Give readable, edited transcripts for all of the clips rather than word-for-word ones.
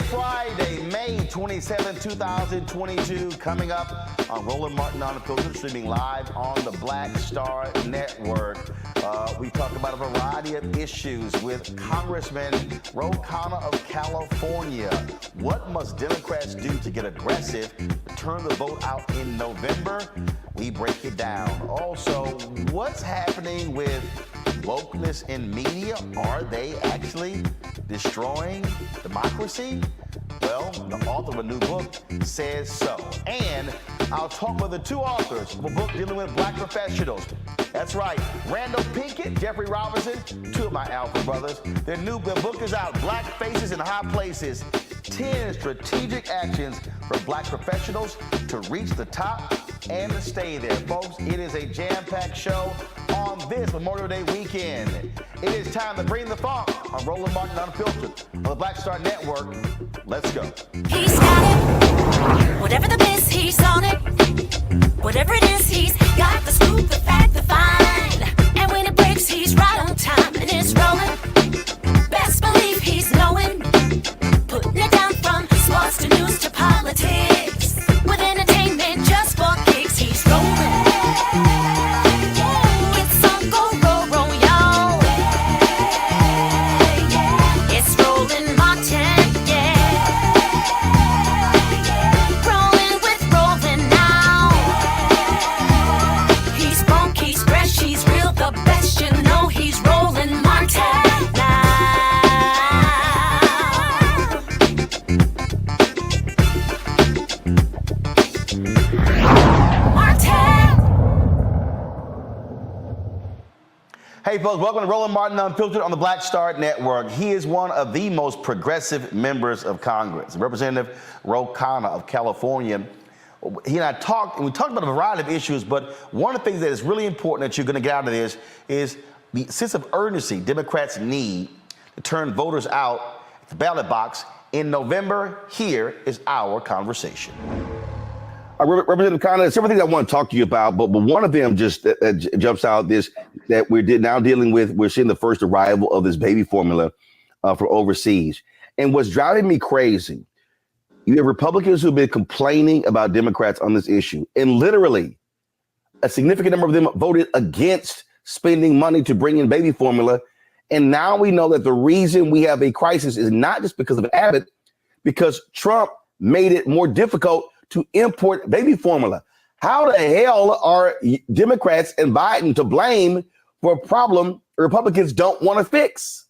Friday, May 27, 2022, coming up on Roland Martin Unfiltered, streaming live on the Black Star Network. We talk about a variety of issues with Congressman Khanna of California. What must Democrats do to get aggressive, turn the vote out in November? We break it down. Also, what's happening with wokeness in media? Are they actually destroying democracy? Well, the author of a new book says so. And I'll talk with the two authors of a book dealing with black professionals. That's right, Randal Pinkett, Jeffrey Robinson, two of my alpha brothers. Their book is out, Black Faces in High Places, 10 strategic actions for black professionals to reach the top and to stay there. Folks, it is a jam-packed show on this Memorial Day weekend. It is time to bring the funk on Roland Martin Unfiltered on the Black Star Network. Let's go. He's got it. Whatever the biz, he's on it. Whatever it is, he's got the scoop, the fact, the find. And when it breaks, he's right on time and it's rolling. Best believe he's knowing. Putting it down from sports to news to politics. With entertainment just for kicks, he's rolling. It's on go, roll, roll, y'all. It's Roland Martin, yeah. Rolling with Roland now. He's funk, he's fresh, he's real, the best, you know he's Roland Martin now. Hey folks, welcome to Roland Martin Unfiltered on the Black Star Network. He is one of the most progressive members of Congress, Representative Khanna of California. He and I talked, and we talked about a variety of issues, but one of the things that is really important that you're going to get out of this is the sense of urgency Democrats need to turn voters out at the ballot box in November. Here is our conversation. Representative Khanna, there's several things I want to talk to you about, but one of them just jumps out this that we're now dealing with. We're seeing the first arrival of this baby formula from overseas. And what's driving me crazy, you have Republicans who've been complaining about Democrats on this issue. And literally, a significant number of them voted against spending money to bring in baby formula. And now we know that the reason we have a crisis is not just because of Abbott, because Trump made it more difficult to import baby formula. How the hell are Democrats and Biden to blame for a problem Republicans don't want to fix?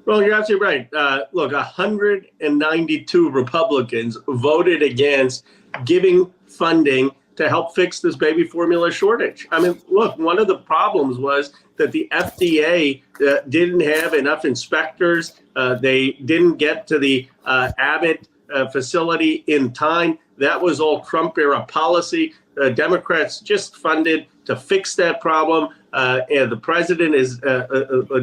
Well, you're absolutely right. Look, 192 Republicans voted against giving funding to help fix this baby formula shortage. I mean, look, one of the problems was that the FDA didn't have enough inspectors. They didn't get to the Abbott facility in time. That was all Trump-era policy. Democrats just funded to fix that problem. And the president is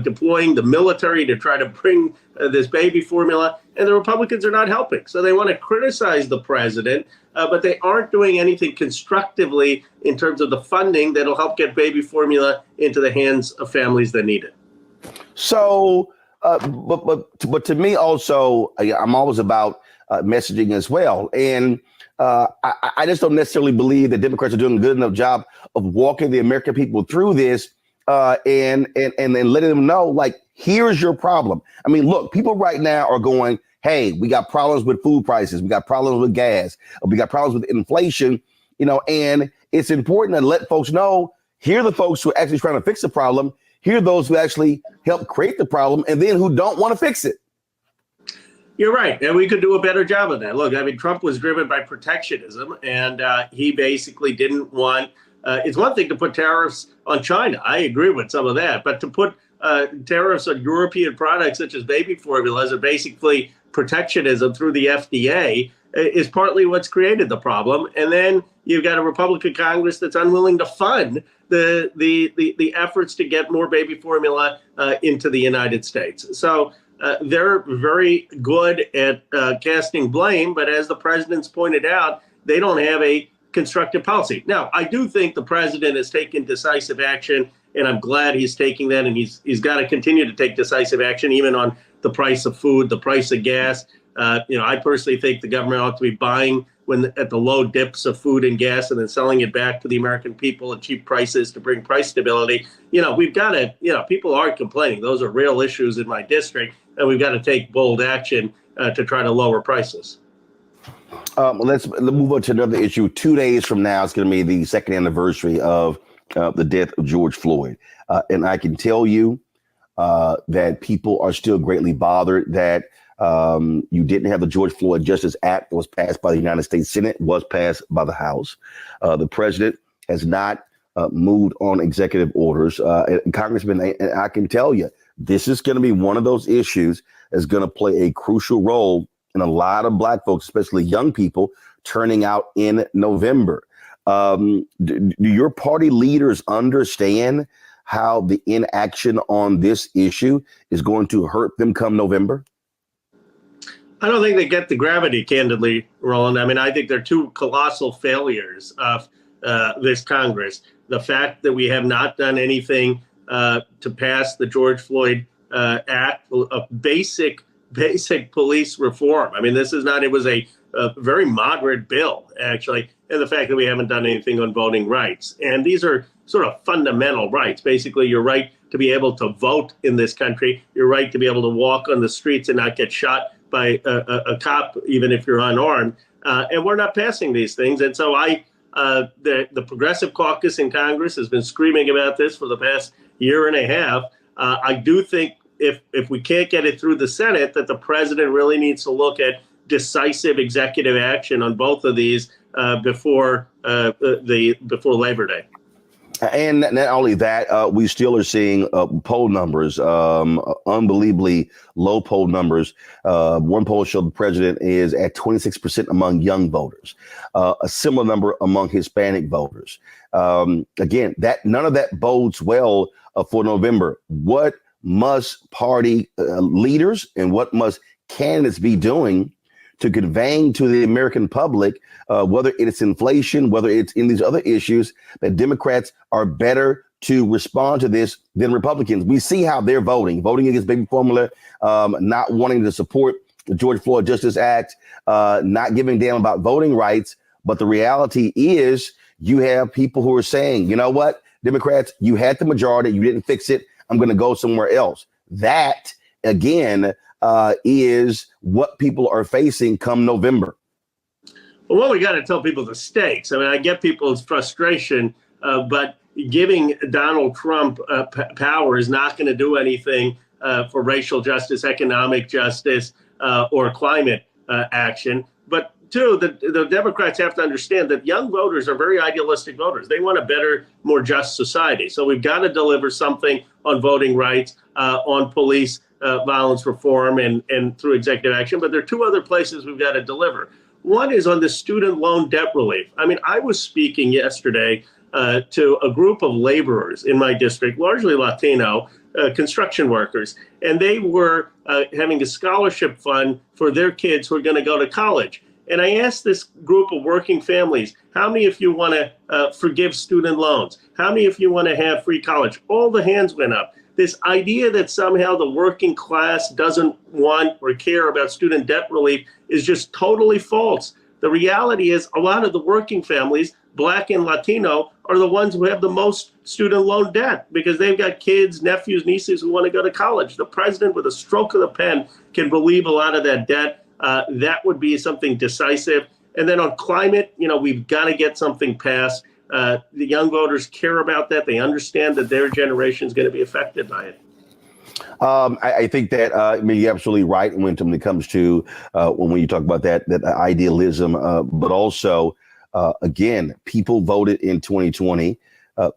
deploying the military to try to bring this baby formula. And the Republicans are not helping. So they want to criticize the president, but they aren't doing anything constructively in terms of the funding that'll help get baby formula into the hands of families that need it. So, but to me also, I'm always about messaging as well. And I just don't necessarily believe that Democrats are doing a good enough job of walking the American people through this and then letting them know, like, here's your problem. I mean, look, people right now are going, hey, we got problems with food prices. We got problems with gas. We got problems with inflation, and it's important to let folks know, here are the folks who are actually trying to fix the problem. Here are those who actually help create the problem and then who don't want to fix it. You're right. And we could do a better job of that. Look, I mean, Trump was driven by protectionism, and he basically didn't want it's one thing to put tariffs on China. I agree with some of that. But to put tariffs on European products such as baby formulas are basically protectionism through the FDA is partly what's created the problem. And then you've got a Republican Congress that's unwilling to fund the efforts to get more baby formula into the United States. So they're very good at casting blame, but as the president's pointed out, they don't have a constructive policy. Now, I do think the president has taken decisive action, and I'm glad he's taking that, and he's got to continue to take decisive action, even on the price of food, the price of gas, I personally think the government ought to be buying at the low dips of food and gas and then selling it back to the American people at cheap prices to bring price stability. We've got to, people aren't complaining. Those are real issues in my district, and we've got to take bold action to try to lower prices. Let's move on to another issue. 2 days from now, it's going to be the second anniversary of the death of George Floyd. And I can tell you that people are still greatly bothered that you didn't have the George Floyd Justice Act that was passed by the United States Senate, was passed by the House. The president has not moved on executive orders. Congressman, I can tell you, this is going to be one of those issues that's going to play a crucial role in a lot of Black folks, especially young people, turning out in November. Do your party leaders understand how the inaction on this issue is going to hurt them come November? I don't think they get the gravity, candidly, Roland. I mean, I think they're two colossal failures of this Congress. The fact that we have not done anything to pass the George Floyd Act, a basic police reform. I mean, it was a very moderate bill, actually, and the fact that we haven't done anything on voting rights. And these are sort of fundamental rights. Basically, your right to be able to vote in this country, your right to be able to walk on the streets and not get shot by a cop, even if you're unarmed. And we're not passing these things. And so the Progressive Caucus in Congress has been screaming about this for the past year and a half. I do think if we can't get it through the Senate, that the president really needs to look at decisive executive action on both of these before Labor Day. And not only that, we still are seeing poll numbers, unbelievably low poll numbers. One poll showed the president is at 26% among young voters, a similar number among Hispanic voters. Again, none of that bodes well for November. What must party leaders and what must candidates be doing to conveying to the American public, whether it's inflation, whether it's in these other issues, that Democrats are better to respond to this than Republicans? We see how they're voting against baby formula, not wanting to support the George Floyd Justice Act, not giving a damn about voting rights. But the reality is you have people who are saying, you know what, Democrats, you had the majority, you didn't fix it, I'm going to go somewhere else. That, again, is what people are facing come November. Well, we got to tell people the stakes. I mean, I get people's frustration, but giving Donald Trump power is not going to do anything for racial justice, economic justice, or climate action. But two, the Democrats have to understand that young voters are very idealistic voters. They want a better, more just society. So we've got to deliver something on voting rights, on police violence reform, and through executive action. But there are two other places we've got to deliver. One is on the student loan debt relief. I mean, I was speaking yesterday to a group of laborers in my district, largely Latino, construction workers, and they were having a scholarship fund for their kids who are going to go to college. And I asked this group of working families, how many of you want to forgive student loans? How many of you want to have free college? All the hands went up. This idea that somehow the working class doesn't want or care about student debt relief is just totally false. The reality is a lot of the working families, Black and Latino, are the ones who have the most student loan debt because they've got kids, nephews, nieces who want to go to college. The president, with a stroke of the pen, can relieve a lot of that debt. That would be something decisive. And then on climate, we've got to get something passed. The young voters care about that. They understand that their generation is going to be affected by it. I think that you're absolutely right when it comes to when you talk about that idealism, but also, again, people voted in 2020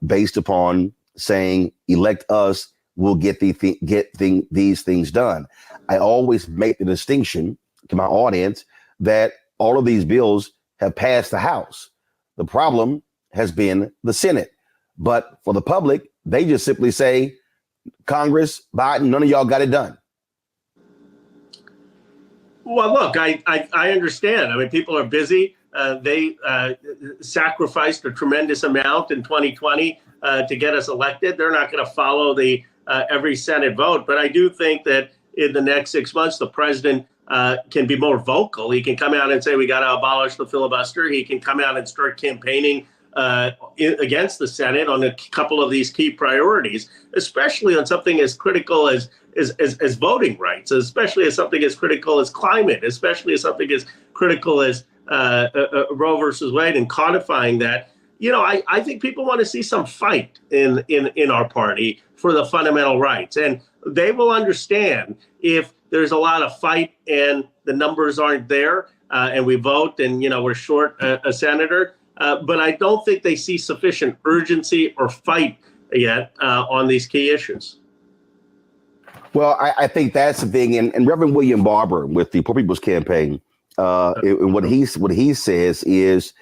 based upon saying, elect us, we'll get these things done. I always make the distinction to my audience that all of these bills have passed the House. The problem has been the Senate. But for the public, they just simply say, Congress, Biden, none of y'all got it done. Well, look, I understand. I mean, people are busy. They sacrificed a tremendous amount in 2020 to get us elected. They're not going to follow the every Senate vote. But I do think that in the next 6 months, the president can be more vocal. He can come out and say we got to abolish the filibuster. He can come out and start campaigning against the Senate on a couple of these key priorities, especially on something as critical as voting rights, especially as something as critical as climate, especially as something as critical as Roe versus Wade and codifying that. I think people want to see some fight in our party for the fundamental rights. And they will understand if there's a lot of fight and the numbers aren't there and we vote and, we're short a senator. But I don't think they see sufficient urgency or fight yet on these key issues. Well, I think that's the thing. And Reverend William Barber with the Poor People's Campaign, and what he says is,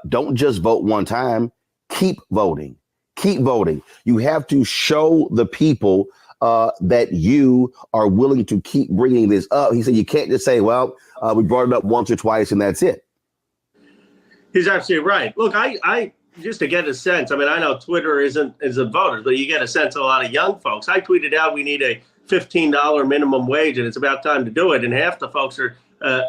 don't just vote one time. Keep voting. Keep voting. You have to show the people that you are willing to keep bringing this up. He said you can't just say, well, we brought it up once or twice and that's it. He's absolutely right. Look, I just to get a sense, I know Twitter isn't voters, but you get a sense of a lot of young folks. I tweeted out we need a $15 minimum wage and it's about time to do it. And half the folks are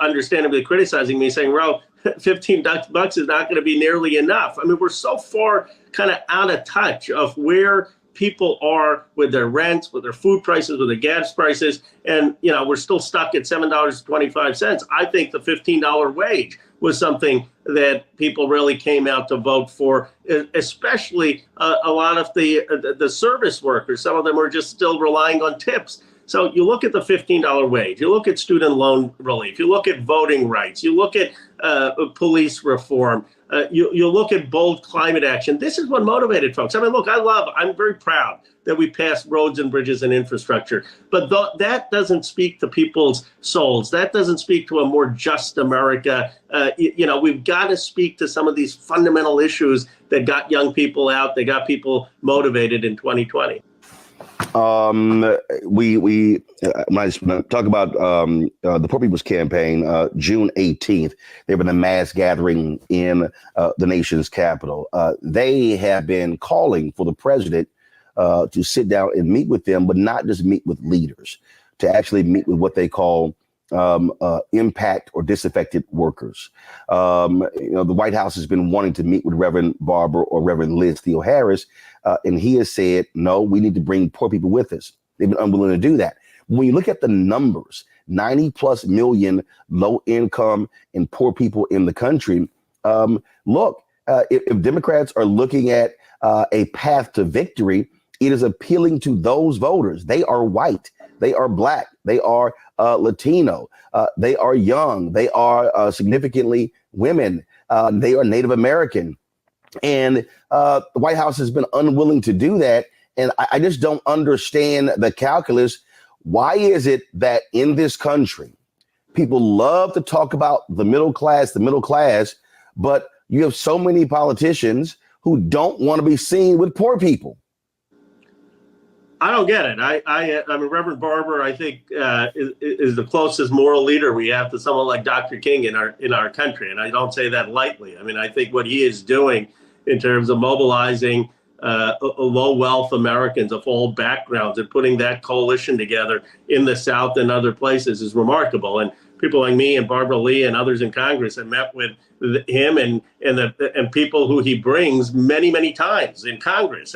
understandably criticizing me, saying, "Ro, $15 is not going to be nearly enough." We're so far kind of out of touch of where people are with their rents, with their food prices, with their gas prices. And, we're still stuck at $7.25. I think the $15 wage was something that people really came out to vote for, especially a lot of the service workers. Some of them are just still relying on tips. So you look at the $15 wage, you look at student loan relief, you look at voting rights, you look at police reform, you look at bold climate action. This is what motivated folks. Look, I'm very proud that we passed roads and bridges and infrastructure, but that doesn't speak to people's souls. That doesn't speak to a more just America. We've got to speak to some of these fundamental issues that got young people out, that got people motivated in 2020. When I talk about the Poor People's Campaign, June 18th, they've been a mass gathering in the nation's capital. They have been calling for the president to sit down and meet with them, but not just meet with leaders, to actually meet with what they call impact or disaffected workers. The White House has been wanting to meet with Reverend Barber or Reverend Liz Theo Harris, and he has said, no, we need to bring poor people with us. They've been unwilling to do that. When you look at the numbers, 90 plus million low income and poor people in the country, if Democrats are looking at a path to victory, it is appealing to those voters. They are white, they are black, they are Latino, they are young, they are significantly women, they are Native American. And the White House has been unwilling to do that. And I just don't understand the calculus. Why is it that in this country, people love to talk about the middle class, but you have so many politicians who don't want to be seen with poor people? I don't get it. Reverend Barber, I think, is the closest moral leader we have to someone like Dr. King in our country, and I don't say that lightly. I think what he is doing in terms of mobilizing low wealth Americans of all backgrounds and putting that coalition together in the South and other places is remarkable. And people like me and Barbara Lee and others in Congress have met with him and people who he brings many, many times in Congress.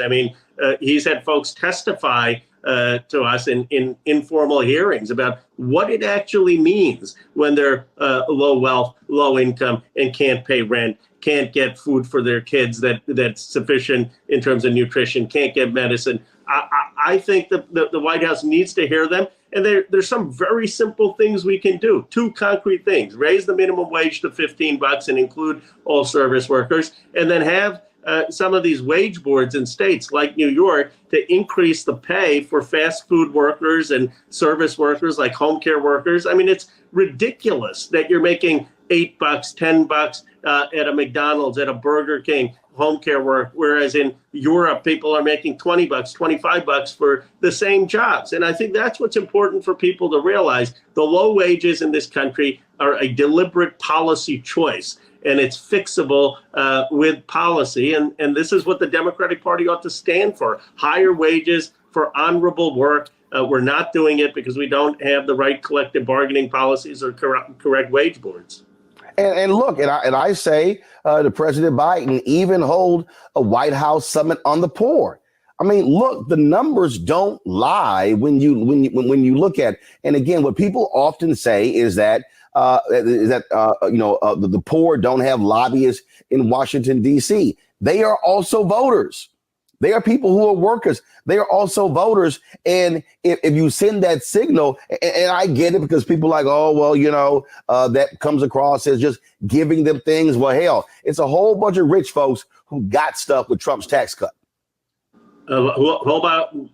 He's had folks testify to us in informal hearings about what it actually means when they're low wealth, low income, and can't pay rent, can't get food for their kids that's sufficient in terms of nutrition, can't get medicine. I think the White House needs to hear them. And there's some very simple things we can do. Two concrete things: raise the minimum wage to $15 and include all service workers, and then have some of these wage boards in states like New York to increase the pay for fast food workers and service workers like home care workers. It's ridiculous that you're making $8, $10 at a McDonald's, at a Burger King, home care work, whereas in Europe, people are making $20, $25 for the same jobs. And I think that's what's important for people to realize. The low wages in this country are a deliberate policy choice, and it's fixable with policy. And this is what the Democratic Party ought to stand for: higher wages for honorable work, We're not doing it because we don't have the right collective bargaining policies or correct wage boards. And look, and I say to President Biden, even hold a White House summit on the poor. I mean, look, the numbers don't lie when you look at. And again, what people often say is that the poor don't have lobbyists in Washington, D.C. They are also voters. They are people who are workers. They are also voters. And if you send that signal, and I get it because people are like, oh, well, that comes across as just giving them things. Well, hell, it's a whole bunch of rich folks who got stuff with Trump's tax cut. Whole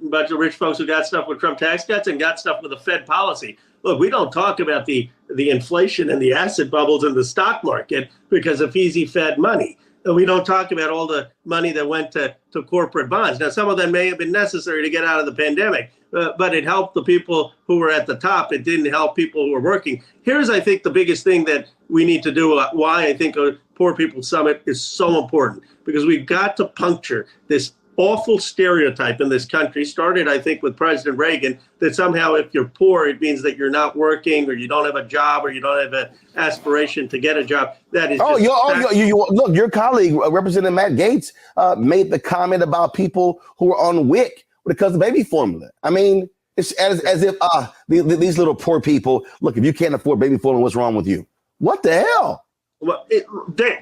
bunch of rich folks who got stuff with Trump tax cuts and got stuff with the Fed policy. Look, we don't talk about the inflation and the asset bubbles in the stock market because of easy Fed money. We don't talk about all the money that went to corporate bonds. Now, some of them may have been necessary to get out of the pandemic, but it helped the people who were at the top. It didn't help people who were working. Here's, I think, the biggest thing that we need to do, why I think a Poor People's Summit is so important, because we've got to puncture this awful stereotype in this country, started, I think, with President Reagan, that somehow if you're poor, it means that you're not working or you don't have a job or you don't have an aspiration to get a job. That is look, your colleague, Representative Matt Gaetz, made the comment about people who are on WIC because of baby formula. I mean, it's as if these little poor people, look, if you can't afford baby formula, what's wrong with you? What the hell? Well, they've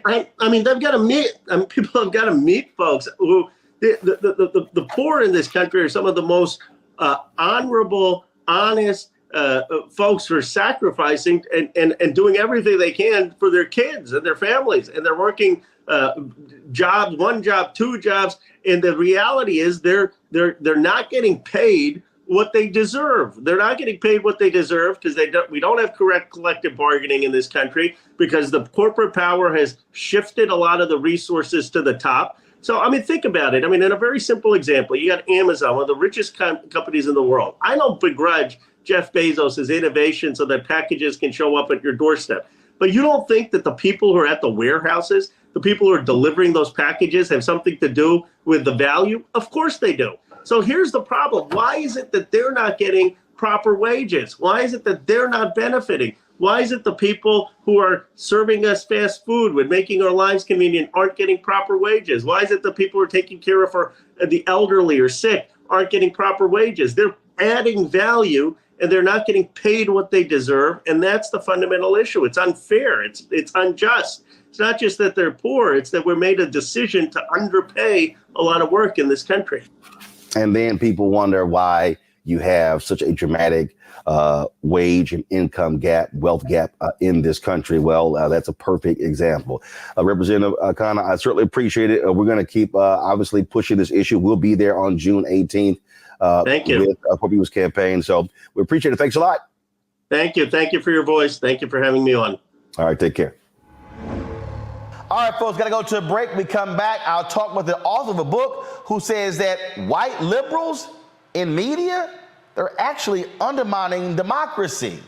got to meet, people have got to meet folks who, the poor in this country are some of the most honorable, honest folks who are sacrificing and doing everything they can for their kids and their families, and they're working jobs, one job, two jobs, and the reality is they're not getting paid what they deserve. They're not getting paid what they deserve because we don't have correct collective bargaining in this country, because the corporate power has shifted a lot of the resources to the top. So, think about it. In a very simple example, you got Amazon, one of the richest companies in the world. I don't begrudge Jeff Bezos' innovation so that packages can show up at your doorstep. But you don't think that the people who are at the warehouses, the people who are delivering those packages, have something to do with the value? Of course they do. So here's the problem. Why is it that they're not getting proper wages? Why is it that they're not benefiting? Why is it the people who are serving us fast food with making our lives convenient aren't getting proper wages? Why is it the people who are taking care of the elderly or sick aren't getting proper wages? They're adding value and they're not getting paid what they deserve. And that's the fundamental issue. It's unfair. It's unjust. It's not just that they're poor. It's that we made a decision to underpay a lot of work in this country. And then people wonder why you have such a dramatic wage and income gap, wealth gap in this country. Well, that's a perfect example. Representative Khanna, I certainly appreciate it. We're going to keep obviously pushing this issue. We'll be there on June 18th. Thank you. With Poor People's Campaign. So we appreciate it. Thanks a lot. Thank you. Thank you for your voice. Thank you for having me on. All right. Take care. All right, folks, got to go to a break. We come back. I'll talk with the author of a book who says that white liberals in media, they're actually undermining democracy.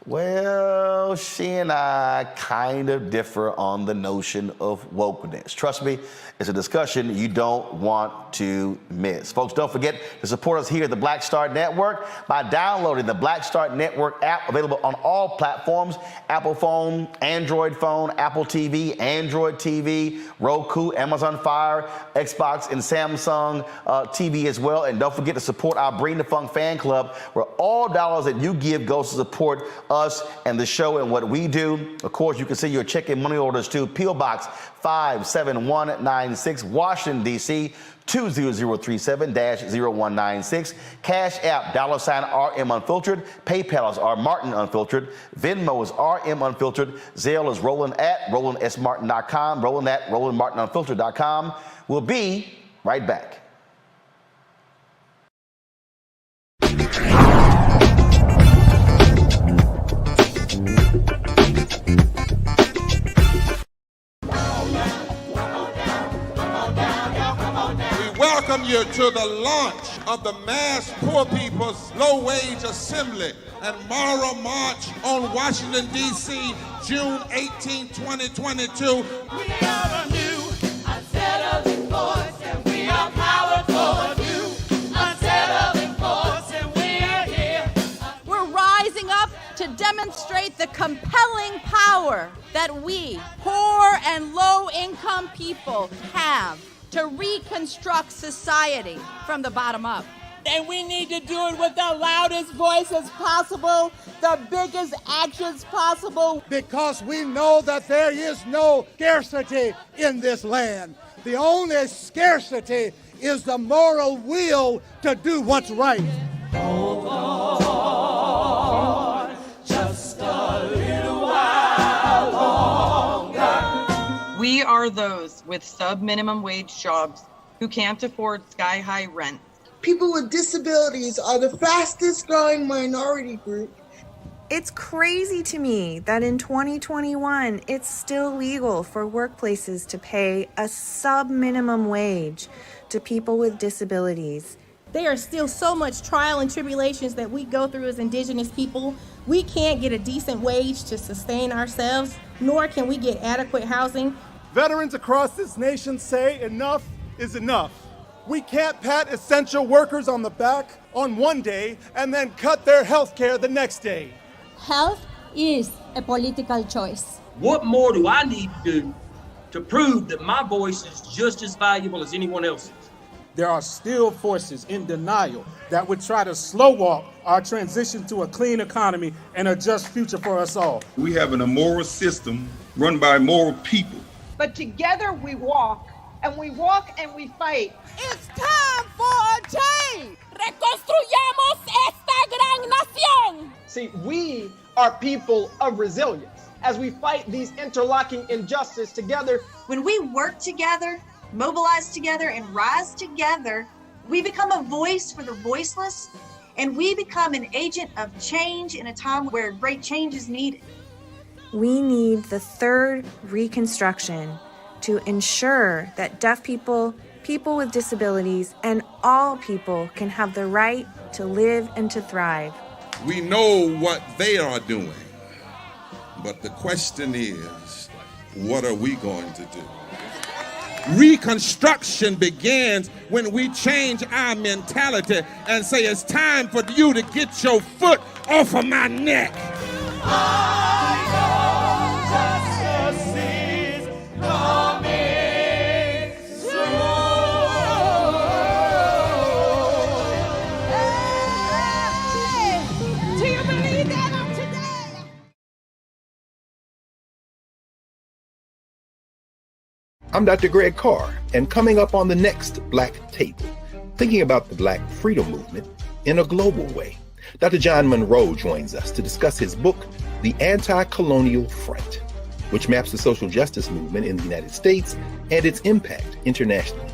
Well, she and I kind of differ on the notion of wokeness. Trust me, it's a discussion you don't want to miss. Folks, don't forget to support us here at the Black Star Network by downloading the Black Star Network app, available on all platforms: Apple phone, Android phone, Apple TV, Android TV, Roku, Amazon Fire, Xbox, and Samsung TV as well. And don't forget to support our Bring the Funk fan club, where all dollars that you give goes to support us and the show and what we do. Of course, you can send your check and money orders to P.O. Box 57196, Washington, D.C. 20037-0196. Cash App, $RM Unfiltered. PayPal is R Martin Unfiltered. Venmo is RM Unfiltered. Zelle is Roland at RolandSMartin.com. Roland at RolandMartinUnfiltered.com. We'll be right back. Welcome you to the launch of the Mass Poor People's Low Wage Assembly and Moral March on Washington, D.C., June 18, 2022. We are a new, unsettling force, and we are powerful, a new, unsettling force. compelling power that we, poor and low-income people, have to reconstruct society from the bottom up. And we need to do it with the loudest voices possible, the biggest actions possible. Because we know that there is no scarcity in this land. The only scarcity is the moral will to do what's right. Hold on, just a little while longer. We are those with sub-minimum wage jobs who can't afford sky-high rent. People with disabilities are the fastest growing minority group. It's crazy to me that in 2021, it's still legal for workplaces to pay a sub-minimum wage to people with disabilities. There are still so much trial and tribulations that we go through as Indigenous people. We can't get a decent wage to sustain ourselves, nor can we get adequate housing. Veterans across this nation say enough is enough. We can't pat essential workers on the back on one day and then cut their health care the next day. Health is a political choice. What more do I need to do to prove that my voice is just as valuable as anyone else's? There are still forces in denial that would try to slow walk our transition to a clean economy and a just future for us all. We have an immoral system run by immoral people. But together we walk, and we walk and we fight. It's time for a change! Reconstruyamos esta gran nación! See, we are people of resilience. As we fight these interlocking injustices together, when we work together, mobilize together, and rise together, we become a voice for the voiceless, and we become an agent of change in a time where great change is needed. We need the third reconstruction to ensure that deaf people, people with disabilities, and all people can have the right to live and to thrive. We know what they are doing, but the question is, what are we going to do? Reconstruction begins when we change our mentality and say it's time for you to get your foot off of my neck. justice is coming soon. Hey, do you believe that of today? I'm Dr. Greg Carr, and coming up on the next Black Table, thinking about the Black freedom movement in a global way. Dr. John Monroe joins us to discuss his book, The Anti-Colonial Front, which maps the social justice movement in the United States and its impact internationally,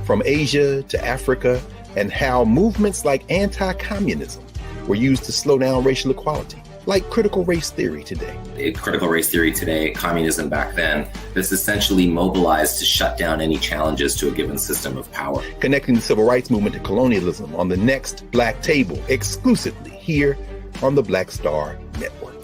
from Asia to Africa, and how movements like anti-communism were used to slow down racial equality, like critical race theory today. Critical race theory today, communism back then, that's essentially mobilized to shut down any challenges to a given system of power. Connecting the civil rights movement to colonialism on the next Black Table, exclusively here on the Black Star Network.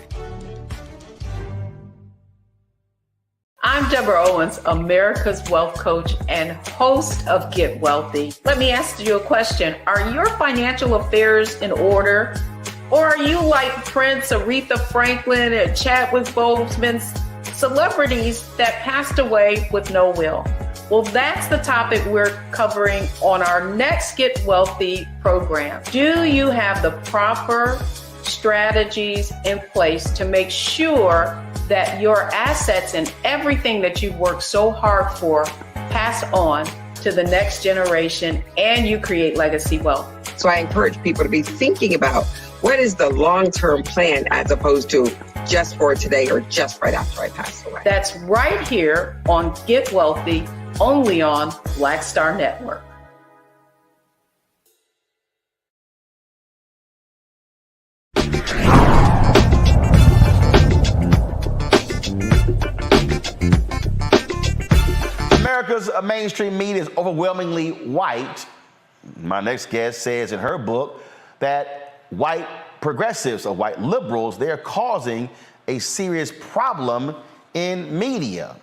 I'm Deborah Owens, America's Wealth Coach and host of Get Wealthy. Let me ask you a question. Are your financial affairs in order? Or are you like Prince, Aretha Franklin, and Chadwick Boseman, celebrities that passed away with no will? Well, that's the topic we're covering on our next Get Wealthy program. Do you have the proper strategies in place to make sure that your assets and everything that you've worked so hard for pass on to the next generation and you create legacy wealth? So I encourage people to be thinking about what is the long-term plan as opposed to just for today or just right after I pass away. That's right here on Get Wealthy, only on Black Star Network. America's mainstream media is overwhelmingly white. My next guest says in her book that white progressives or white liberals, they're causing a serious problem in media.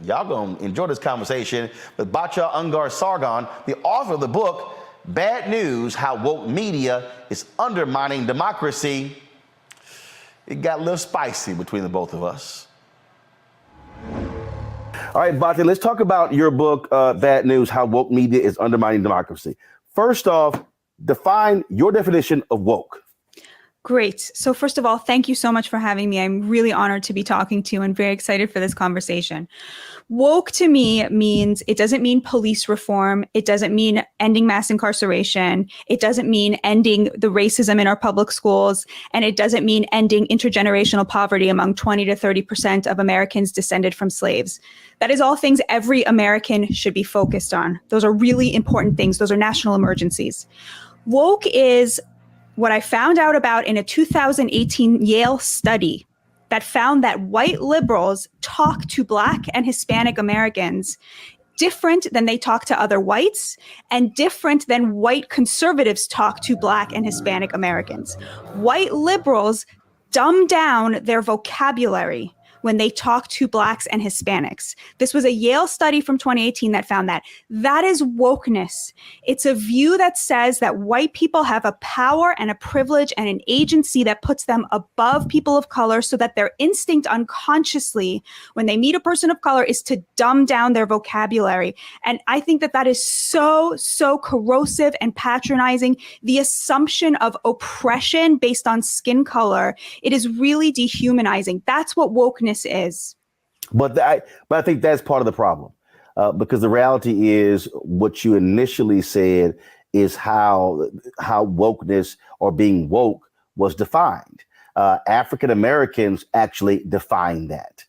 Y'all gonna enjoy this conversation with Batya Ungar-Sargon, the author of the book, Bad News, How Woke Media is Undermining Democracy. it got a little spicy between the both of us. All right, Batya, let's talk about your book, Bad News, How Woke Media is Undermining Democracy. First off, define your definition of woke. Great. So first of all, thank you so much for having me. I'm really honored to be talking to you and very excited for this conversation. Woke to me means, it doesn't mean police reform. It doesn't mean ending mass incarceration. It doesn't mean ending the racism in our public schools. And it doesn't mean ending intergenerational poverty among 20 to 30% of Americans descended from slaves. That is all things every American should be focused on. Those are really important things. Those are national emergencies. Woke is what I found out about in a 2018 Yale study that found that white liberals talk to Black and Hispanic Americans different than they talk to other whites and different than white conservatives talk to Black and Hispanic Americans. White liberals dumb down their vocabulary when they talk to Blacks and Hispanics. This was a Yale study from 2018 that found that. That is wokeness. It's a view that says that white people have a power and a privilege and an agency that puts them above people of color, so that their instinct unconsciously, when they meet a person of color, is to dumb down their vocabulary. And I think that that is so corrosive and patronizing. The assumption of oppression based on skin color, it is really dehumanizing. That's what wokeness is. But I think that's part of the problem, because the reality is what you initially said is how wokeness or being woke was defined. African Americans actually define that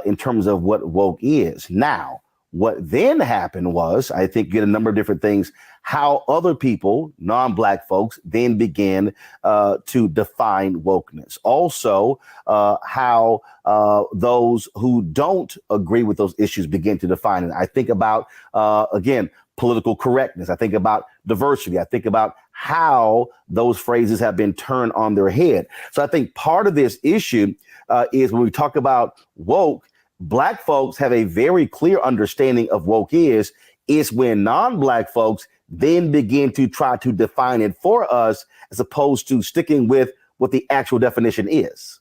in terms of what woke is. Now, what then happened was, I think, get a number of different things, how other people, non-Black folks, then began to define wokeness. Also, how those who don't agree with those issues begin to define it. I think about, again, political correctness. I think about diversity. I think about how those phrases have been turned on their head. So I think part of this issue is when we talk about woke, Black folks have a very clear understanding of woke is when non-Black folks then begin to try to define it for us, as opposed to sticking with what the actual definition is.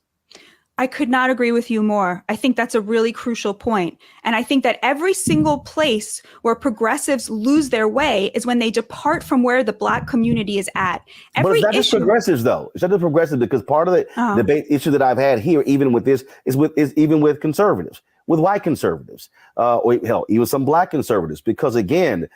I could not agree with you more. I think that's a really crucial point. And I think that every single place where progressives lose their way is when they depart from where the Black community is at. But it's not just progressives, though. It's not just progressives, because part of the debate issue that I've had here, even with this, is even with conservatives, with white conservatives, or hell, even some Black conservatives, because again,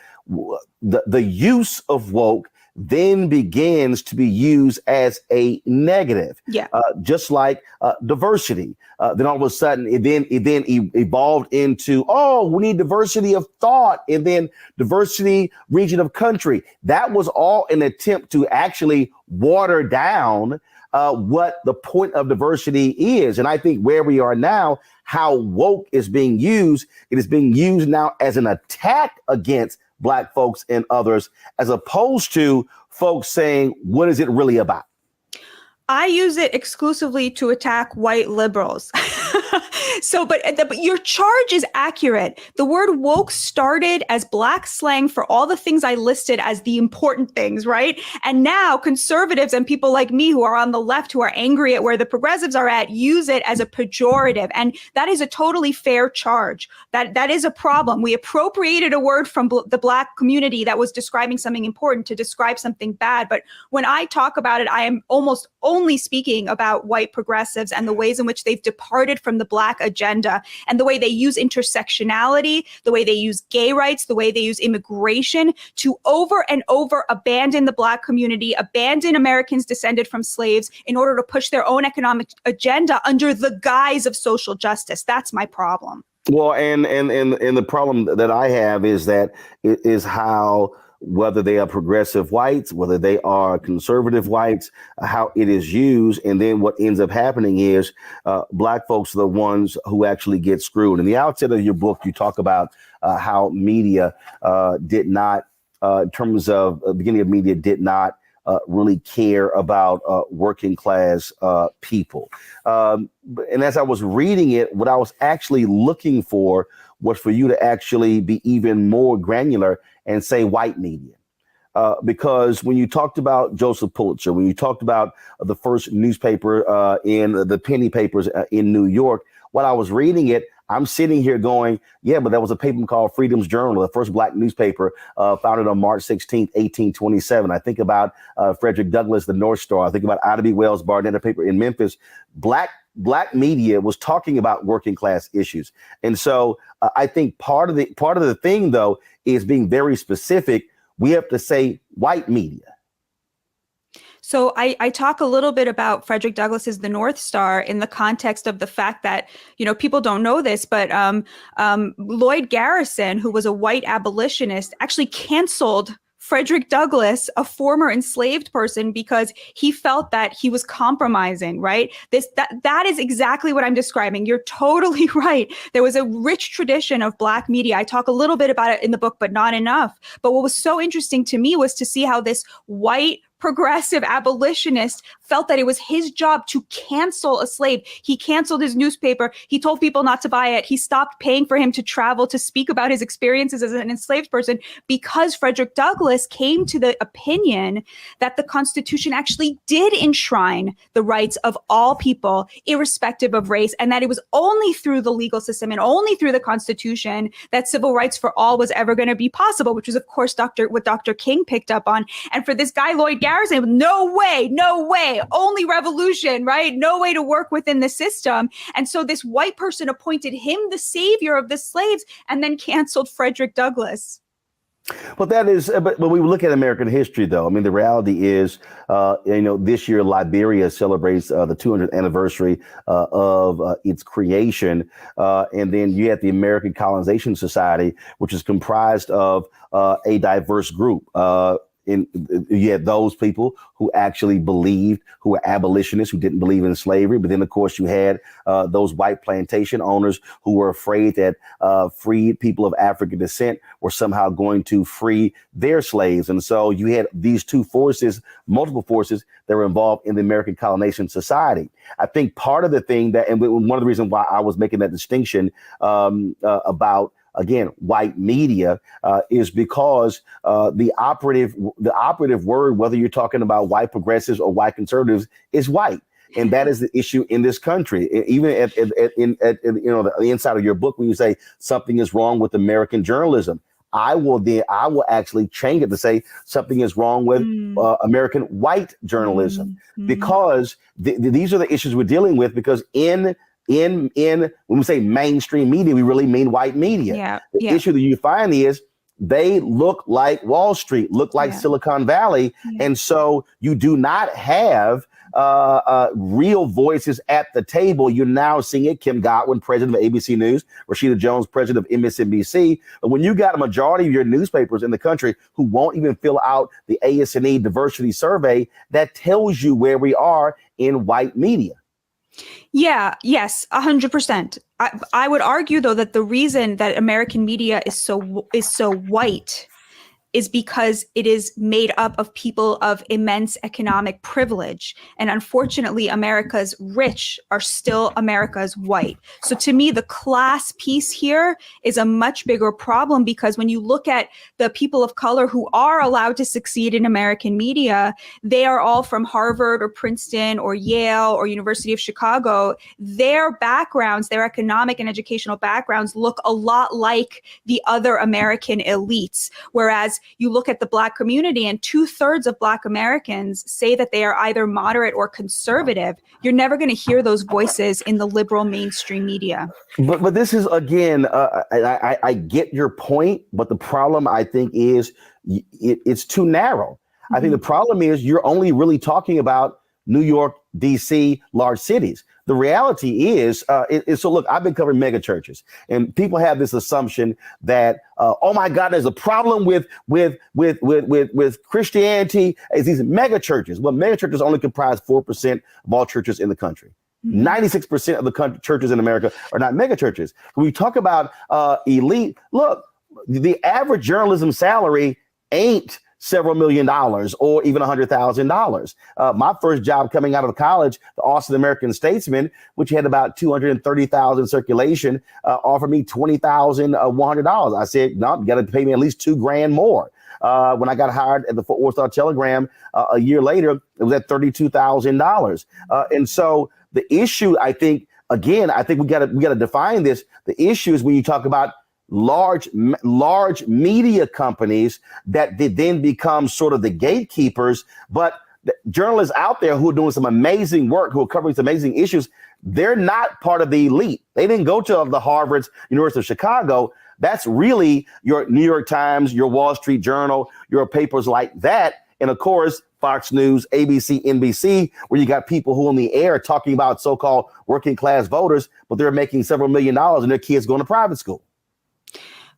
the use of woke then begins to be used as a negative. Yeah. Just like diversity. Then all of a sudden it then evolved into, oh, we need diversity of thought, and then diversity region of country. That was all an attempt to actually water down what the point of diversity is. And I think where we are now, how woke is being used, it is being used now as an attack against Black folks and others, as opposed to folks saying, what is it really about? I use it exclusively to attack white liberals. But your charge is accurate. The word woke started as Black slang for all the things I listed as the important things, right? And now conservatives and people like me who are on the left, who are angry at where the progressives are at, use it as a pejorative. And that is a totally fair charge. That is a problem. We appropriated a word from the Black community that was describing something important to describe something bad. But when I talk about it, I am almost only speaking about white progressives and the ways in which they've departed from the Black agenda, and the way they use intersectionality, the way they use gay rights, the way they use immigration to over and over abandon the Black community, abandon Americans descended from slaves in order to push their own economic agenda under the guise of social justice. That's my problem. Well, and the problem that I have is that it is how, whether they are progressive whites, whether they are conservative whites, how it is used. And then what ends up happening is Black folks are the ones who actually get screwed. In the outset of your book, you talk about how media did not, in terms of the beginning of media, did not really care about working class people. And as I was reading it, what I was actually looking for was for you to actually be even more granular and say white media. because when you talked about Joseph Pulitzer, when you talked about the first newspaper in the penny papers in New York, while I was reading it, I'm sitting here going, yeah, but there was a paper called Freedom's Journal, the first black newspaper founded on March 16th, 1827. I think about Frederick Douglass, the North Star. I think about Ida B. Wells Barnett, a paper in Memphis. Black media was talking about working class issues. And so I think part of the thing, though, is being very specific. We have to say white media. So I talk a little bit about Frederick Douglass's The North Star in the context of the fact that, people don't know this, but Lloyd Garrison, who was a white abolitionist, actually canceled Frederick Douglass, a former enslaved person, because he felt that he was compromising, right? That is exactly what I'm describing. You're totally right. There was a rich tradition of black media. I talk a little bit about it in the book, but not enough. But what was so interesting to me was to see how this white progressive abolitionist felt that it was his job to cancel a slave. He canceled his newspaper. He told people not to buy it. He stopped paying for him to travel to speak about his experiences as an enslaved person, because Frederick Douglass came to the opinion that the Constitution actually did enshrine the rights of all people, irrespective of race, and that it was only through the legal system and only through the Constitution that civil rights for all was ever going to be possible, which is, of course, what Dr. King picked up on. And for this guy, Lloyd Garrison, no way, only revolution, right? No way to work within the system. And so this white person appointed him the savior of the slaves and then canceled Frederick Douglass. But that is, but when we look at American history, though, I mean, the reality is, this year Liberia celebrates the 200th anniversary of its creation. And then you had the American Colonization Society, which is comprised of a diverse group. You had those people who actually believed, who were abolitionists, who didn't believe in slavery. But then, of course, you had those white plantation owners who were afraid that freed people of African descent were somehow going to free their slaves. And so you had these two forces, multiple forces that were involved in the American Colonization Society. I think part of the thing that, and one of the reasons why I was making that distinction about, again, white media is because the operative word, whether you're talking about white progressives or white conservatives, is white. And that is the issue in this country. Even at the inside of your book, when you say something is wrong with American journalism, I will actually change it to say something is wrong with American white journalism, because these are the issues we're dealing with. Because in when we say mainstream media, we really mean white media. The issue that you find is they look like Wall Street, look like Silicon Valley. And so you do not have real voices at the table. You're now seeing it. Kim Godwin, president of ABC News, Rashida Jones, president of MSNBC. But when you got a majority of your newspapers in the country who won't even fill out the AS&E diversity survey, that tells you where we are in white media. Yeah, yes, 100%. I would argue, though, that the reason that American media is so white is because it is made up of people of immense economic privilege. And unfortunately, America's rich are still America's white. So to me, the class piece here is a much bigger problem, because when you look at the people of color who are allowed to succeed in American media, they are all from Harvard or Princeton or Yale or University of Chicago. Their backgrounds, their economic and educational backgrounds look a lot like the other American elites. Whereas you look at the Black community, and 2/3 of Black Americans say that they are either moderate or conservative. You're never going to hear those voices in the liberal mainstream media. But this is, again, I get your point, but the problem, I think, is it's too narrow. I think the problem is you're only really talking about New York, DC, large cities. The reality is, so look, I've been covering mega churches, and people have this assumption that, oh my God, there's a problem with Christianity is these mega churches. Well, mega churches only comprise 4% of all churches in the country. 96% of the churches in America are not mega churches. When we talk about elite, look, the average journalism salary ain't several $1 million or even $100,000. My first job coming out of college, the Austin American-Statesman, which had about 230,000 circulation, offered me $20,100. I said, no, you got to pay me at least $2,000 more. When I got hired at the Fort Worth Star-Telegram a year later, it was at $32,000. And so the issue, I think we got to define this. The issue is when you talk about large media companies that then become sort of the gatekeepers, but the journalists out there who are doing some amazing work, who are covering some amazing issues, they're not part of the elite. They didn't go to the Harvard's, University of Chicago. That's really your New York Times, your Wall Street Journal, your papers like that. And of course, Fox News, ABC, NBC, where you got people who on the air talking about so-called working class voters, but they're making several $1 million and their kids going to private school.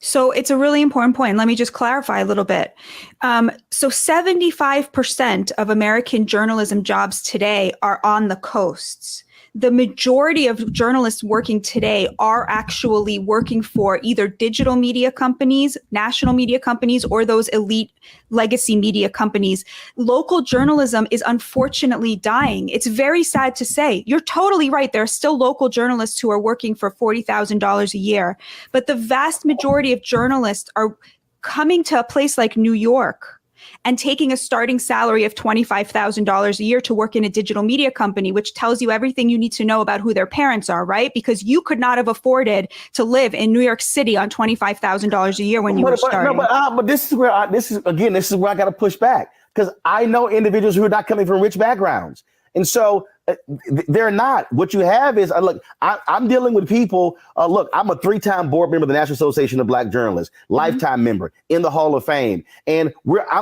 So it's a really important point. Let me just clarify a little bit. So 75% of American journalism jobs today are on the coasts. The majority of journalists working today are actually working for either digital media companies, national media companies, or those elite legacy media companies. Local journalism is unfortunately dying. It's very sad to say. You're totally right. There are still local journalists who are working for $40,000 a year, but the vast majority of journalists are coming to a place like New York and taking a starting salary of $25,000 a year to work in a digital media company, which tells you everything you need to know about who their parents are, right? Because you could not have afforded to live in New York City on $25,000 a year when you were starting. But this is where I got to push back, because I know individuals who are not coming from rich backgrounds. And so they're not. What you have is, look, I'm dealing with people. Look, I'm a 3-time board member of the National Association of Black Journalists, lifetime member in the Hall of Fame, and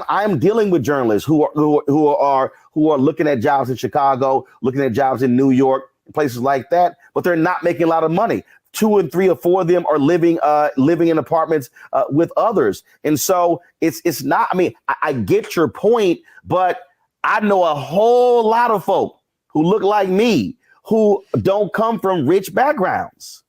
I'm dealing with journalists who are looking at jobs in Chicago, looking at jobs in New York, places like that, but they're not making a lot of money. 2 and 3 or 4 of them are living in apartments with others, and so it's not. I mean, I get your point, but I know a whole lot of folk who look like me who don't come from rich backgrounds.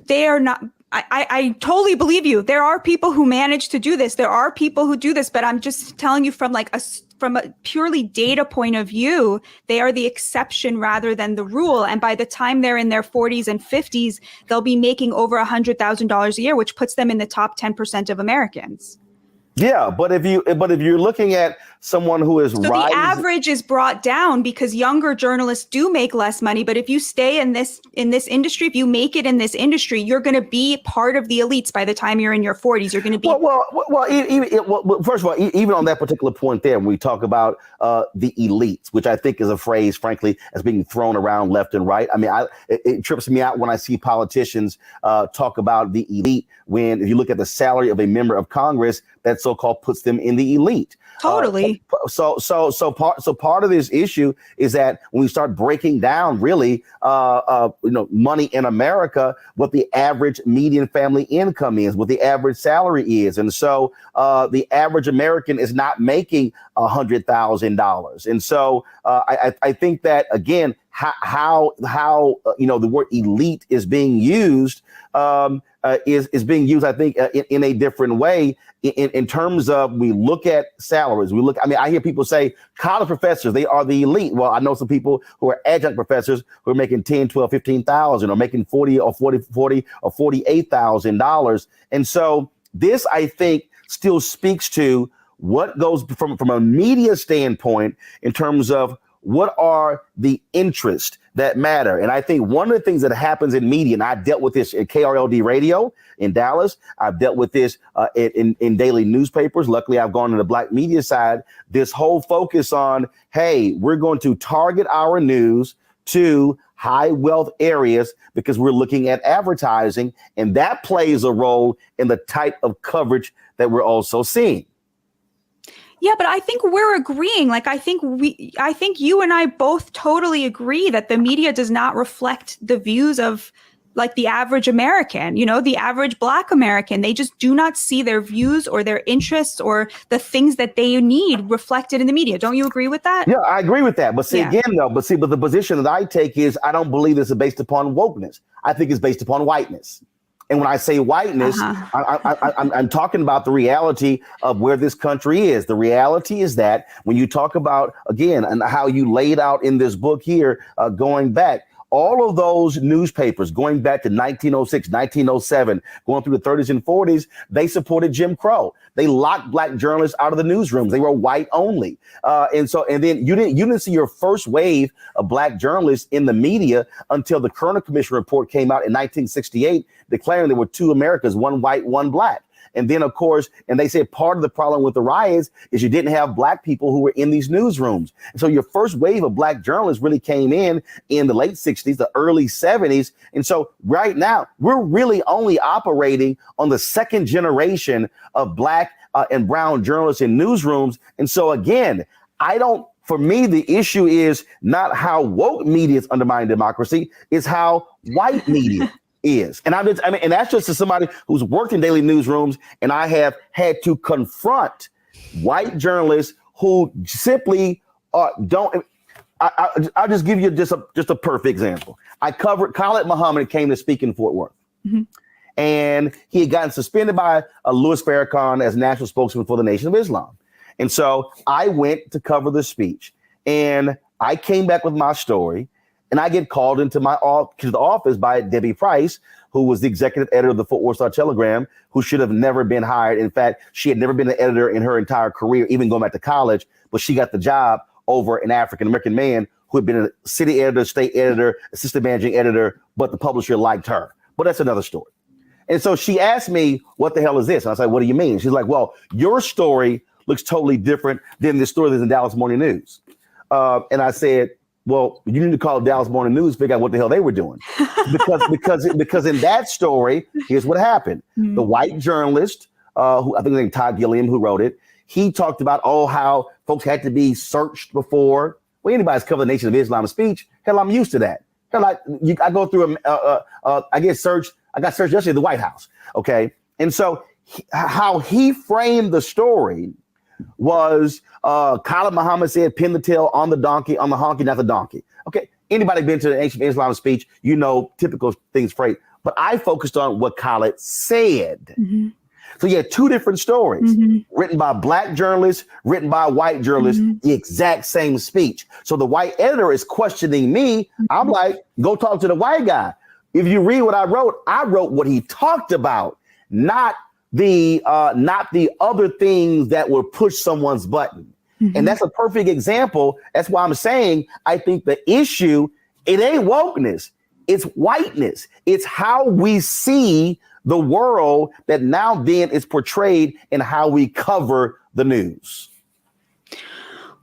They are not. I totally believe you. There are people who manage to do this. There are people who do this, but I'm just telling you from a purely data point of view, they are the exception rather than the rule. And by the time they're in their 40s and 50s, they'll be making over $100,000 a year, which puts them in the top 10% of Americans. Yeah, but if you're looking at someone who is the average is brought down because younger journalists do make less money. But if you stay in this industry, if you make it in this industry, you're going to be part of the elites by the time you're in your 40s. You're going to be well. First of all, even on that particular point there, when we talk about the elites, which I think is a phrase, frankly, as being thrown around left and right. I mean, it trips me out when I see politicians talk about the elite when, if you look at the salary of a member of Congress, that so-called puts them in the elite. Totally. So part of this issue is that when we start breaking down really, money in America, what the average median family income is, what the average salary is, and so the average American is not making $100,000, and so I think that again, how the word elite is being used is being used, I think, in a different way in terms of, we look at salaries. I hear people say college professors, they are the elite. Well, I know some people who are adjunct professors who are making 10, 12, 15,000 or making 40 or $48,000. And so this, I think, still speaks to what goes from a media standpoint in terms of what are the interests that matter. And I think one of the things that happens in media, and I dealt with this at KRLD Radio in Dallas, I've dealt with this in daily newspapers. Luckily, I've gone to the black media side. This whole focus on, hey, we're going to target our news to high wealth areas because we're looking at advertising, and that plays a role in the type of coverage that we're also seeing. Yeah, but I think we're agreeing. I think you and I both totally agree that the media does not reflect the views of the average American, the average Black American. They just do not see their views or their interests or the things that they need reflected in the media. Don't you agree with that? Yeah, I agree with that. But but the position that I take is, I don't believe this is based upon wokeness. I think it's based upon whiteness. And when I say whiteness, I'm talking about the reality of where this country is. The reality is that when you talk about, again, and how you laid out in this book here, going back, all of those newspapers going back to 1906, 1907, going through the 30s and 40s, they supported Jim Crow. They locked black journalists out of the newsrooms. They were white only. And then you didn't see your first wave of black journalists in the media until the Kerner Commission report came out in 1968, declaring there were two Americas, one white, one black. And then, of course, and they said part of the problem with the riots is you didn't have black people who were in these newsrooms. And so your first wave of black journalists really came in the late 60s, the early 70s. And so right now, we're really only operating on the second generation of black and brown journalists in newsrooms. And so, again, for me, the issue is not how woke media is undermining democracy, it's how white media is. And and that's just as somebody who's worked in daily newsrooms, and I have had to confront white journalists who simply don't. I'll just give you just a perfect example. I covered Khalid Muhammad came to speak in Fort Worth. Mm-hmm. And he had gotten suspended by Louis Farrakhan as national spokesman for the Nation of Islam. And so I went to cover the speech, and I came back with my story. And I get called into the office by Debbie Price, who was the executive editor of the Fort Worth Star-Telegram, who should have never been hired. In fact, she had never been an editor in her entire career, even going back to college. But she got the job over an African-American man who had been a city editor, state editor, assistant managing editor, but the publisher liked her. But that's another story. And so she asked me, what the hell is this? And I was like, what do you mean? She's like, well, your story looks totally different than the story that's in Dallas Morning News. And I said, well, you need to call Dallas Morning News, figure out what the hell they were doing. Because in that story, here's what happened. Mm-hmm. The white journalist, who I think his name Todd Gilliam, who wrote it, he talked about, how folks had to be searched before. Well, anybody's covered the Nation of Islam speech. Hell, I'm used to that. Hell, I go through, I get searched. I got searched yesterday at the White House. Okay. And so how he framed the story was Khalid Muhammad said, pin the tail on the donkey, on the honky, not the donkey. Okay. Anybody been to the Ancient Islam speech, typical things phrased. But I focused on what Khalid said. Mm-hmm. So you had two different stories, written by black journalists, written by white journalists, the exact same speech. So the white editor is questioning me. I'm like, go talk to the white guy. If you read what I wrote what he talked about, not the other things that would push someone's button. Mm-hmm. And that's a perfect example. That's why I'm saying I think the issue, it ain't wokeness, it's whiteness. It's how we see the world that now then is portrayed in how we cover the news.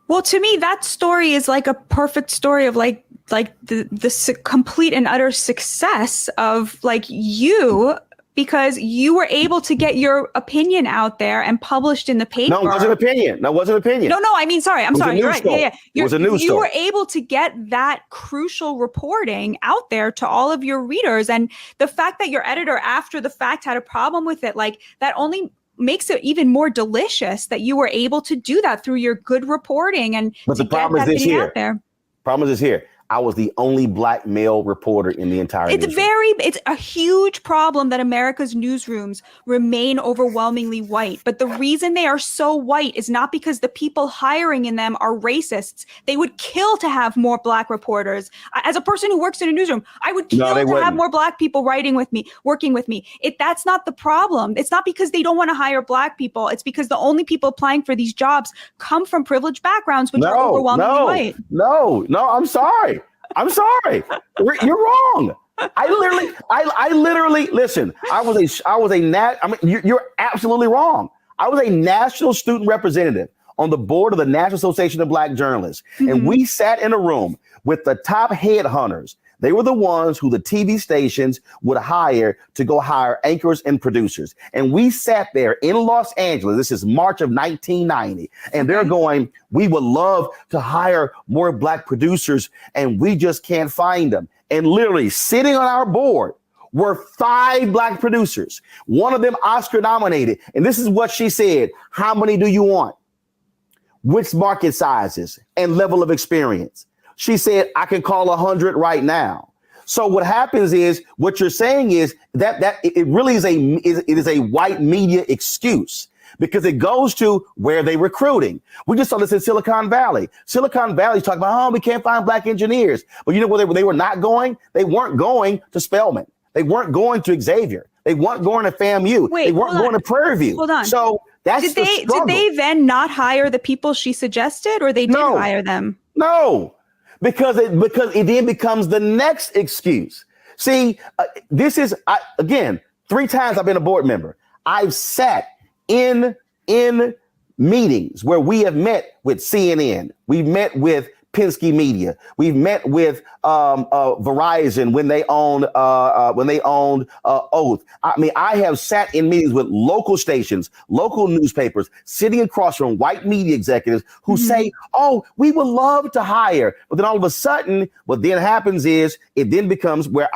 Well, to me, that story is like a perfect story of like the complete and utter success of you, because you were able to get your opinion out there and published in the paper. No, it wasn't opinion. No, I mean, sorry. I'm sorry. You're right. Yeah. It was a news story. You were able to get that crucial reporting out there to all of your readers. And the fact that your editor after the fact had a problem with it, that only makes it even more delicious that you were able to do that through your good reporting. But the problem is this here. Problem is here. I was the only black male reporter in the entire newsroom. It's a huge problem that America's newsrooms remain overwhelmingly white. But the reason they are so white is not because the people hiring in them are racists. They would kill to have more black reporters. As a person who works in a newsroom, I would kill to have more black people working with me. That's not the problem. It's not because they don't want to hire black people. It's because the only people applying for these jobs come from privileged backgrounds, which are overwhelmingly white. No, I'm sorry. You're wrong. I literally listen. You're absolutely wrong. I was a national student representative on the board of the National Association of Black Journalists. Mm-hmm. And we sat in a room with the top headhunters. They were the ones who the TV stations would hire to go hire anchors and producers. And we sat there in Los Angeles. This is March of 1990. And they're going, we would love to hire more black producers, and we just can't find them. And literally sitting on our board were 5 black producers, one of them Oscar nominated. And this is what she said. How many do you want? Which market sizes and level of experience? She said, I can call 100 right now. So what happens is, what you're saying is that it really is a white media excuse. because it goes to where they recruiting. We just saw this in Silicon Valley. Silicon Valley's talking about, oh, we can't find black engineers. But you know where they were not going? They weren't going to Spelman. They weren't going to Xavier. They weren't going to FAMU. Wait, they weren't going to Prairie View. Hold on. So that's did they then not hire the people she suggested, or they did hire them? No, because it then becomes the next excuse. See, this is again 3 times I've been a board member. I've sat in meetings where we have met with CNN. We've met with Penske Media. We've met with Verizon when they owned Oath. I mean, I have sat in meetings with local stations, local newspapers, sitting across from white media executives who say, "Oh, we would love to hire," but then all of a sudden, what then happens is it then becomes where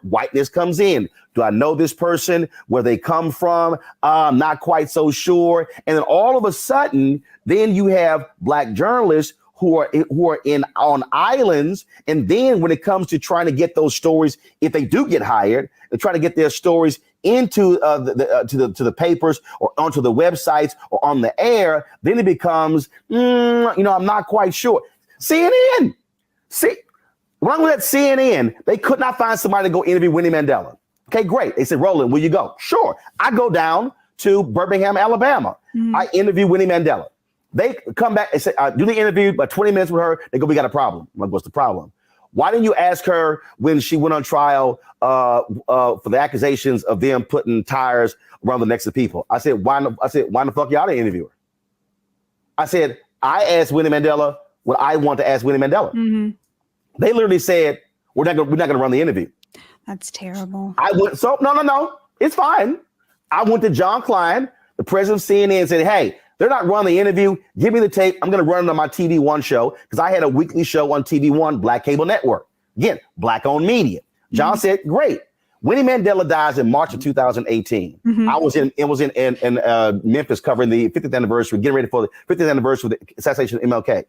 whiteness comes in. Do I know this person? Where they come from? I'm not quite so sure. And then all of a sudden, then you have black journalists who are on islands, and then when it comes to trying to get those stories, if they do get hired, they try to get their stories into to the papers or onto the websites or on the air. Then it becomes, I'm not quite sure. CNN, when I was at CNN, they could not find somebody to go interview Winnie Mandela. Okay, great. They said, Roland, will you go? Sure. I go down to Birmingham, Alabama. I interview Winnie Mandela. They come back and say, do the interview, about 20 minutes with her. They go, we got a problem. I'm like, what's the problem? Why didn't you ask her when she went on trial for the accusations of them putting tires around the necks of people? I said, why the fuck y'all didn't interview her? I said, I asked Winnie Mandela what I want to ask Winnie Mandela. They literally said, we're not going to run the interview. That's terrible. No, it's fine. I went to John Klein, the president of CNN, and said, hey, they're not running the interview. Give me the tape. I'm going to run it on my TV One show because I had a weekly show on TV One, Black Cable Network. Again, black-owned media. John said, great. Winnie Mandela dies in March of 2018. I was in Memphis covering the 50th anniversary, getting ready for the 50th anniversary of the assassination of MLK.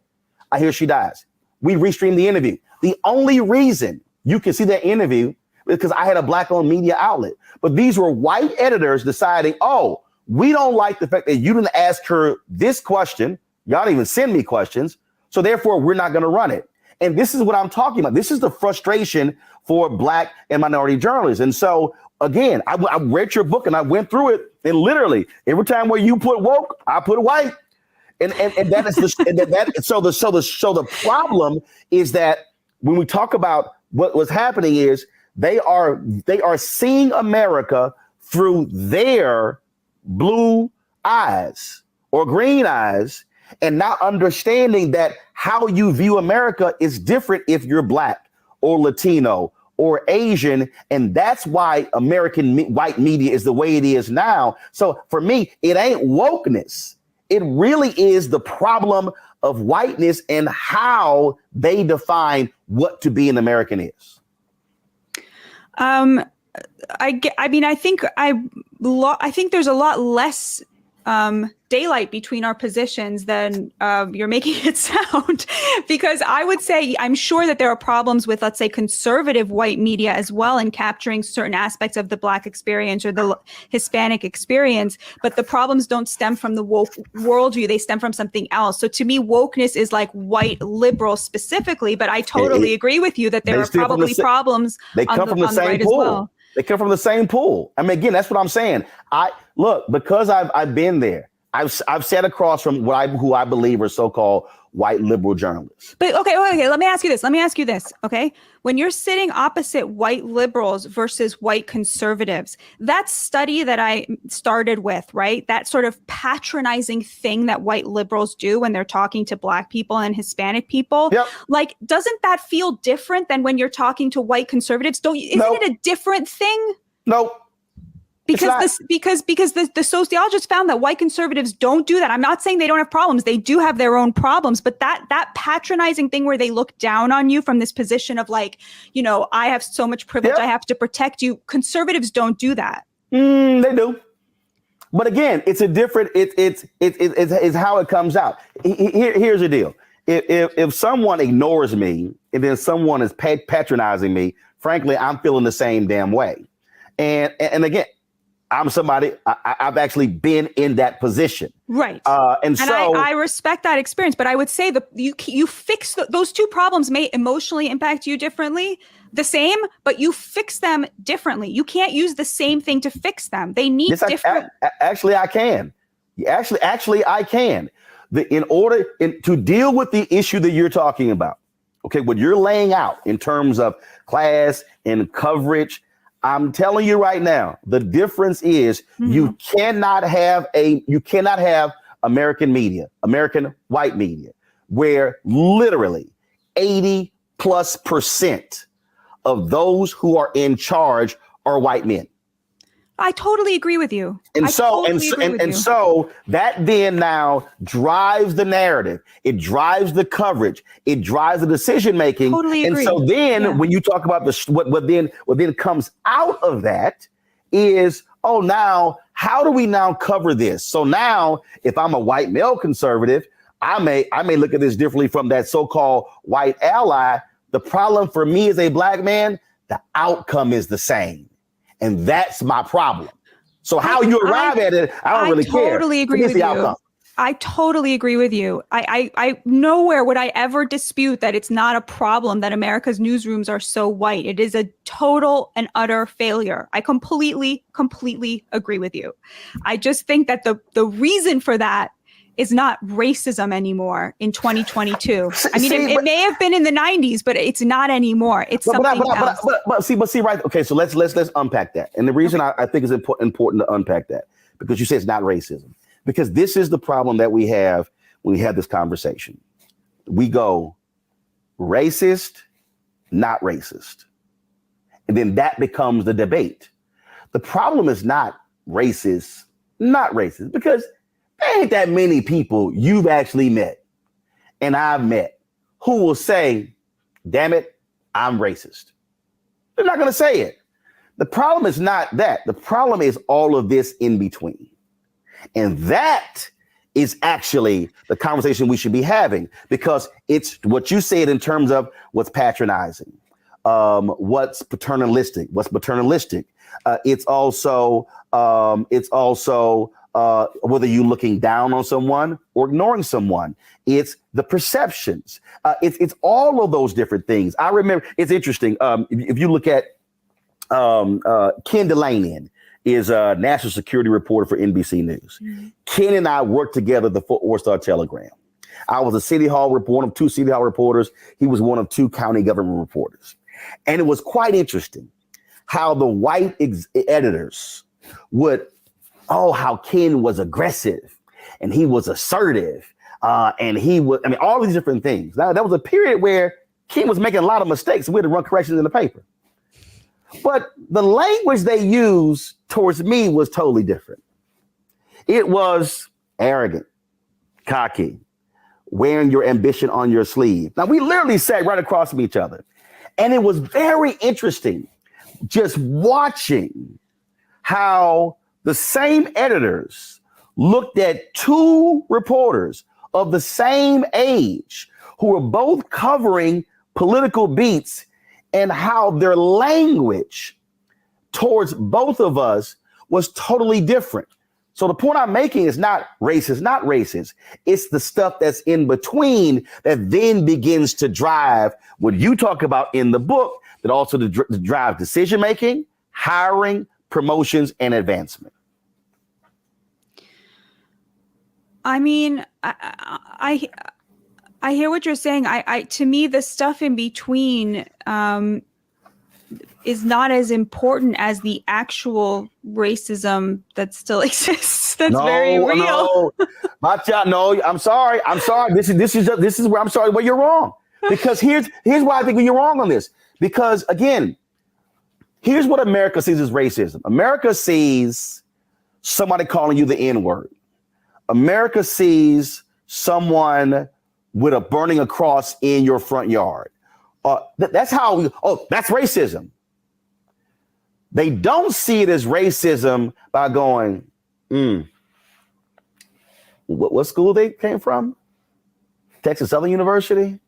I hear she dies. We restreamed the interview. The only reason you can see that interview is because I had a black-owned media outlet. But these were white editors deciding, oh, we don't like the fact that you didn't ask her this question. Y'all didn't even send me questions. So therefore, we're not going to run it. And this is what I'm talking about. This is the frustration for black and minority journalists. And so, again, I read your book and I went through it. And literally, every time where you put woke, I put white. And that is so the problem is that when we talk about what was happening is they are seeing America through their blue eyes or green eyes and not understanding that how you view America is different if you're black or Latino or Asian. And that's why American white media is the way it is now. So for me, it ain't wokeness. It really is the problem of whiteness and how they define what to be an American is. I think there's a lot less daylight between our positions than you're making it sound, because I would say I'm sure that there are problems with, let's say, conservative white media as well in capturing certain aspects of the Black experience or the Hispanic experience, but the problems don't stem from the woke worldview, they stem from something else. So to me, wokeness is like white liberal specifically, but I totally agree with you that there are probably problems they come from the same pool. They come from the same pool. I mean, again, that's what I'm saying. Because I've been there. I've sat across from who I believe are so-called white liberal journalists. But okay. Let me ask you this. Okay. When you're sitting opposite white liberals versus white conservatives, that study that I started with, right? That sort of patronizing thing that white liberals do when they're talking to Black people and Hispanic people. Yep. Like, doesn't that feel different than when you're talking to white conservatives? Isn't it a different thing? Nope. Because the sociologists found that white conservatives don't do that. I'm not saying they don't have problems. They do have their own problems, but that patronizing thing where they look down on you from this position of like, I have so much privilege, I have to protect you. Conservatives don't do that. They do. But again, it's a different, it's how it comes out. Here's the deal. If someone ignores me and then someone is patronizing me, frankly, I'm feeling the same damn way. And again, I'm somebody, I've actually been in that position. Right. And so I respect that experience, but I would say that you fix those two problems may emotionally impact you differently, the same, but you fix them differently. You can't use the same thing to fix them. They need different. Actually, I can. Actually, I can. To deal with the issue that you're talking about, okay, what you're laying out in terms of class and coverage, I'm telling you right now, the difference is you cannot have American media, American white media, where literally 80+% of those who are in charge are white men. I totally agree with you. And so that then now drives the narrative. It drives the coverage. It drives the decision making. Totally agree. And so then when you talk about what then comes out of that is, oh, now how do we now cover this? So now if I'm a white male conservative, I may look at this differently from that so-called white ally. The problem for me as a black man, the outcome is the same. And that's my problem. So how you arrive at it, I don't really care. I totally agree with you. Outcome. I totally agree with you. I nowhere would I ever dispute that it's not a problem that America's newsrooms are so white. It is a total and utter failure. I completely agree with you. I just think that the reason for that is not racism anymore in 2022. I mean, it may have been in the 90s, but it's not anymore. It's something else. But see, right. Okay, so let's unpack that. And the reason I think it's important to unpack that, because you say it's not racism, because this is the problem that we have when we have this conversation. We go racist, not racist. And then that becomes the debate. The problem is not racist, not racist, because there ain't that many people you've actually met and I've met who will say, damn it, I'm racist. They're not going to say it. The problem is not that. The problem is all of this in between. And that is actually the conversation we should be having, because it's what you said in terms of what's patronizing, what's paternalistic. It's also whether you're looking down on someone or ignoring someone. It's the perceptions. It's all of those different things. I remember, it's interesting. If you look at Ken Delanian is a national security reporter for NBC News. Mm-hmm. Ken and I worked together at the Fort Worth Star-Telegram. I was one of two City Hall reporters. He was one of two county government reporters. And it was quite interesting how the white editors would, how Ken was aggressive and he was assertive. And he was, all these different things. Now, that was a period where Ken was making a lot of mistakes. We had to run corrections in the paper. But the language they used towards me was totally different. It was arrogant, cocky, wearing your ambition on your sleeve. Now, we literally sat right across from each other. And it was very interesting just watching how the same editors looked at two reporters of the same age who were both covering political beats, and how their language towards both of us was totally different. So the point I'm making is not racist. It's the stuff that's in between that then begins to drive what you talk about in the book, that also to drive decision-making, hiring, promotions, and advancement. I mean, I hear what you're saying. To me, the stuff in between is not as important as the actual racism that still exists. That's very real. No, Batya, no, I'm sorry. This is where I'm sorry. Where you're wrong. Because here's why I think you're wrong on this. Because again, here's what America sees as racism. America sees somebody calling you the N-word. America sees someone with a burning a cross in your front yard. That's that's racism. They don't see it as racism by going, what school they came from? Texas Southern University?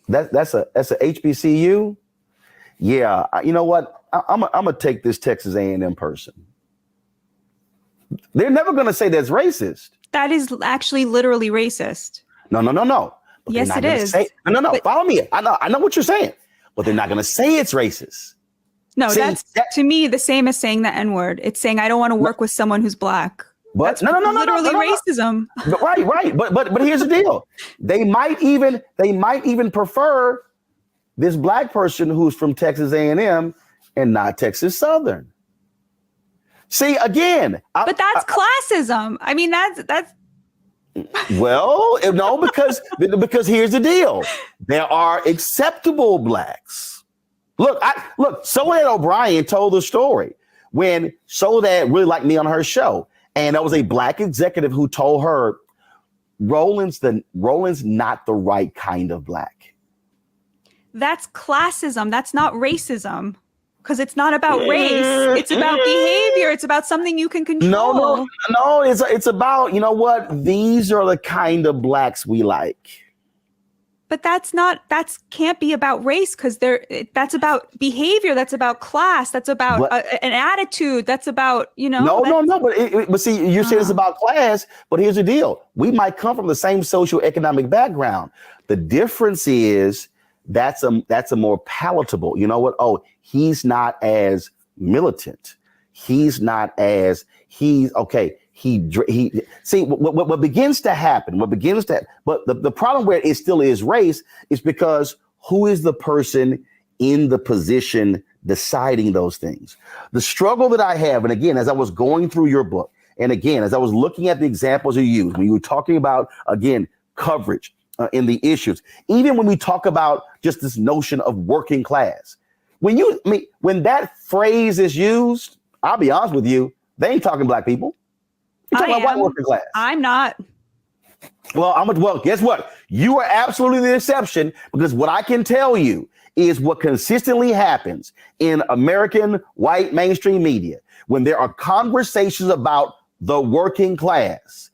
That's a HBCU? Yeah, you know what? I'm gonna take this Texas A&M person. They're never going to say that's racist. That is actually literally racist. No. But yes, it is. No. But, follow me. I know what you're saying, but they're not going to say it's racist. No, that's to me the same as saying the N-word. It's saying I don't want to work with someone who's black. But that's literally racism. But, right. But here's the deal. They might even prefer this black person who's from Texas A&M and not Texas Southern. See, again. But that's classism. I mean, that's. Well, no, because here's the deal. There are acceptable blacks. Look, Soledad O'Brien told the story when Soledad really liked me on her show. And there was a black executive who told her, Roland's not the right kind of black. That's classism. That's not racism. Because it's not about race. It's about behavior. It's about something you can control. No. It's about, you know what? These are the kind of blacks we like. But that can't be about race because that's about behavior. That's about class. That's about an attitude. That's about, No. But see, you're saying it's about class, but here's the deal. We might come from the same socioeconomic background. The difference is that's a more palatable, you know what? Oh, he's not as militant. He's not as okay. He see what begins to happen. But the problem where it still is race is because who is the person in the position deciding those things? The struggle that I have, and again, as I was going through your book, and again, as I was looking at the examples you used, when you were talking about, again, coverage in the issues, even when we talk about just this notion of working class, when that phrase is used, I'll be honest with you, they ain't talking black people. You're talking about white working class. I'm not. Well, guess what? You are absolutely the exception, because what I can tell you is what consistently happens in American white mainstream media when there are conversations about the working class.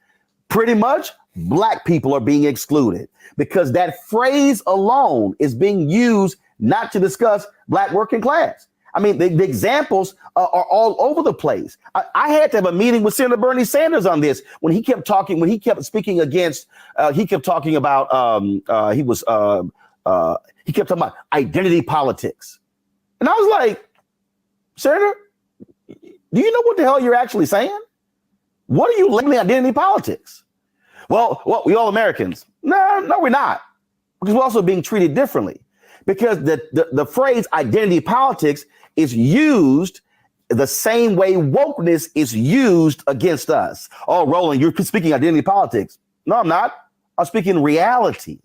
Pretty much black people are being excluded because that phrase alone is being used not to discuss black working class. I mean, the examples are all over the place. I had to have a meeting with Senator Bernie Sanders on this when he kept speaking against, he kept talking about identity politics. And I was like, Senator, do you know what the hell you're actually saying? What are you labeling identity politics? Well, we all Americans. No, we're not. Because we're also being treated differently. Because the phrase identity politics is used the same way wokeness is used against us. Oh, Roland, you're speaking identity politics. No, I'm not. I'm speaking reality.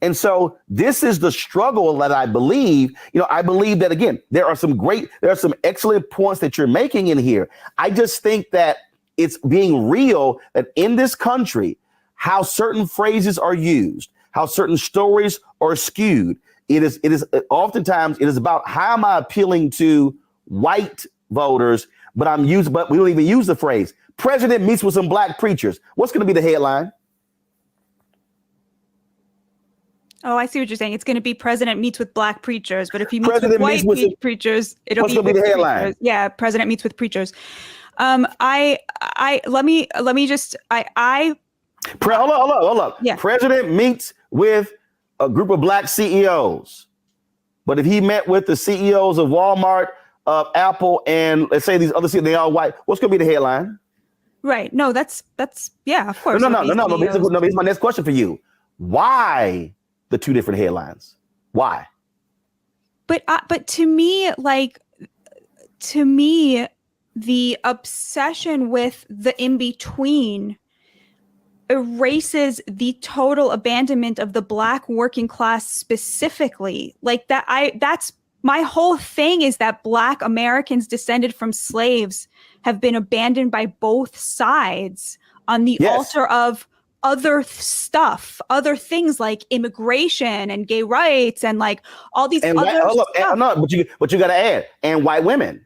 And so this is the struggle that I believe. I believe that, again, there are some excellent points that you're making in here. I just think that it's being real that in this country, how certain phrases are used, how certain stories are skewed. It is oftentimes about how am I appealing to white voters, but we don't even use the phrase president meets with some black preachers. What's going to be the headline? Oh, I see what you're saying. It's going to be president meets with black preachers, but if he meets with white preachers, it'll be the headline. Preachers. Yeah, president meets with preachers. Hold up. Yeah. President meets with a group of black CEOs. But if he met with the CEOs of Walmart, Apple, and let's say these other CEOs, they all white, what's going to be the headline? Right. No, that's yeah, of course. No. Here's my next question for you. Why the two different headlines? Why? But to me, the obsession with the in-between erases the total abandonment of the black working class specifically. That's my whole thing, is that black Americans descended from slaves have been abandoned by both sides on the altar of other stuff, other things like immigration and gay rights and all these but you got to add, and white women.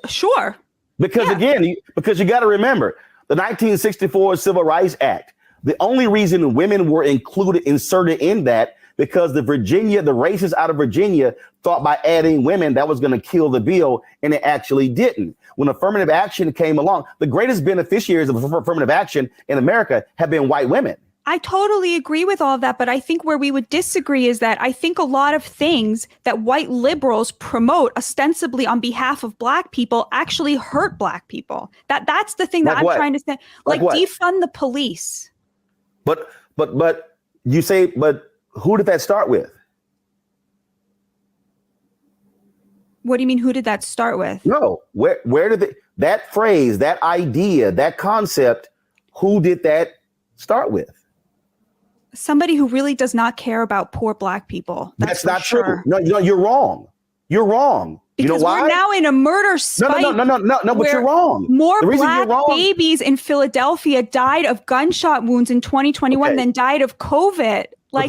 Sure. Because you got to remember, the 1964 Civil Rights Act, the only reason women were inserted in that because the racists out of Virginia thought by adding women that was going to kill the bill, and it actually didn't. When affirmative action came along, the greatest beneficiaries of affirmative action in America have been white women. I totally agree with all of that, but I think where we would disagree is that I think a lot of things that white liberals promote ostensibly on behalf of Black people actually hurt Black people. That's the thing that I'm trying to say. Like defund the police. But you say, but who did that start with? What do you mean, who did that start with? No, where did that phrase, that idea, that concept, who did that start with? Somebody who really does not care about poor Black people. That's not true. No, you're wrong. You're wrong. Because you know why? We're now in a murder spike. No, but you're wrong. More Black babies in Philadelphia died of gunshot wounds in 2021 than died of COVID. Like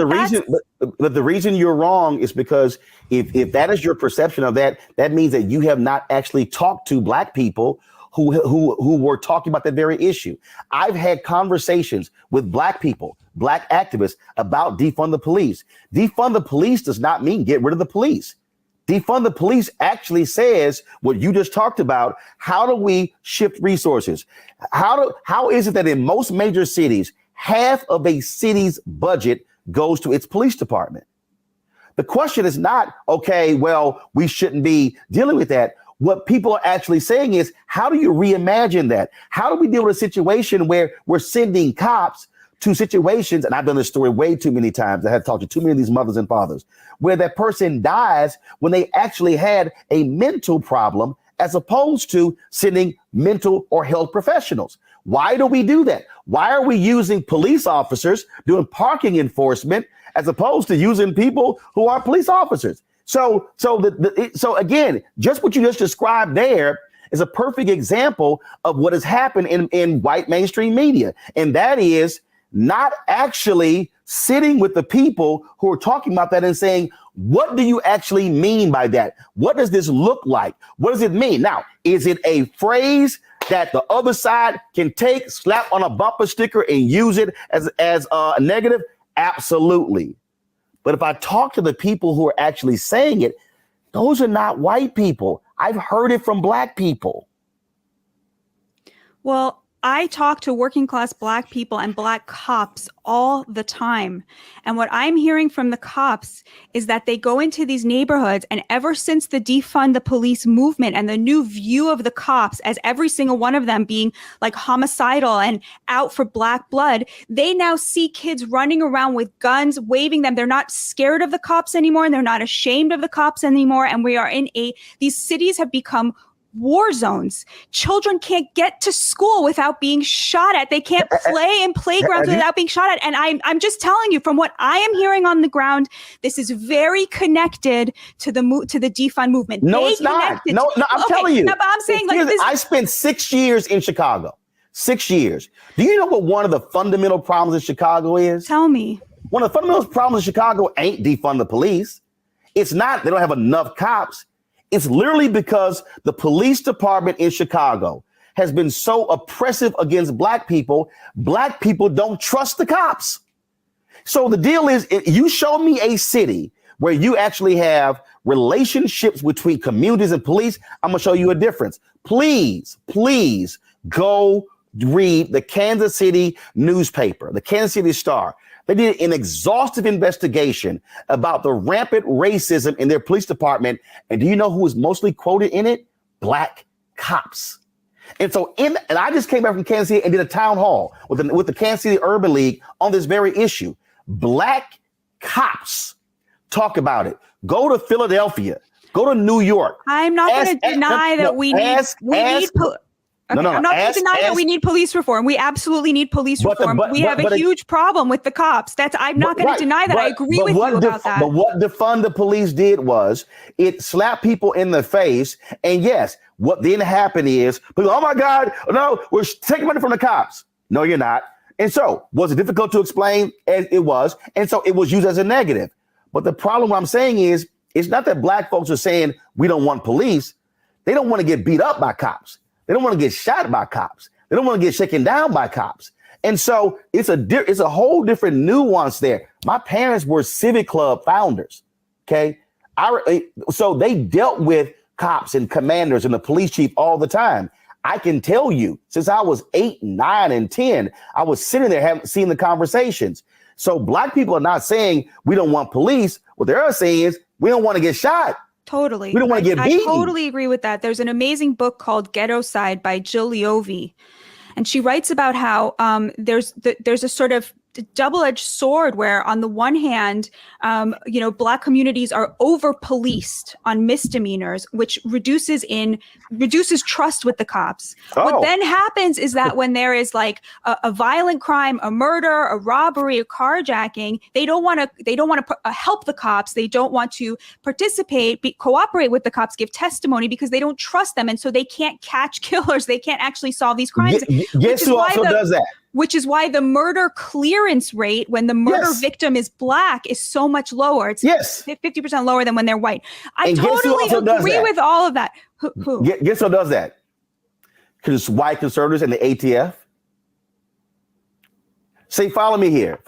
but the reason you're wrong is because if that is your perception of that, that means that you have not actually talked to Black people who were talking about that very issue. I've had conversations with Black people, Black activists about defund the police. Defund the police does not mean get rid of the police. Defund the police actually says what you just talked about. How do we shift resources? How is it that in most major cities, half of a city's budget goes to its police department? The question is not, okay, well, we shouldn't be dealing with that. What people are actually saying is, how do you reimagine that? How do we deal with a situation where we're sending cops to situations, and I've done this story way too many times. I had talked to too many of these mothers and fathers, where that person dies when they actually had a mental problem, as opposed to sending mental or health professionals. Why do we do that? Why are we using police officers doing parking enforcement as opposed to using people who are police officers? So again, just what you just described there is a perfect example of what has happened in white mainstream media. And that is not actually sitting with the people who are talking about that and saying, what do you actually mean by that? What does this look like? What does it mean? Now, is it a phrase that the other side can take, slap on a bumper sticker and use it as a negative? Absolutely. But if I talk to the people who are actually saying it, those are not white people. I've heard it from Black people. Well, I talk to working class Black people and Black cops all the time. And what I'm hearing from the cops is that they go into these neighborhoods, and ever since the defund the police movement and the new view of the cops as every single one of them being like homicidal and out for Black blood, they now see kids running around with guns, waving them. They're not scared of the cops anymore, and they're not ashamed of the cops anymore. And we are these cities have become war zones. Children can't get to school without being shot at. They can't play in playgrounds without being shot at. And I'm just telling you, from what I am hearing on the ground, this is very connected to the defund movement. No, it's not. No, I'm telling you. No, but I'm saying I spent 6 years in Chicago. 6 years. Do you know what one of the fundamental problems in Chicago is? Tell me. One of the fundamental problems in Chicago ain't defund the police. It's not they don't have enough cops. It's literally because the police department in Chicago has been so oppressive against Black people don't trust the cops. So the deal is, you show me a city where you actually have relationships between communities and police, I'm going to show you a difference. Please go read the Kansas City newspaper, the Kansas City Star. They did an exhaustive investigation about the rampant racism in their police department. And do you know who was mostly quoted in it? Black cops. And so and I just came back from Kansas City and did a town hall with the Kansas City Urban League on this very issue. Black cops talk about it. Go to Philadelphia. Go to New York. I'm not going to deny that we need I'm not going to deny that we need police reform. We absolutely need police reform. We have a huge problem with the cops. I'm not going to deny that. I agree with you about that. But what defund the police did was it slapped people in the face. And yes, what then happened is, people, oh my God, no, we're taking money from the cops. No, you're not. And so was it difficult to explain? It was. And so it was used as a negative. But the problem I'm saying is, it's not that Black folks are saying we don't want police. They don't want to get beat up by cops. They don't want to get shot by cops. They don't want to get shaken down by cops. And so it's a whole different nuance there. My parents were Civic Club founders. Okay. So they dealt with cops and commanders and the police chief all the time. I can tell you, since I was 8, 9, and 10, I was sitting there seeing the conversations. So black people are not saying we don't want police. What they're saying is we don't want to get shot. Totally. We don't want to get beaten. I totally agree with that. There's an amazing book called Ghetto Side by Jill Leovy. And she writes about how there's a sort of double-edged sword where on the one hand, Black communities are over-policed on misdemeanors, which reduces trust with the cops. Oh. What then happens is that when there is like a violent crime, a murder, a robbery, a carjacking, they don't want to help the cops. They don't want to participate, cooperate with the cops, give testimony because they don't trust them. And so they can't catch killers. They can't actually solve these crimes. Guess who also does that? Which is why the murder clearance rate when the murder victim is Black is so much lower. It's 50% lower than when they're white. I totally agree with all of that. Who? Guess who does that? Because white conservatives and the ATF. See, follow me here.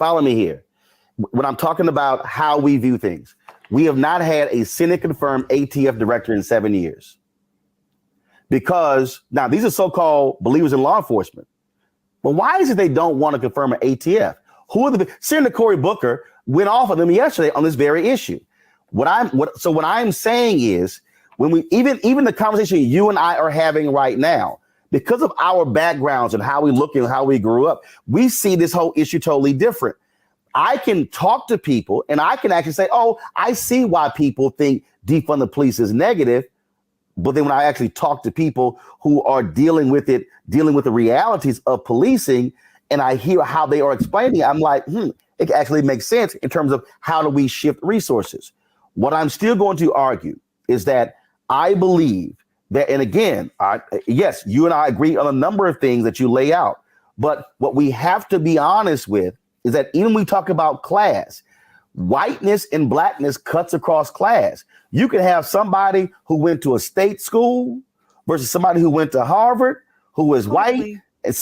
When I'm talking about how we view things, we have not had a Senate-confirmed ATF director in 7 years. Because now these are so-called believers in law enforcement. But why is it they don't want to confirm an ATF? Senator Cory Booker went off of them yesterday on this very issue. What I'm saying is when we even the conversation you and I are having right now, because of our backgrounds and how we look and how we grew up, we see this whole issue totally different. I can talk to people and I can actually say, oh, I see why people think defund the police is negative. But then when I actually talk to people who are dealing with the realities of policing, and I hear how they are explaining it, I'm like, it actually makes sense in terms of how do we shift resources. What I'm still going to argue is that I believe that, and again, yes, you and I agree on a number of things that you lay out, but what we have to be honest with is that even when we talk about class, whiteness and Blackness cuts across class. You can have somebody who went to a state school versus somebody who went to Harvard, who is white, and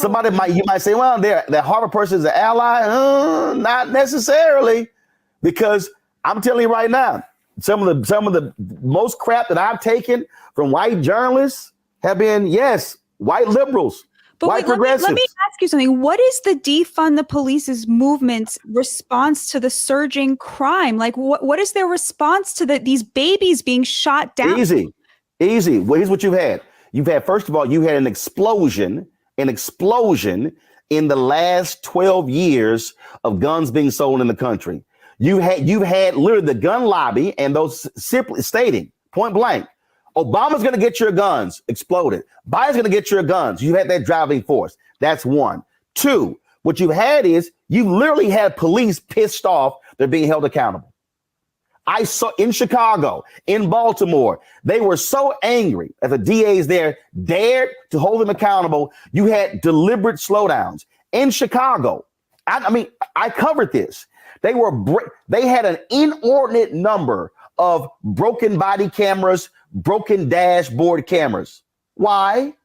you might say, well, that Harvard person is an ally. Not necessarily, because I'm telling you right now, some of the most crap that I've taken from white journalists have been, yes, white liberals. But wait, let me ask you something. What is the defund the police's movement's response to the surging crime? Like, what is their response to these babies being shot down? Easy. Well, here's what you've had. First of all, you had an explosion in the last 12 years of guns being sold in the country. You've had literally the gun lobby and those simply stating point blank, Obama's going to get your guns exploded. Biden's going to get your guns. You had that driving force. That's one. Two, what you've had is you literally had police pissed off. They're being held accountable. I saw in Chicago, in Baltimore, they were so angry that the DAs there dared to hold them accountable. You had deliberate slowdowns in Chicago. I covered this. They had an inordinate number of broken body cameras, broken dashboard cameras. Why?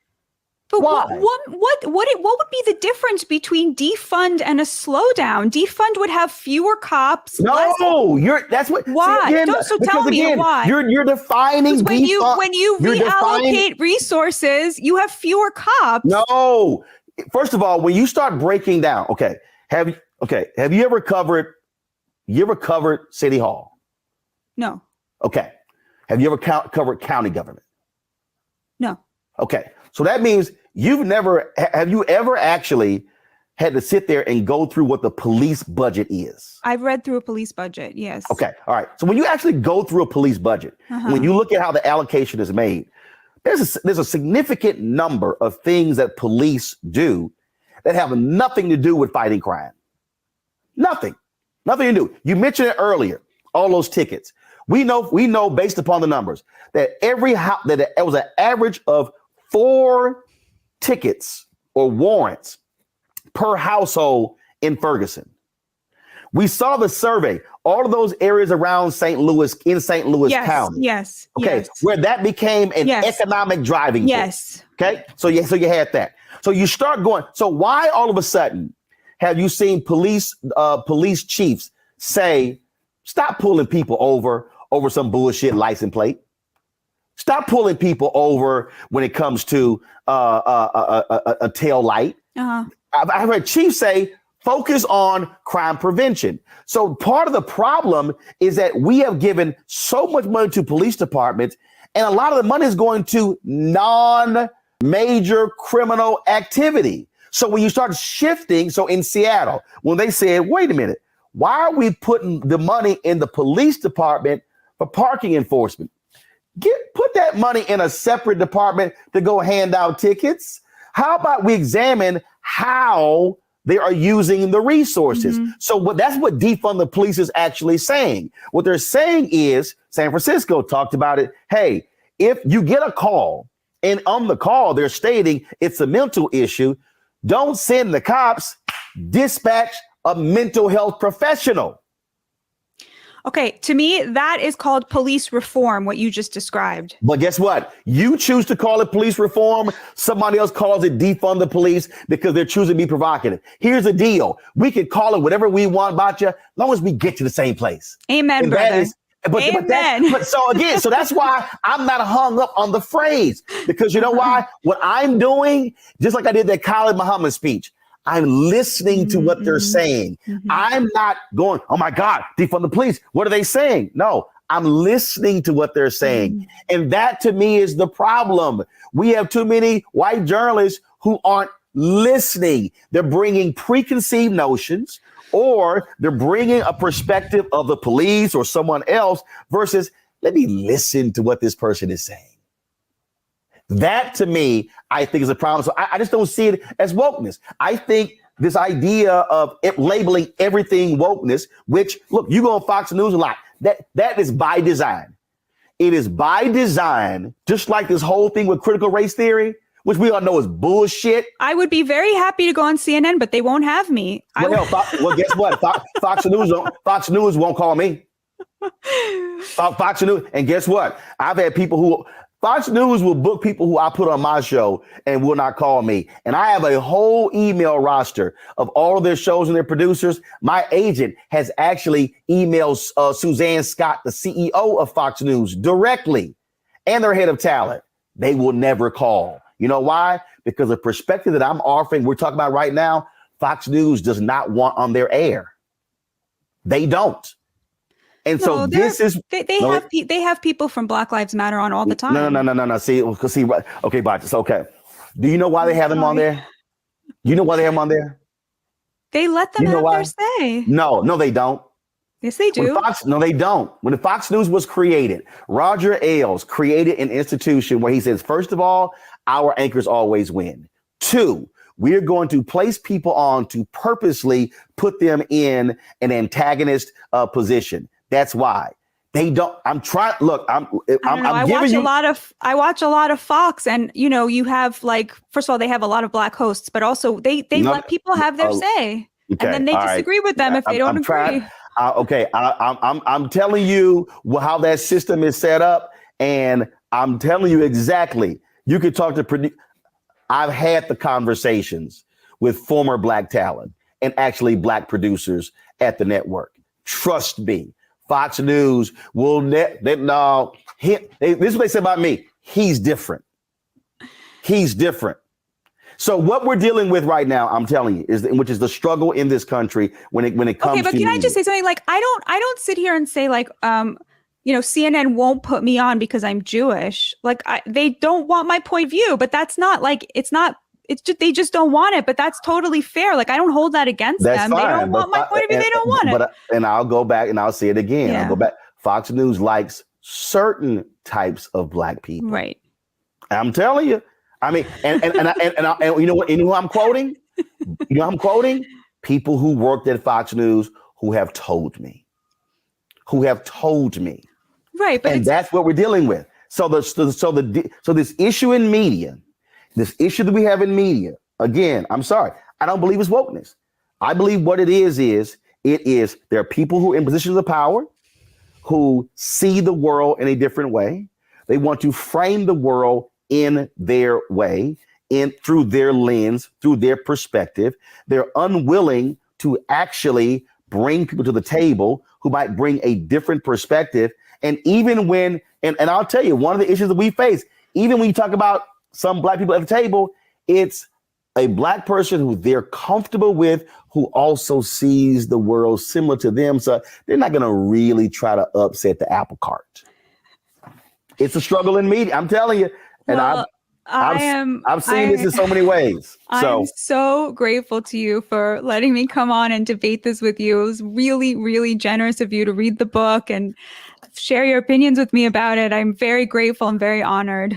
But why? What would be the difference between defund and a slowdown? Defund would have fewer cops. That's what. Why? Tell me why. You're defining when you reallocate resources, you have fewer cops. No. First of all, when you start breaking down, have you ever covered City Hall? No. Okay. Have you ever covered county government? No. Okay. So that means have you ever actually had to sit there and go through what the police budget is? I've read through a police budget, yes. Okay. All right. So when you actually go through a police budget, when you look at how the allocation is made, there's a significant number of things that police do that have nothing to do with fighting crime. Nothing to do. You mentioned it earlier, all those tickets. We know based upon the numbers that that it was an average of 4 tickets or warrants per household in Ferguson. We saw the survey, all of those areas around St. Louis, in St. Louis County. Yes. Okay. Yes. Where that became an economic driving force. Yes. Okay. So you had that. So you start going. So why all of a sudden have you seen police chiefs say, stop pulling people over some bullshit license plate. Stop pulling people over when it comes to a tail light. I heard Chief say, focus on crime prevention. So part of the problem is that we have given so much money to police departments, and a lot of the money is going to non-major criminal activity. So when you start shifting, so in Seattle, when they said, wait a minute, why are we putting the money in the police department for parking enforcement? Put that money in a separate department to go hand out tickets. How about we examine how they are using the resources? So that's what defund the police is actually saying. What they're saying is, San Francisco talked about it. Hey, if you get a call and on the call, they're stating it's a mental issue, don't send the cops, dispatch a mental health professional. Okay, to me, that is called police reform, what you just described. But guess what? You choose to call it police reform. Somebody else calls it defund the police because they're choosing to be provocative. Here's the deal. We can call it whatever we want, Batya, as long as we get to the same place. Amen, and brother. So that's why I'm not hung up on the phrase, because you know why? What I'm doing, just like I did that Khalid Muhammad speech, I'm listening to what they're saying. I'm not going, oh my God, defund the police. What are they saying? No, I'm listening to what they're saying. And that to me is the problem. We have too many white journalists who aren't listening. They're bringing preconceived notions, or they're bringing a perspective of the police or someone else versus let me listen to what this person is saying. That to me, I think is a problem. So I just don't see it as wokeness. I think this idea of labeling everything wokeness, which look, you go on Fox News a lot, that is by design. It is by design, just like this whole thing with critical race theory, which we all know is bullshit. I would be very happy to go on CNN, but they won't have me. Well, guess what? Fox News won't call me. Fox News, and guess what? I've had people who Fox News will book people who I put on my show and will not call me. And I have a whole email roster of all of their shows and their producers. My agent has actually emailed Suzanne Scott, the CEO of Fox News, directly, and their head of talent. They will never call. You know why? Because the perspective that I'm offering, we're talking about right now, Fox News does not want on their air. They don't. And so this is they have people from Black Lives Matter on all the time. No. See, okay, Batya. Okay. Do you know why they have them on there? You know why they have them on there? They let them have their say. No, they don't. Yes, they do. No, they don't. When the Fox News was created, Roger Ailes created an institution where he says, first of all, our anchors always win. 2, we're going to place people on to purposely put them in an antagonist position. That's why they don't. I'm trying. Look, I watch a lot of Fox, and you have first of all, they have a lot of black hosts, but also they let people have their say, and then they disagree with them if they don't agree. I'm telling you how that system is set up, and I'm telling you exactly. You could talk to. I've had the conversations with former black talent and actually black producers at the network. Trust me. Fox News will this is what they say about me. He's different. He's different. So what we're dealing with right now, I'm telling you, which is the struggle in this country when it comes to. Okay, but can I just say something? I don't sit here and say CNN won't put me on because I'm Jewish. They don't want my point of view, but that's not it's just they just don't want it, but that's totally fair. I don't hold that against them. Fine, they don't want my point of view. They don't want it. And I'll go back and I'll say it again. Yeah. I'll go back. Fox News likes certain types of black people. Right. I'm telling you. I mean, and you know what? You know who I'm quoting? You know who I'm quoting? People who worked at Fox News who have told me. Right. But that's what we're dealing with. So this issue in media. This issue that we have in media, again, I'm sorry, I don't believe it's wokeness. I believe what it is there are people who are in positions of power who see the world in a different way. They want to frame the world in their way, through their lens, through their perspective. They're unwilling to actually bring people to the table who might bring a different perspective. And even when, and I'll tell you, one of the issues that we face, even when you talk about some black people at the table, it's a black person who they're comfortable with, who also sees the world similar to them. So they're not going to really try to upset the apple cart. It's a struggle in media, I'm telling you. And Well, I've seen this in so many ways. I'm so grateful to you for letting me come on and debate this with you. It was really, really generous of you to read the book and share your opinions with me about it. I'm very grateful and very honored.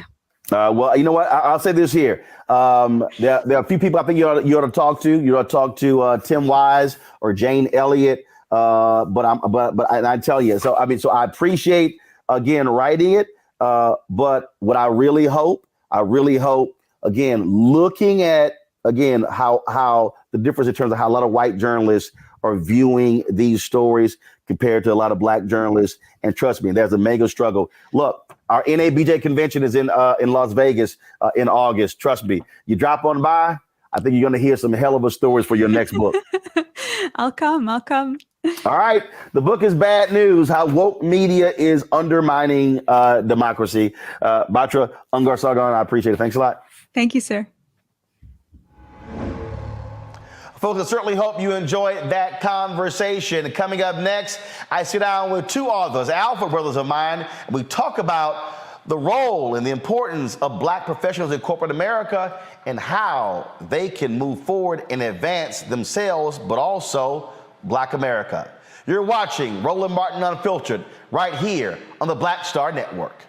Well, you know what? I'll say this here. There are a few people I think you ought to talk to. You ought to talk to Tim Wise or Jane Elliott. But I tell you, so I appreciate again writing it. But what I really hope, again, looking at again how the difference in terms of how a lot of white journalists are viewing these stories compared to a lot of black journalists. And trust me, there's a mega struggle. Look, our NABJ convention is in Las Vegas in August. Trust me, you drop on by, I think you're going to hear some hell of a stories for your next book. I'll come. All right. The book is Bad News: How Woke Media is Undermining Democracy. Batya Ungar-Sargon, I appreciate it. Thanks a lot. Thank you, sir. Folks, I certainly hope you enjoyed that conversation. Coming up next, I sit down with two authors, alpha brothers of mine, and we talk about the role and the importance of black professionals in corporate America and how they can move forward and advance themselves, but also Black America. You're watching Roland Martin Unfiltered right here on the Black Star Network.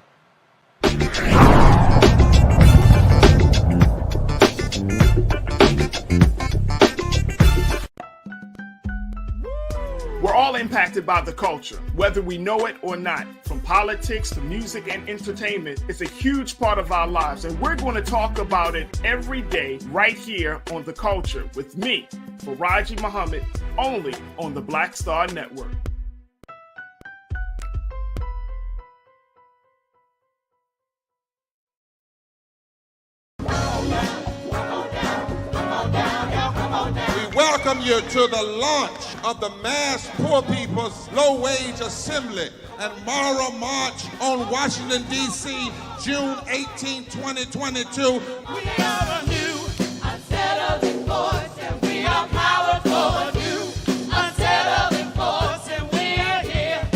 We're all impacted by the culture, whether we know it or not. From politics to music and entertainment, it's a huge part of our lives, and we're going to talk about it every day right here on The Culture with me, Faraji Muhammad, only on the Black Star Network. Welcome you to the launch of the Mass Poor People's Low-Wage Assembly and Moral March on Washington, D.C., June 18, 2022. We are a new, unsettling force, and we are powerful. New, unsettling force, and we are here.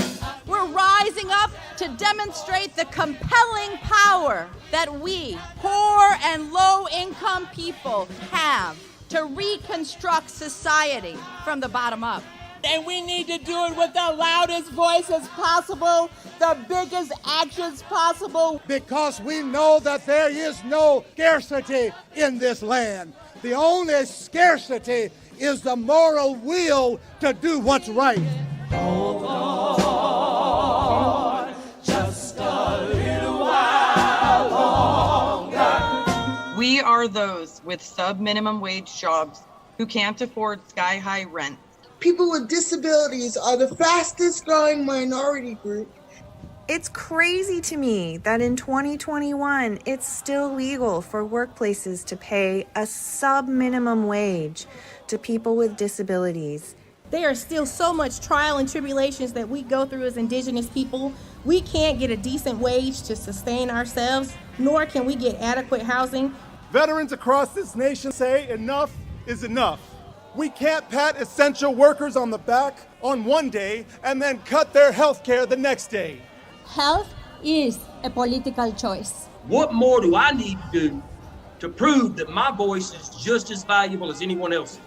We're rising up to demonstrate the compelling power that we, poor and low-income people, have to reconstruct society from the bottom up. And we need to do it with the loudest voices possible, the biggest actions possible. Because we know that there is no scarcity in this land. The only scarcity is the moral will to do what's right. Hold on, just a little while longer. We are those with sub-minimum wage jobs who can't afford sky-high rent. People with disabilities are the fastest growing minority group. It's crazy to me that in 2021, it's still legal for workplaces to pay a sub-minimum wage to people with disabilities. There are still so much trial and tribulations that we go through as Indigenous people. We can't get a decent wage to sustain ourselves, nor can we get adequate housing. Veterans across this nation say enough is enough. We can't pat essential workers on the back on one day and then cut their health care the next day. Health is a political choice. What more do I need to do to prove that my voice is just as valuable as anyone else's?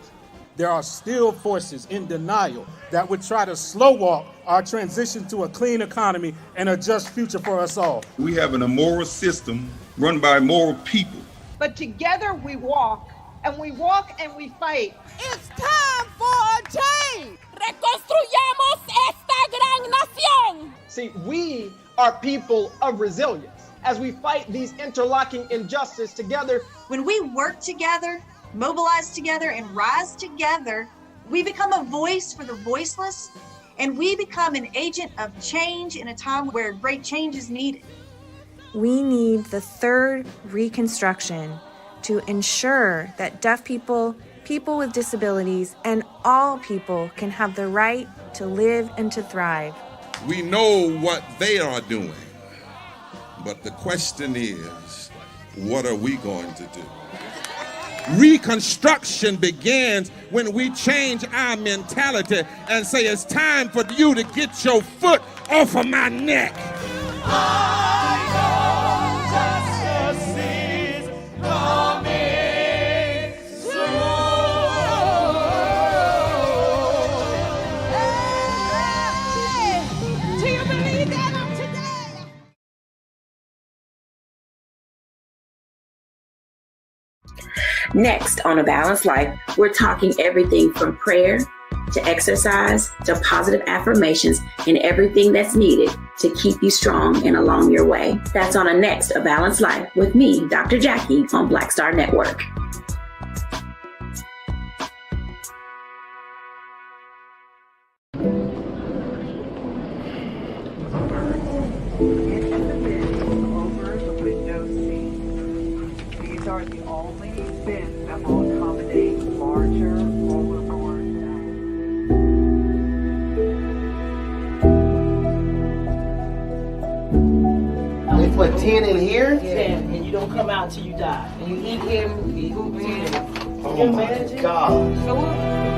There are still forces in denial that would try to slow walk our transition to a clean economy and a just future for us all. We have an immoral system run by immoral people. But together we walk and we fight. It's time for a change. Reconstruyamos esta gran nación. See, we are people of resilience as we fight these interlocking injustices together. When we work together, mobilize together, and rise together, we become a voice for the voiceless, and we become an agent of change in a time where great change is needed. We need the third Reconstruction to ensure that deaf people, people with disabilities, and all people can have the right to live and to thrive. We know what they are doing, but the question is, what are we going to do? Reconstruction begins when we change our mentality and say it's time for you to get your foot off of my neck. Next on A Balanced Life, we're talking everything from prayer to exercise to positive affirmations and everything that's needed to keep you strong and along your way. That's on a next A Balanced Life with me, Dr. Jackie, on Black Star Network. They put 10 in here? 10, and you don't come out till you die. And you eat him, you eat him. Oh my God.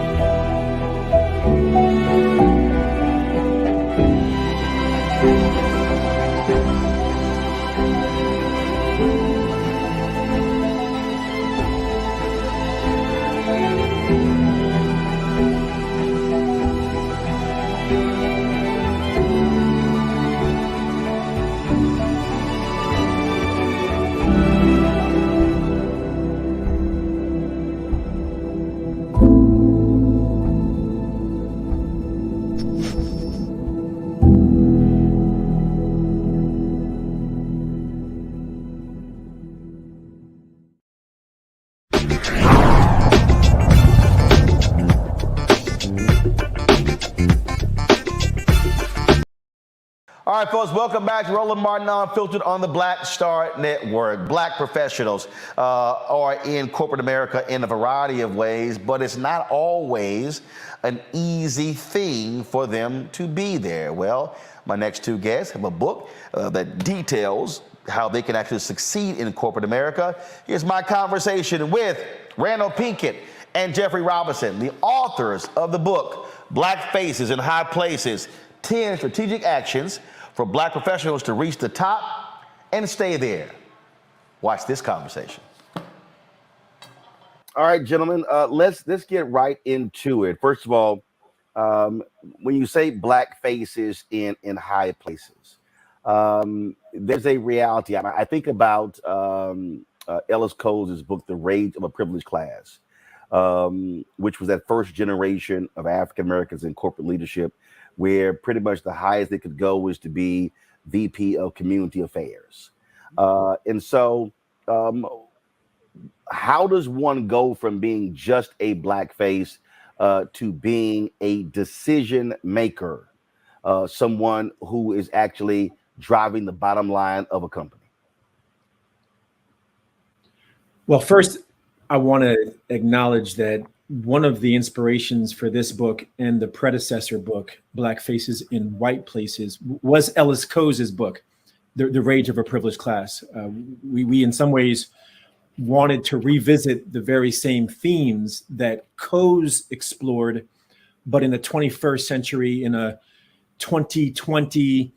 All right, folks, welcome back to Roland Martin Unfiltered on the Black Star Network. Black professionals are in corporate America in a variety of ways, but it's not always an easy thing for them to be there. Well, my next two guests have a book that details how they can actually succeed in corporate America. Here's my conversation with Randal Pinkett and Jeffrey Robinson, the authors of the book, Black Faces in High Places, 10 Strategic Actions for Black Professionals to Reach the Top and Stay There. Watch this conversation. All right, gentlemen, let's get right into it. First of all, when you say Black faces in high places, there's a reality. I think about Ellis Coles' book, The Rage of a Privileged Class, which was that first generation of African Americans in corporate leadership, where pretty much the highest they could go was to be VP of Community Affairs. And so how does one go from being just a Black face to being a decision maker, someone who is actually driving the bottom line of a company? Well, first, I want to acknowledge that one of the inspirations for this book and the predecessor book, Black Faces in White Places, was Ellis Coles' book, The Rage of a Privileged Class. We in some ways wanted to revisit the very same themes that Coles explored, but in the 21st century, in a 2020,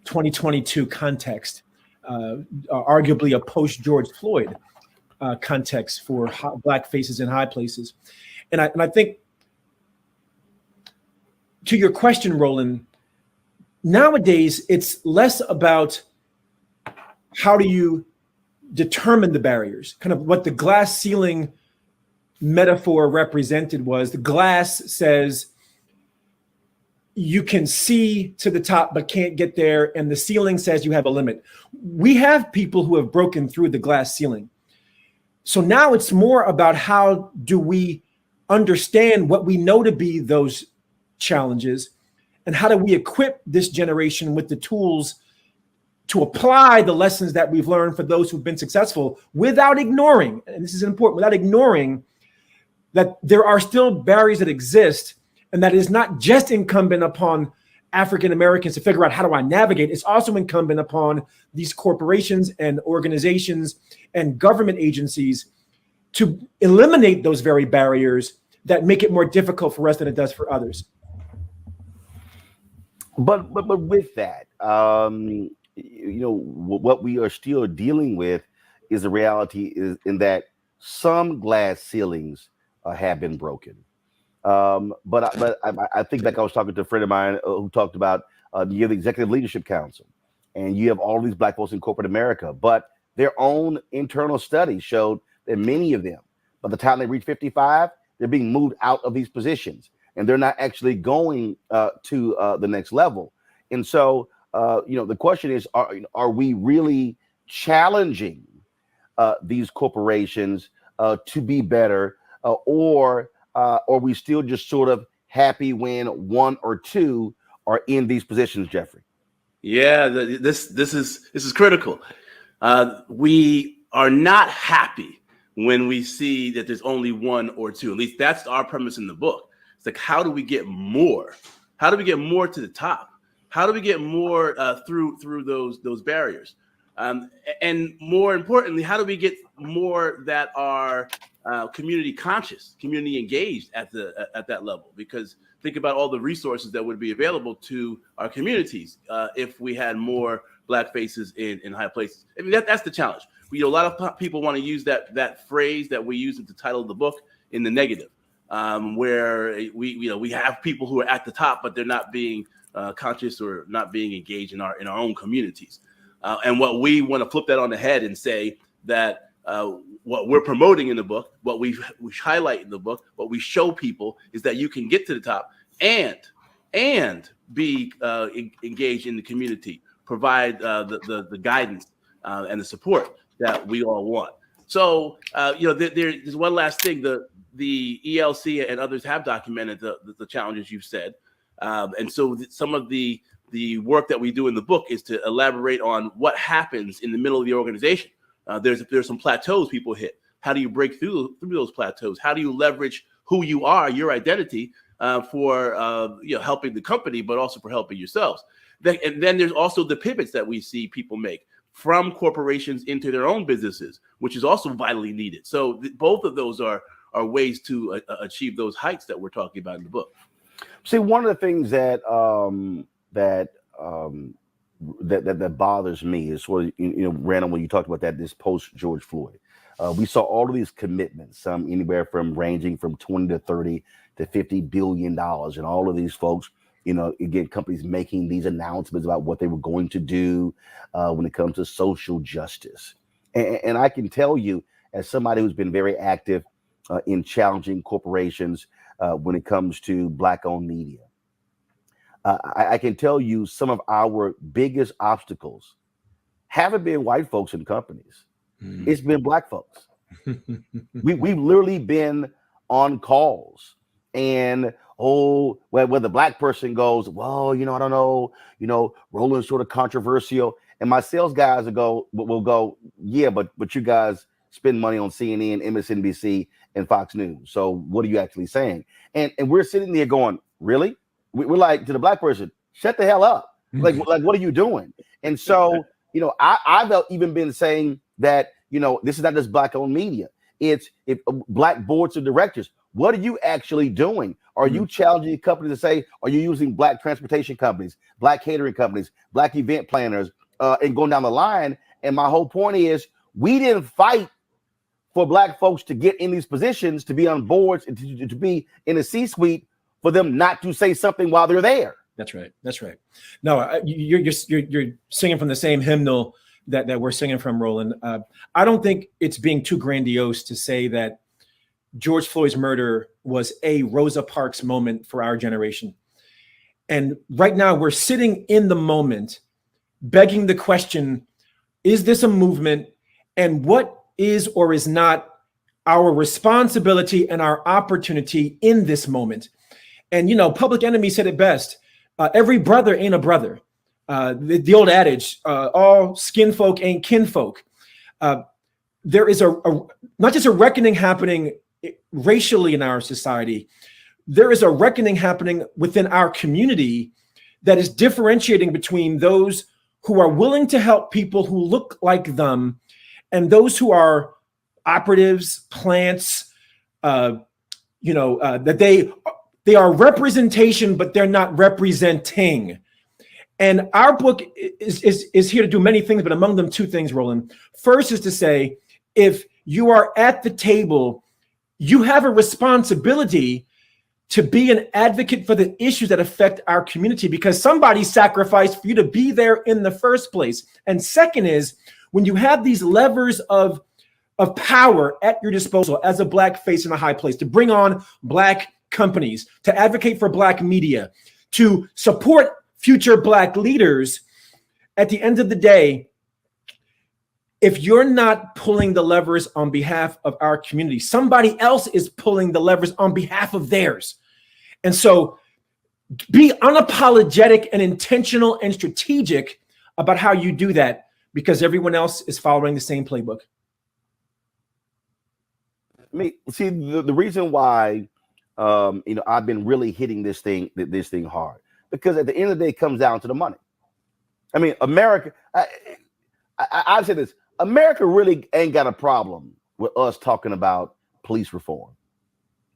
2022 context, arguably a post-George Floyd context for Black faces in high places. And I think, to your question, Roland, nowadays it's less about how do you determine the barriers, kind of what the glass ceiling metaphor represented was. The glass says you can see to the top but can't get there, and the ceiling says you have a limit. We have people who have broken through the glass ceiling. So now it's more about how do we understand what we know to be those challenges, and how do we equip this generation with the tools to apply the lessons that we've learned for those who've been successful without ignoring, and this is important, without ignoring that there are still barriers that exist, and that is not just incumbent upon African Americans to figure out how do I navigate. It's also incumbent upon these corporations and organizations and government agencies to eliminate those very barriers that make it more difficult for us than it does for others. But with that, what we are still dealing with is the reality is in that some glass ceilings have been broken. But I think like I was talking to a friend of mine who talked about you have the Executive Leadership Council, and you have all these Black folks in corporate America, but their own internal studies showed that many of them, by the time they reach 55, they're being moved out of these positions, and they're not actually going to the next level. And so, the question is, are we really challenging these corporations to be better, or are we still just sort of happy when one or two are in these positions, Jeffrey? Yeah, this is critical. We are not happy when we see that there's only one or two. At least that's our premise in the book. It's like, how do we get more? How do we get more to the top? How do we get more through those barriers? And more importantly, how do we get more that are community conscious, community engaged at that level? Because think about all the resources that would be available to our communities if we had more Black faces in high places. I mean, that's the challenge. A lot of people want to use that phrase that we use at the title of the book in the negative, where we have people who are at the top, but they're not being conscious or not being engaged in our own communities. And what we want to flip that on the head and say that what we're promoting in the book, what we highlight in the book, what we show people is that you can get to the top and be engaged in the community, provide the guidance and the support that we all want. So there's one last thing. The ELC and others have documented the challenges you've said, and so some of the work that we do in the book is to elaborate on what happens in the middle of the organization. There's some plateaus people hit. How do you break through those plateaus? How do you leverage who you are, your identity, for helping the company, but also for helping yourselves? And then there's also the pivots that we see people make from corporations into their own businesses, which is also vitally needed. So both of those are ways to achieve those heights that we're talking about in the book. See, one of the things that bothers me is sort of, Randall, when you talked about this post George Floyd, we saw all of these commitments, some anywhere from ranging from 20 to 30 to $50 billion, and all of these folks, again, companies making these announcements about what they were going to do when it comes to social justice. And I can tell you, as somebody who's been very active in challenging corporations when it comes to Black-owned media, I can tell you some of our biggest obstacles haven't been white folks in companies. It's been Black folks. We've literally been on calls, and where the Black person goes, well, I don't know, Roland's sort of controversial, and my sales guys will go, yeah, but you guys spend money on CNN, MSNBC, and Fox News. So what are you actually saying? And we're sitting there going, really? We're like, to the Black person, shut the hell up. Like what are you doing? And so, I've even been saying that, this is not just Black-owned media. It's Black boards of directors. What are you actually doing? Are you challenging companies to say, are you using Black transportation companies, Black catering companies, Black event planners, and going down the line? And my whole point is, we didn't fight for Black folks to get in these positions, to be on boards, and to be in the C-suite, for them not to say something while they're there. That's right. That's right. No, you're singing from the same hymnal that we're singing from, Roland. I don't think it's being too grandiose to say that George Floyd's murder was a Rosa Parks moment for our generation. And right now we're sitting in the moment, begging the question, is this a movement? And what is or is not our responsibility and our opportunity in this moment? And, Public Enemy said it best. Every brother ain't a brother. The old adage, all skin folk ain't kinfolk. There is not just a reckoning happening racially in our society, there is a reckoning happening within our community that is differentiating between those who are willing to help people who look like them and those who are operatives, plants, that they are representation, but they're not representing. And our book is here to do many things, but among them two things, Roland. First is to say, if you are at the table, you have a responsibility to be an advocate for the issues that affect our community because somebody sacrificed for you to be there in the first place. And second is, when you have these levers of power at your disposal as a Black face in a high place, to bring on Black companies, to advocate for Black media, to support future Black leaders, at the end of the day, if you're not pulling the levers on behalf of our community, somebody else is pulling the levers on behalf of theirs. And so be unapologetic and intentional and strategic about how you do that, because everyone else is following the same playbook. See, the reason why I've been really hitting this thing hard, because at the end of the day, it comes down to the money. I mean, America, I've said this, America really ain't got a problem with us talking about police reform.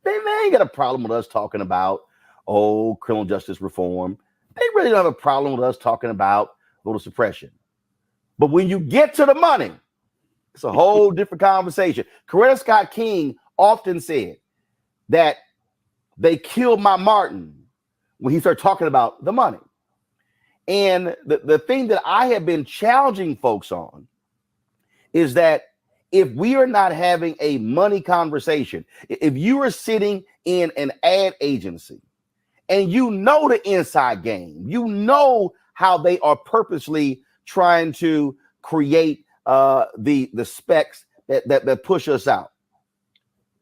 They ain't got a problem with us talking about, criminal justice reform. They really don't have a problem with us talking about voter suppression. But when you get to the money, it's a whole different conversation. Coretta Scott King often said that they killed my Martin when he started talking about the money. And the thing that I have been challenging folks on is that if we are not having a money conversation, if you are sitting in an ad agency and you know the inside game, you know how they are purposely trying to create the specs that push us out,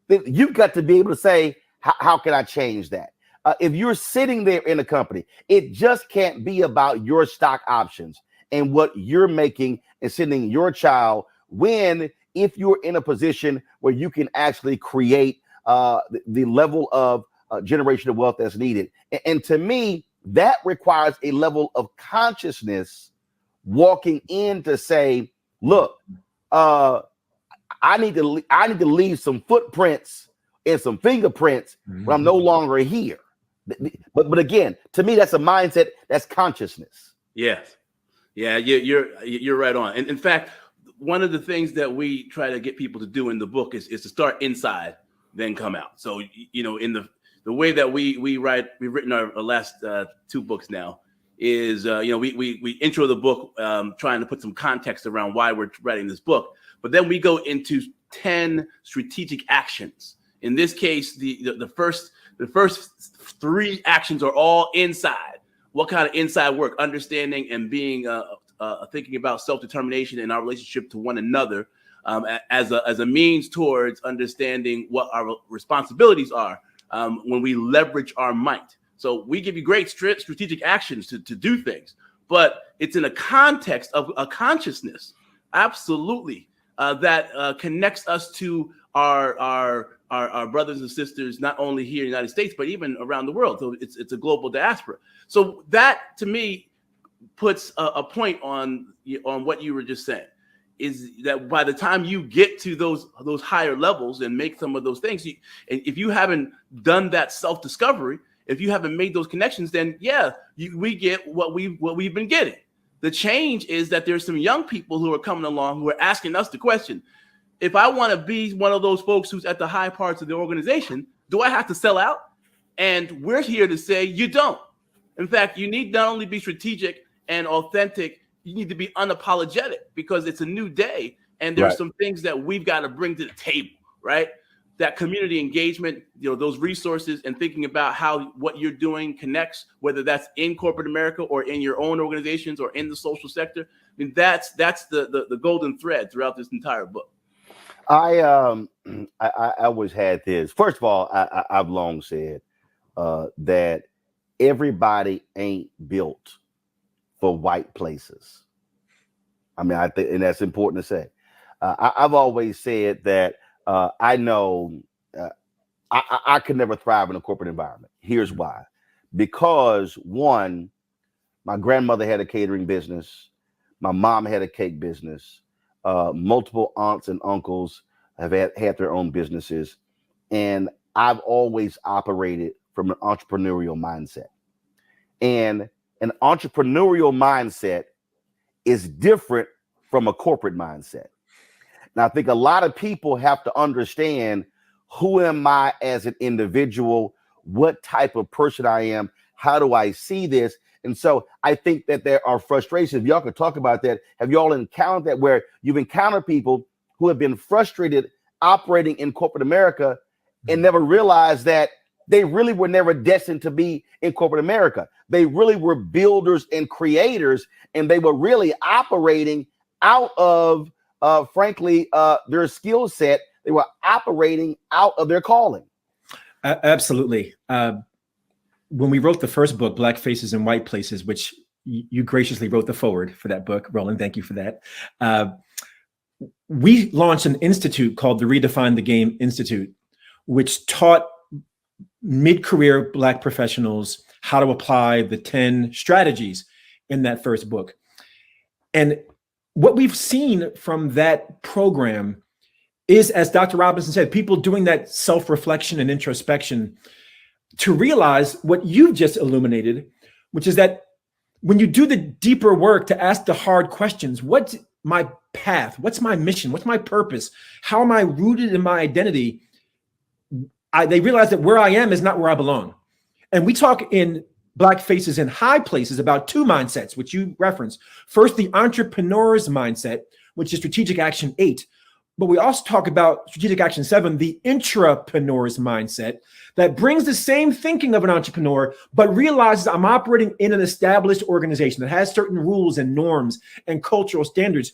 then you've got to be able to say, how can I change that? If you're sitting there in a company, it just can't be about your stock options and what you're making and sending your child, when if you're in a position where you can actually create the level of generational wealth that's needed. And to me, that requires a level of consciousness walking in to say, look, I need to leave some footprints and some fingerprints when I'm no longer here. But again, to me, that's a mindset, that's consciousness. Yes. Yeah, you're right on. And in fact, one of the things that we try to get people to do in the book is to start inside, then come out. So, in the way that we write, we've written our last two books now, is we intro the book trying to put some context around why we're writing this book, but then we go into 10 strategic actions. In this case, the first 3 actions are all inside. What kind of inside work? Understanding and being thinking about self-determination and our relationship to one another as a means towards understanding what our responsibilities are when we leverage our might. So we give you great strategic actions to do things, but it's in a context of a consciousness, absolutely, that connects us to our brothers and sisters, not only here in the United States, but even around the world. So it's a global diaspora. So that, to me, puts a point on what you were just saying, is that by the time you get to those higher levels and make some of those things, if you haven't done that self-discovery, if you haven't made those connections, then we get what we've been getting. The change is that there's some young people who are coming along who are asking us the question: if I want to be one of those folks who's at the high parts of the organization, do I have to sell out? And we're here to say you don't. In fact, you need not only be strategic and authentic, you need to be unapologetic, because it's a new day and there's some things that we've got to bring to the table, right? That community engagement, those resources, and thinking about how what you're doing connects, whether that's in corporate America or in your own organizations or in the social sector. I mean, that's the golden thread throughout this entire book. I always had this. First of all, I've long said that everybody ain't built for white places. I mean, I think, and that's important to say. I've always said that I know I could never thrive in a corporate environment. Here's why. Because one, my grandmother had a catering business. My mom had a cake business. Multiple aunts and uncles have had their own businesses. And I've always operated from an entrepreneurial mindset. And an entrepreneurial mindset is different from a corporate mindset. Now, I think a lot of people have to understand, who am I as an individual? What type of person I am? How do I see this? And so I think that there are frustrations. If y'all could talk about that. Have y'all encountered that, where you've encountered people who have been frustrated operating in corporate America and never realized that they really were never destined to be in corporate America? They really were builders and creators, and they were really operating out of, frankly, their skill set. They were operating out of their calling. Absolutely. When we wrote the first book, Black Faces in White Places, which you graciously wrote the foreword for that book, Roland, thank you for that. We launched an institute called the Redefine the Game Institute, which taught mid-career Black professionals how to apply the 10 strategies in that first book. And what we've seen from that program is, as Dr. Robinson said, people doing that self-reflection and introspection to realize what you've just illuminated, which is that when you do the deeper work to ask the hard questions, what's my path? What's my mission? What's my purpose? How am I rooted in my identity? They realize that where I am is not where I belong. And we talk in Black Faces in High Places about two mindsets, which you referenced. First, the entrepreneur's mindset, which is Strategic Action 8. But we also talk about Strategic Action 7, the intrapreneur's mindset, that brings the same thinking of an entrepreneur, but realizes I'm operating in an established organization that has certain rules and norms and cultural standards.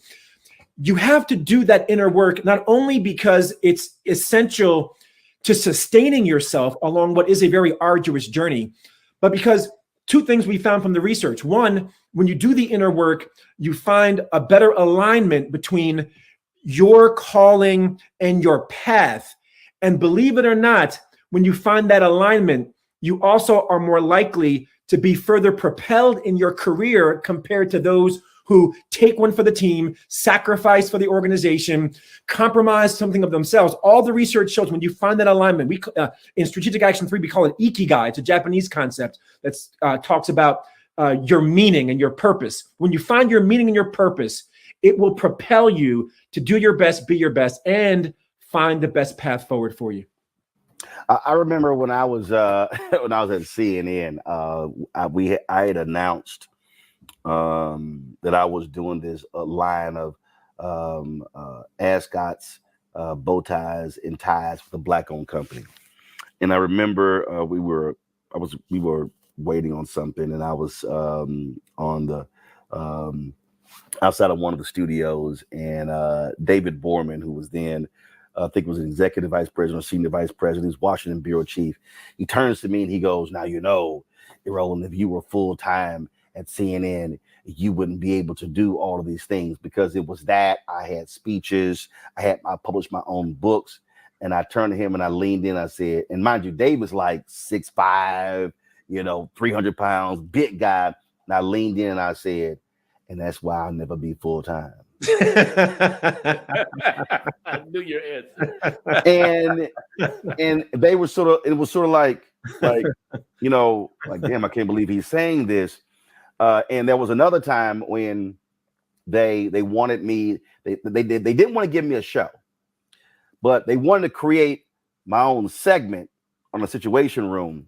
You have to do that inner work, not only because it's essential to sustaining yourself along what is a very arduous journey, but because two things we found from the research. One, when you do the inner work, you find a better alignment between your calling and your path. And believe it or not, when you find that alignment, you also are more likely to be further propelled in your career compared to those who take one for the team, sacrifice for the organization, compromise something of themselves. All the research shows when you find that alignment, we in Strategic Action 3, we call it Ikigai. It's a Japanese concept that talks about your meaning and your purpose. When you find your meaning and your purpose, it will propel you to do your best, be your best, and find the best path forward for you. I remember when I was at CNN, I had announced that I was doing this line of ascots, bow ties, and ties for the Black-owned company. And I remember we were waiting on something, and I was on the outside of one of the studios, and David Borman, who was then I think was an executive vice president or senior vice president, he's Washington bureau chief. He turns to me and he goes, "Now, you know, Roland, if you were full time at CNN, you wouldn't be able to do all of these things," because it was that I had speeches, I published my own books. And I turned to him and I leaned in. I said, and mind you, Dave was like 6'5", 300 pounds, big guy. And I leaned in and I said, "And that's why I'll never be full time." I knew your answer. And they were it was sort of like, damn, I can't believe he's saying this. And there was another time when they wanted me, they didn't want to give me a show, but they wanted to create my own segment on the Situation Room.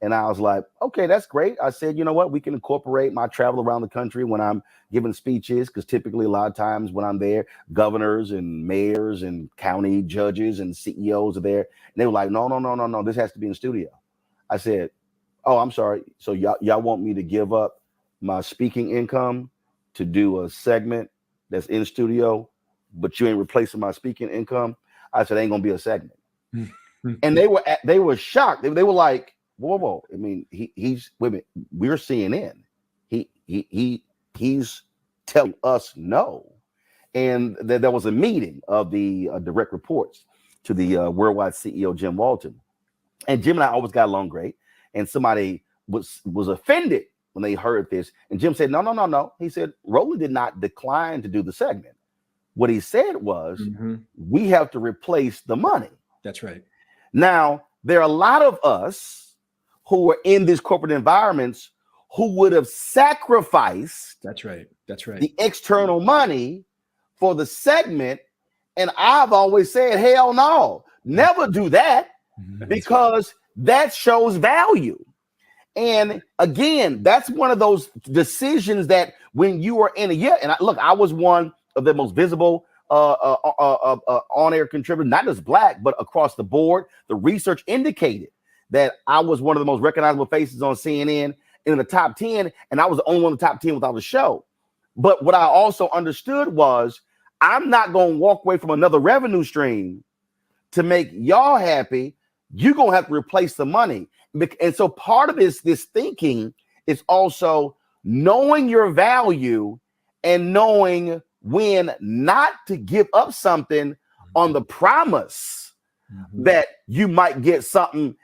And I was like, okay, that's great. I said, you know what? We can incorporate my travel around the country when I'm giving speeches, because typically a lot of times when I'm there, governors and mayors and county judges and CEOs are there. And they were like, no, this has to be in the studio. I said, oh, I'm sorry. So y'all want me to give up my speaking income to do a segment that's in studio, but you ain't replacing my speaking income? I said, ain't gonna be a segment. And they were shocked. They were like, whoa. I mean, he's wait a minute, we're CNN. He's telling us no. And there was a meeting of the direct reports. to the worldwide CEO, Jim Walton. And Jim and I always got along great. And somebody was offended when they heard this. And Jim said, no. He said, Roland did not decline to do the segment. What he said was, we have to replace the money. That's right. Now, there are a lot of us who are in these corporate environments who would have sacrificed That's right. the external money for the segment. And I've always said, hell no, never do that, because that shows value. And again, that's one of those decisions that when you are in I was one of the most visible on-air contributors, not just black, but across the board. The research indicated that I was one of the most recognizable faces on CNN in the top 10, and I was the only one in the top 10 without a show. But what I also understood was I'm not going to walk away from another revenue stream to make y'all happy. You're going to have to replace the money. And so part of this thinking is also knowing your value and knowing when not to give up something on the promise that you might get something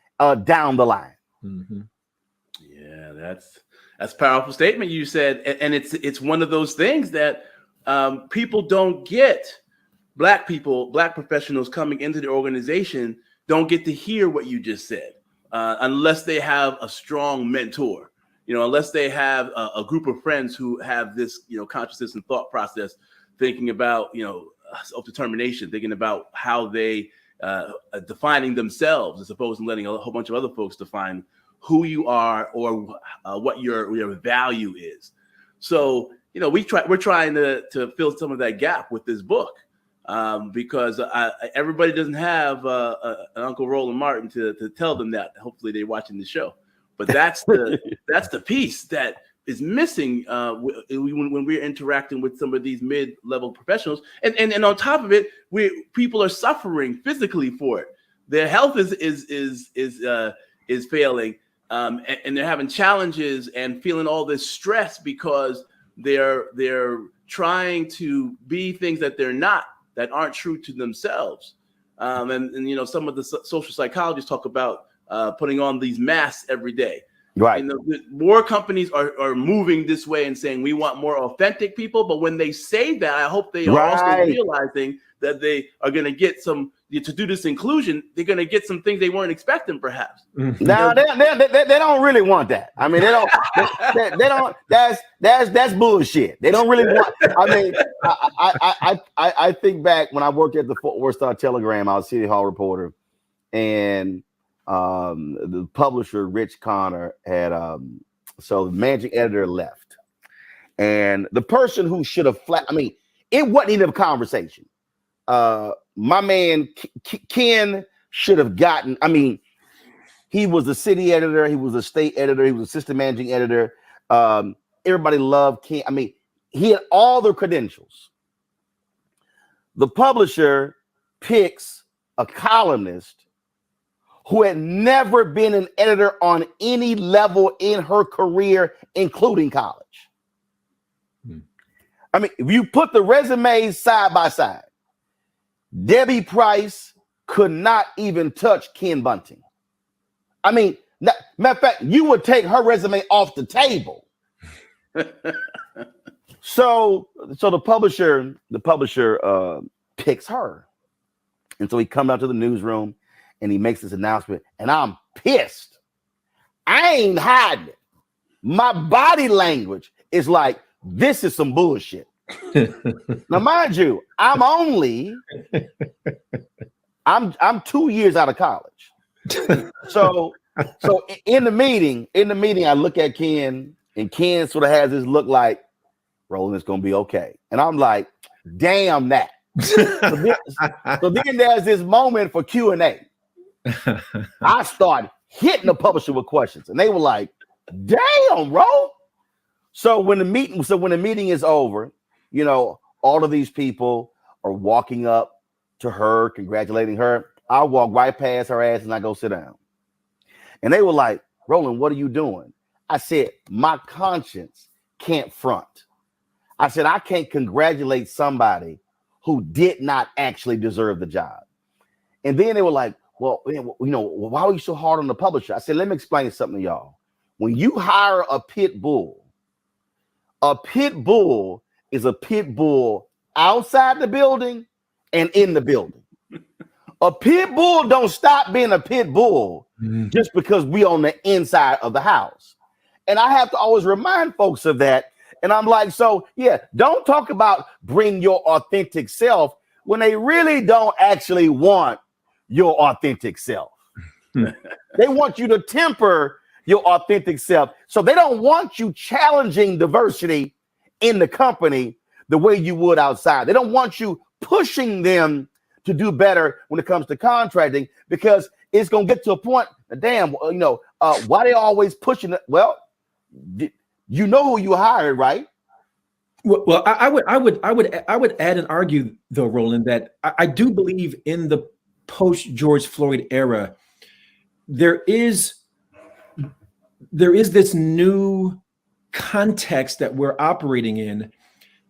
down the line. Yeah, that's a powerful statement you said. And it's one of those things that people don't get. Black people, black professionals coming into the organization don't get to hear what you just said unless they have a strong mentor, unless they have a group of friends who have this, consciousness and thought process, thinking about, self-determination, thinking about how they defining themselves as opposed to letting a whole bunch of other folks define who you are or what your value is. So, we're trying to fill some of that gap with this book. Because everybody doesn't have an Uncle Roland Martin to tell them that. Hopefully they're watching the show, but that's the piece that is missing when we're interacting with some of these mid-level professionals. And on top of it, people are suffering physically for it. Their health is failing, and they're having challenges and feeling all this stress because they're trying to be things that they're not, that aren't true to themselves. And some of the social psychologists talk about putting on these masks every day. Right. More companies are moving this way and saying we want more authentic people. But when they say that, I hope they are also realizing that they are going to get to do this inclusion. They're going to get some things they weren't expecting, perhaps. Now they don't really want that. I mean, they don't. That's bullshit. They don't really want. I mean, I think back when I worked at the Fort Worth Star-Telegram. I was a City Hall reporter, and the publisher Rich Khanna had so the managing editor left, and the person who should have it wasn't even a conversation. My man Ken should have gotten. I mean, he was the city editor, he was a state editor, he was assistant managing editor. Everybody loved Ken. I mean, he had all the credentials. The publisher picks a columnist who had never been an editor on any level in her career, including college. I mean, if you put the resumes side by side, Debbie Price could not even touch Ken Bunting. I mean, matter of fact, you would take her resume off the table. So the publisher picks her. And so he comes out to the newsroom and he makes this announcement, and I'm pissed. I ain't hiding it. My body language is like, this is some bullshit. Now, mind you, I'm 2 years out of college. So in the meeting, I look at Ken, and Ken sort of has this look like, Roland, it's gonna be okay. And I'm like, damn that. So then there's this moment for Q&A. I started hitting the publisher with questions, and they were like, damn, bro. So when the meeting is over, all of these people are walking up to her, congratulating her. I walk right past her ass and I go sit down. And they were like, Roland, what are you doing? I said, my conscience can't front. I said, I can't congratulate somebody who did not actually deserve the job. And then they were like, well, why are you so hard on the publisher? I said, let me explain something to y'all. When you hire a pit bull is a pit bull outside the building and in the building. A pit bull don't stop being a pit bull just because we on the inside of the house. And I have to always remind folks of that. And I'm like, so yeah, don't talk about bring your authentic self when they really don't actually want your authentic self. They want you to temper your authentic self. So they don't want you challenging diversity in the company the way you would outside. They don't want you pushing them to do better when it comes to contracting, because it's going to get to a point, damn, why they always pushing it? Well, you know who you hired, right? Well, I would add and argue, though, Roland, that I do believe in the post George Floyd era, there is this new context that we're operating in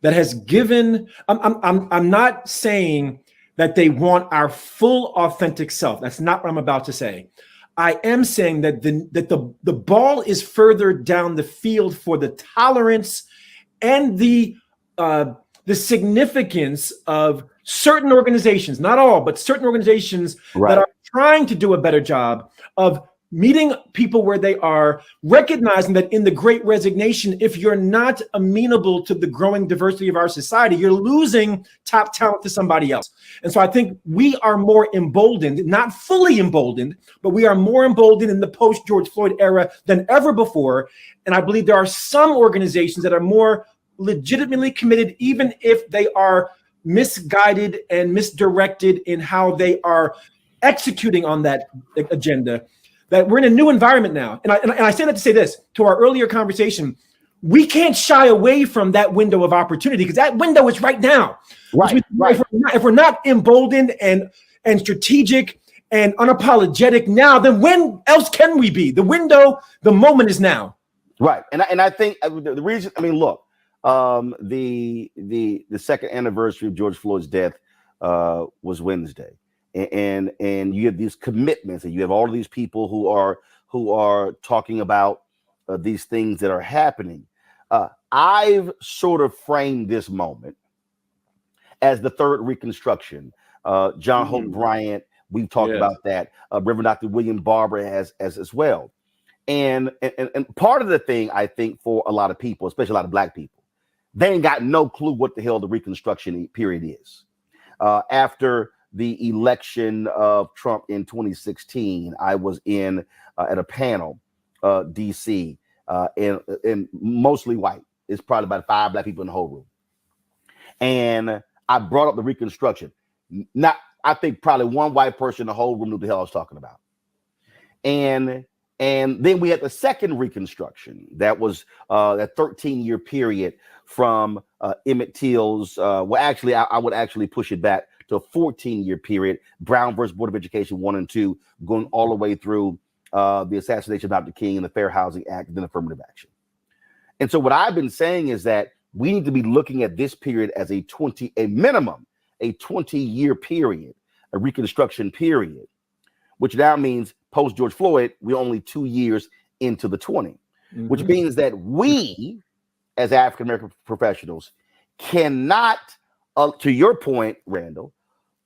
that has given. I'm not saying that they want our full authentic self. That's not what I'm about to say. I am saying that the ball is further down the field for the tolerance and the significance of certain organizations, not all, but certain organizations that are trying to do a better job of meeting people where they are, recognizing that in the Great Resignation, if you're not amenable to the growing diversity of our society, you're losing top talent to somebody else. And so I think we are more emboldened, not fully emboldened, but we are more emboldened in the post-George Floyd era than ever before. And I believe there are some organizations that are more legitimately committed, even if they are misguided and misdirected in how they are executing on that agenda. That we're in a new environment now. And I say that to say this, to our earlier conversation, we can't shy away from that window of opportunity, because that window is right now. Right. If we're not emboldened and strategic and unapologetic now, then when else can we be? The window, the moment is now. Right. And I think the reason, look, the second anniversary of George Floyd's death was Wednesday. And you have these commitments, and you have all of these people who are talking about these things that are happening. I've sort of framed this moment as the third Reconstruction. John Hope Bryant, we've talked about that. Reverend Dr. William Barber has as well. And part of the thing, I think, for a lot of people, especially a lot of Black people, they ain't got no clue what the hell the Reconstruction period is. After the election of Trump in 2016, I was in at a panel, DC, and mostly white. It's probably about 5 Black people in the whole room. And I brought up the Reconstruction. I think probably one white person in the whole room knew what the hell I was talking about. And then we had the second Reconstruction. That was that 13-year period from Emmett Till's, I would actually push it back to a 14-year period, Brown versus Board of Education 1 and 2, going all the way through the assassination of Dr. King and the Fair Housing Act, and then affirmative action. And so what I've been saying is that we need to be looking at this period as a 20-year period, a Reconstruction period, which now means post George Floyd, we're only 2 years into the 20, which means that we, as African-American professionals, cannot, to your point, Randall,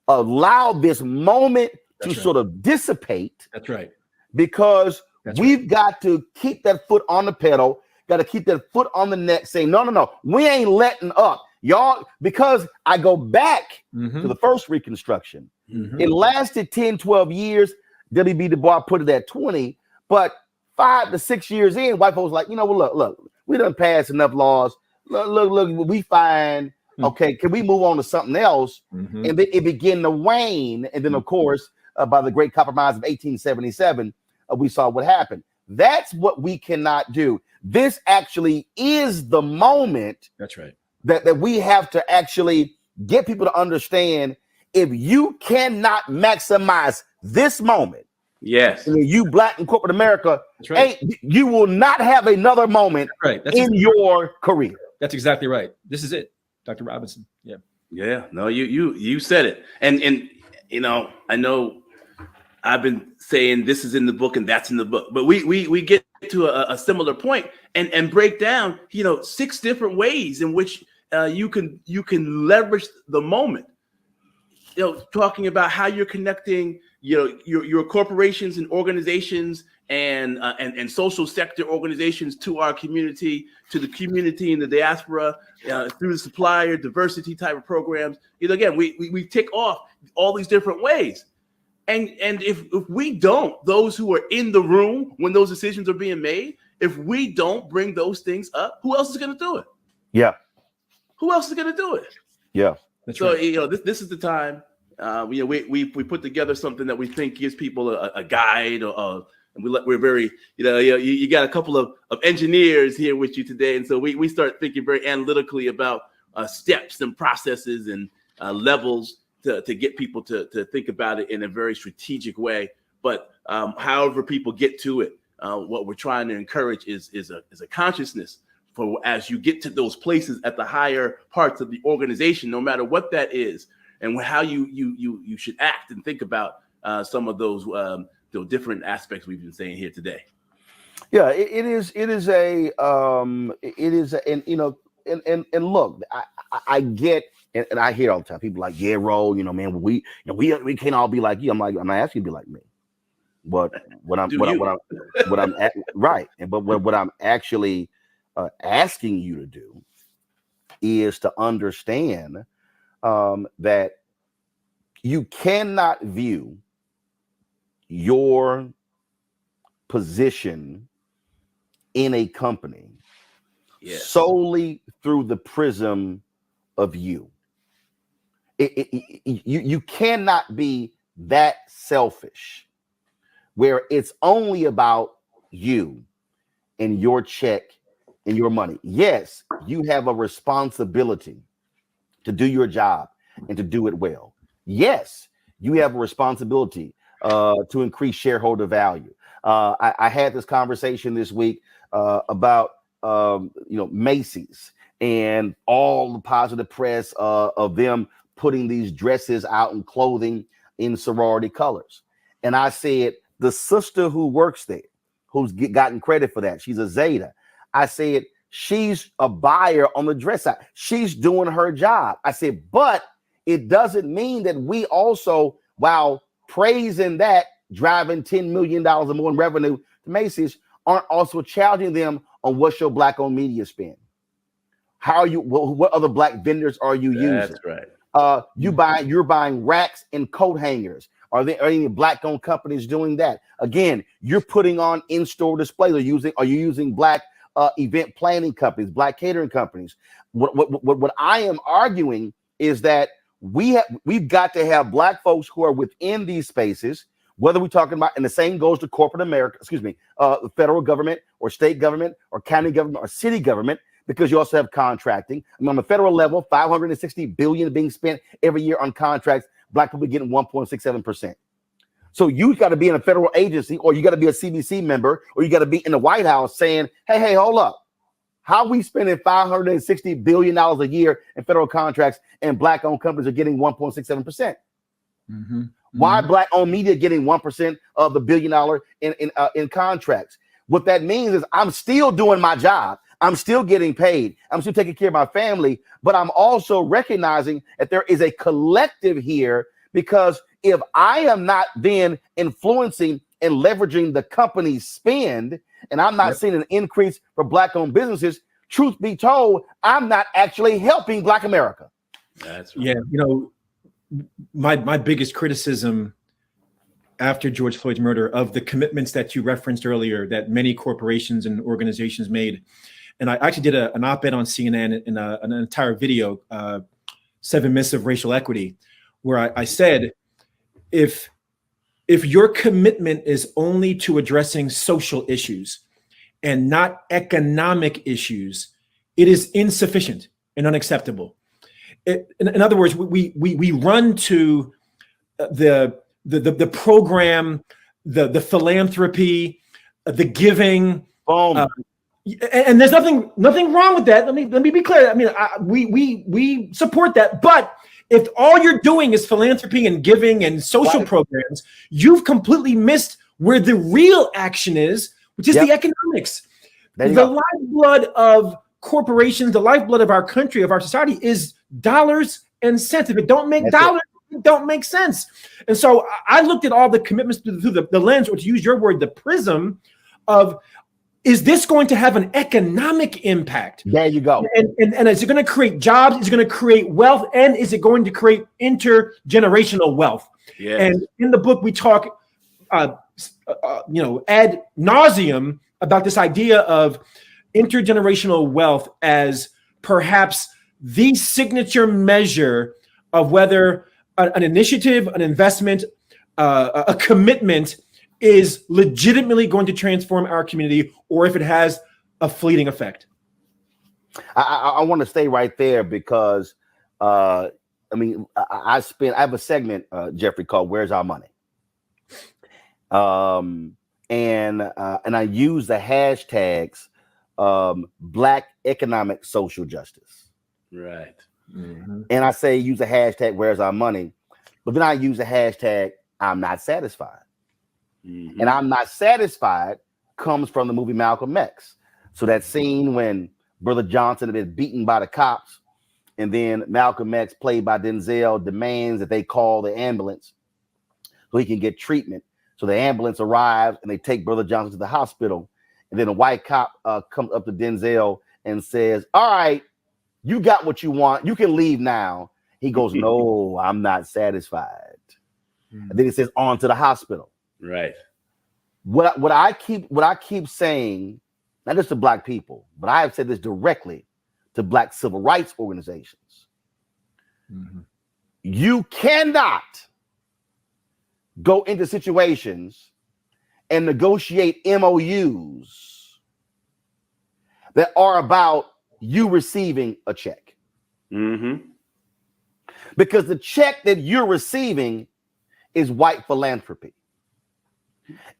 allow this moment to sort of dissipate. That's right. Because we've got to keep that foot on the pedal, got to keep that foot on the neck, saying, no, we ain't letting up. Y'all, because I go back to the first Reconstruction. It lasted 10, 12 years. W.B. Du Bois put it at 20, but 5 to 6 years in, white folks like, look, we done passed enough laws. Look, we fine. Okay, can we move on to something else? And then it began to wane. And then, of course, by the Great Compromise of 1877, we saw what happened. That's what we cannot do. This actually is the moment. That's right. That we have to actually get people to understand, if you cannot maximize this moment, you Black in corporate America, you will not have another moment in your career. That's exactly right. This is it. Dr. Robinson. Yeah. Yeah. No, you said it. And I know I've been saying this is in the book and that's in the book, but we get to a similar point and break down, 6 different ways in which you can leverage the moment. Talking about how you're connecting, your corporations and organizations and social sector organizations to our community, to the community in the diaspora, through the supplier diversity type of programs. Again, we tick off all these different ways. And if we don't, those who are in the room when those decisions are being made, if we don't bring those things up, who else is going to do it? Yeah. Who else is going to do it? Yeah. That's so, right. This is the time. We put together something that we think gives people a guide, and we're very, you got a couple of engineers here with you today, and so we start thinking very analytically about steps and processes and levels to get people to think about it in a very strategic way. But however people get to it, what we're trying to encourage is a consciousness for as you get to those places at the higher parts of the organization, no matter what that is, and how you should act and think about some of those different aspects we've been saying here today. Yeah, it is, and look, I get, and I hear all the time people like, yeah, Ro, man, we can't all be like you. I'm not asking you to be like me, but what I'm right, but what I'm actually asking you to do is to understand that you cannot view your position in a company solely through the prism of you. You cannot be that selfish where it's only about you and your check and your money. Yes, you have a responsibility to do your job and to do it well. Yes, you have a responsibility to increase shareholder value. I had this conversation this week about Macy's and all the positive press of them putting these dresses out and clothing in sorority colors. And I said, the sister who works there, who's gotten credit for that, she's a Zeta. I said, she's a buyer on the dress side. She's doing her job. I said, but it doesn't mean that we also, while praising that, driving $10 million or more in revenue to Macy's, aren't also challenging them on what's your black-owned media spend. How are you? What other black vendors are you using? That's right. You're buying racks and coat hangers. Are any black-owned companies doing that? Again, you're putting on in-store displays. Are you using black event planning companies, black catering companies? What I am arguing is that we've got to have black folks who are within these spaces, whether we're talking about, and the same goes to corporate America, the federal government or state government or county government or city government, because you also have contracting. I mean, on the federal level, $560 billion being spent every year on contracts. Black people getting 1.67%. So you got to be in a federal agency, or you got to be a CBC member, or you got to be in the White House saying, hey, hold up. How are we spending $560 billion a year in federal contracts and black-owned companies are getting 1.67%? Mm-hmm. Why black-owned media getting 1% of the $1 billion in contracts? What that means is I'm still doing my job. I'm still getting paid. I'm still taking care of my family, but I'm also recognizing that there is a collective here, because if I am not then influencing and leveraging the company's spend, and I'm not seeing an increase for black-owned businesses, truth be told, I'm not actually helping Black America. That's right. Yeah, my biggest criticism after George Floyd's murder of the commitments that you referenced earlier that many corporations and organizations made. And I actually did an op-ed on CNN in an entire video, 7 Myths of Racial Equity, where I said, if your commitment is only to addressing social issues and not economic issues, it is insufficient and unacceptable. In other words, we run to the program, the philanthropy, the giving, and there's nothing wrong with that. Let me be clear. I mean, we support that, but if all you're doing is philanthropy and giving and social programs, you've completely missed where the real action is, which is the economics. The lifeblood of corporations, the lifeblood of our country, of our society is dollars and cents. If it don't make dollars, it don't make sense. And so I looked at all the commitments through the lens, or to use your word, the prism of, is this going to have an economic impact? There you go. And is it going to create jobs? Is it going to create wealth? And is it going to create intergenerational wealth? Yes. And in the book, we talk, ad nauseum about this idea of intergenerational wealth as perhaps the signature measure of whether an initiative, an investment, a commitment is legitimately going to transform our community, or if it has a fleeting effect. I want to stay right there because, I have a segment, Jeffrey, called "Where's Our Money?" And I use the hashtags Black economic social justice. Right. Mm-hmm. And I say use the hashtag "Where's Our Money?" But then I use the hashtag "I'm not satisfied." Mm-hmm. And "I'm not satisfied" comes from the movie Malcolm X. So that scene when Brother Johnson had been beaten by the cops, and then Malcolm X, played by Denzel, demands that they call the ambulance so he can get treatment. So the ambulance arrives and they take Brother Johnson to the hospital. And then a white cop comes up to Denzel and says, "All right, you got what you want. You can leave now." He goes, "No, I'm not satisfied." And then he says, "On to the hospital." Right. What I keep saying, not just to Black people, but I have said this directly to Black civil rights organizations. Mm-hmm. You cannot go into situations and negotiate MOUs that are about you receiving a check. Mm-hmm. Because the check that you're receiving is white philanthropy.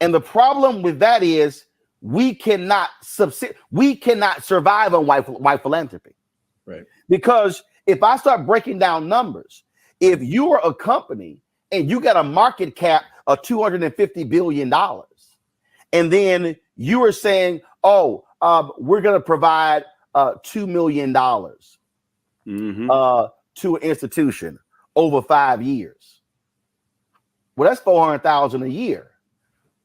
And the problem with that is we cannot survive on white philanthropy. Right. Because if I start breaking down numbers, if you are a company and you got a market cap of $250 billion, and then you are saying, we're going to provide $2 million to an institution over 5 years. Well, that's $400,000 a year.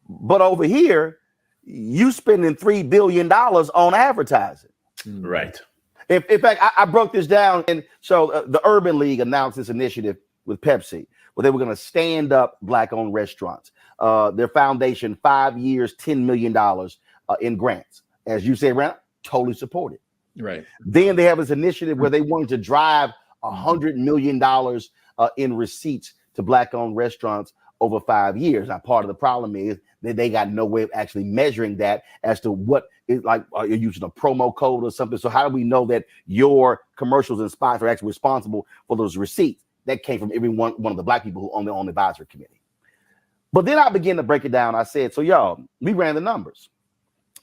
But over here, you spending $3 billion on advertising. Right. In fact, I broke this down. And so the Urban League announced this initiative with Pepsi, where they were going to stand up Black-owned restaurants. Their foundation, 5 years, $10 million in grants. As you said, Randall, totally supported. Right. Then they have this initiative where they wanted to drive $100 million in receipts to Black-owned restaurants over 5 years. Now, part of the problem is that they got no way of actually measuring that as to what is like, are you using a promo code or something? So how do we know that your commercials and spots are actually responsible for those receipts? That came from every one of the Black people who own their own advisory committee. But then I began to break it down. I said, so y'all, we ran the numbers.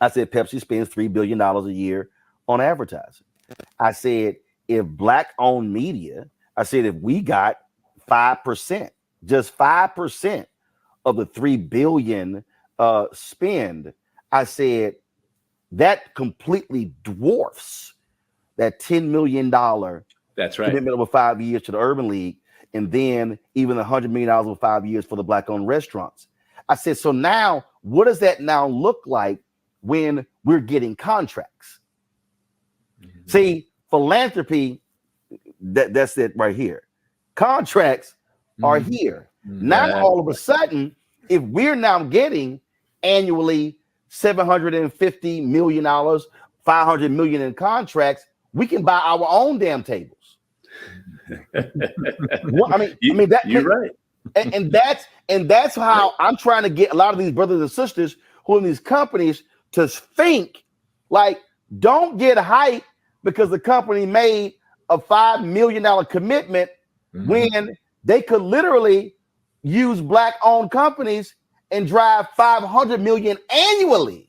I said, Pepsi spends $3 billion a year on advertising. I said, if Black-owned media, I said, if we got 5%, just 5% of the $3 billion spend, I said, that completely dwarfs that $10 million That's right. commitment over 5 years to the Urban League, and then even $100 million over 5 years for the Black-owned restaurants. I said, so now what does that now look like when we're getting contracts? Mm-hmm. See, philanthropy, that's it right here. Contracts are here. Now, all of a sudden, if we're now getting annually $750 million, $500 million in contracts, we can buy our own damn tables. You're right. And that's how I'm trying to get a lot of these brothers and sisters who are in these companies to think like, don't get hyped because the company made a $5 million commitment when they could literally use Black-owned companies and drive $500 million annually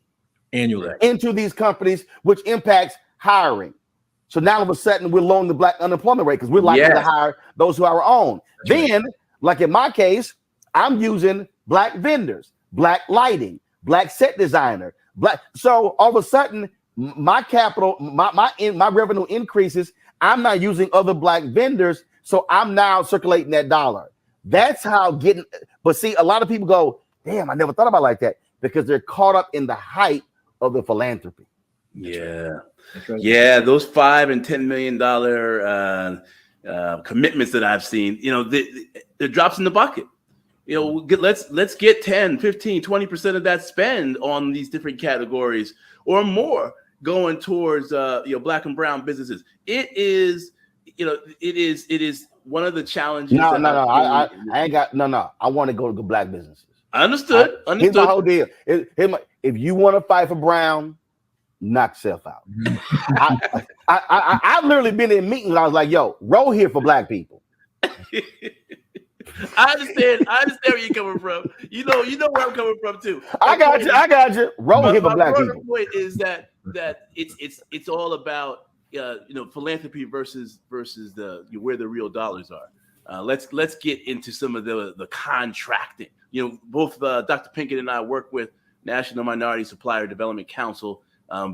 into these companies, which impacts hiring. So now all of a sudden we're lowering the black unemployment rate because we're likely to hire those who are our own. Then, like in my case, I'm using black vendors, black lighting, black set designer, black. So all of a sudden, my capital, my revenue increases. I'm not using other black vendors, so I'm now circulating that dollar. That's how getting. But see, a lot of people go, "Damn, I never thought about it like that," because they're caught up in the hype of the philanthropy. Yeah, yeah, those $5 and $10 million commitments that I've seen, you know, the drops in the bucket. You know, let's get 10, 15, 20% of that spend on these different categories or more going towards black and brown businesses. It is one of the challenges. No, I ain't got no. I want to go to black businesses. Understood. Here's my whole deal. If you want to fight for brown, knock yourself out. I've literally been in meetings and I was like, yo, roll here for black people. I understand where you're coming from. You know where I'm coming from too. I got you. Roll here for black people. My point is that it's all about philanthropy versus the where the real dollars are. Let's get into some of the contracting. You know, both Dr. Pinkett and I work with National Minority Supplier Development Council,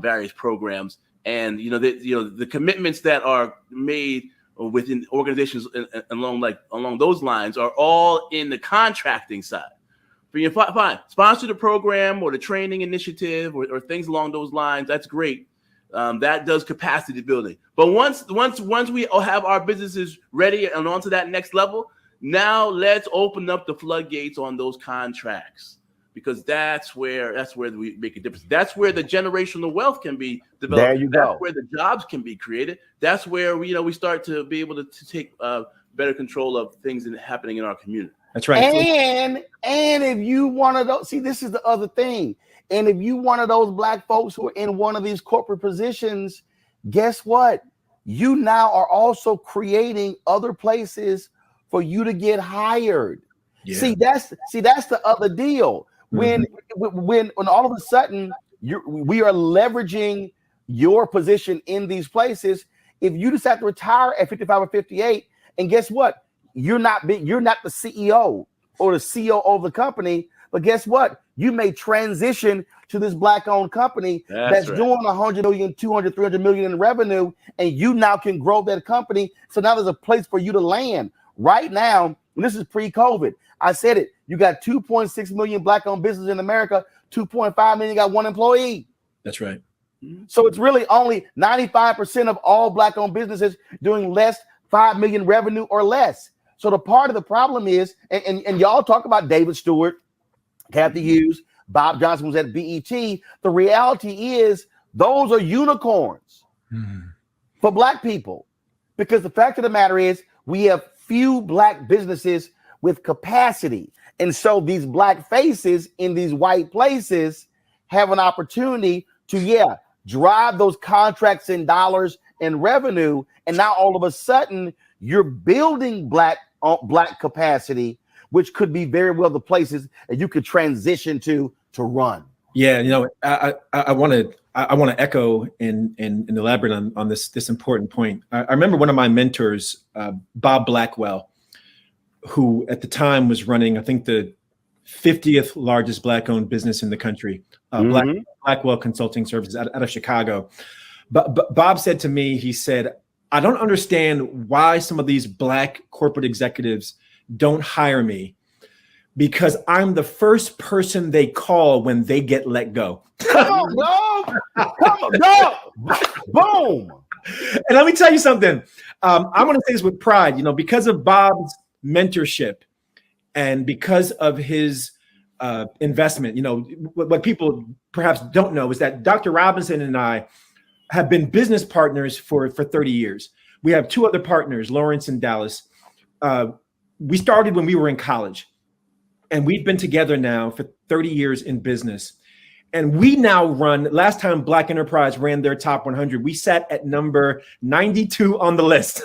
various programs, and the commitments that are made within organizations along those lines are all in the contracting side. Fine, sponsor the program or the training initiative or things along those lines. That's great. That does capacity building. But once we have our businesses ready and on to that next level, now let's open up the floodgates on those contracts, because that's where we make a difference. That's where the generational wealth can be developed. There you go. That's where the jobs can be created. That's where we start to be able to take better control of things happening in our community. That's right. And if you one of those, see, this is the other thing. And if you one of those black folks who are in one of these corporate positions, guess what? You now are also creating other places for you to get hired. Yeah. See, that's the other deal. When all of a sudden we are leveraging your position in these places. If you decide to retire at 55 or 58, and guess what? You're not the CEO or the CEO of the company, but guess what? You may transition to this black-owned company that's right, doing 100 million, 200, 300 million in revenue, and you now can grow that company. So now there's a place for you to land. Right now, and this is pre-COVID, I said it, you got 2.6 million black-owned businesses in America, 2.5 million got one employee. That's right. So it's really only 95% of all black-owned businesses doing less 5 million revenue or less. So the part of the problem is, and y'all talk about David Stewart, Kathy Hughes, Bob Johnson was at BET. The reality is those are unicorns for black people, because the fact of the matter is we have few black businesses with capacity. And so these black faces in these white places have an opportunity to, drive those contracts in dollars and revenue. And now all of a sudden you're building black capacity, which could be very well the places that you could transition to run. Yeah, I want to echo and elaborate on this important point. I remember one of my mentors, Bob Blackwell, who at the time was running, I think, the 50th largest black-owned business in the country, Blackwell Consulting Services out of Chicago. But Bob said to me, he said, I don't understand why some of these black corporate executives don't hire me, because I'm the first person they call when they get let go. Come on, no. Boom. And let me tell you something. I want to say this with pride, because of Bob's mentorship and because of his investment, what people perhaps don't know is that Dr. Robinson and I have been business partners for 30 years. We have two other partners, Lawrence and Dallas. We started when we were in college, and we've been together now for 30 years in business. And we now run, last time Black Enterprise ran their top 100, we sat at number 92 on the list.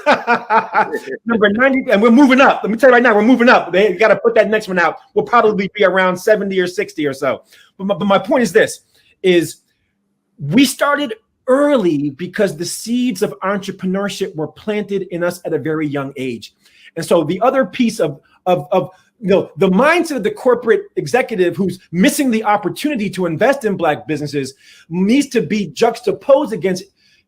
Number 90, and we're moving up. Let me tell you right now, we're moving up. They got to put that next one out. We'll probably be around 70 or 60 or so. But my point is this, is we started early because the seeds of entrepreneurship were planted in us at a very young age. And so the other piece of the mindset of the corporate executive who's missing the opportunity to invest in Black businesses needs to be juxtaposed against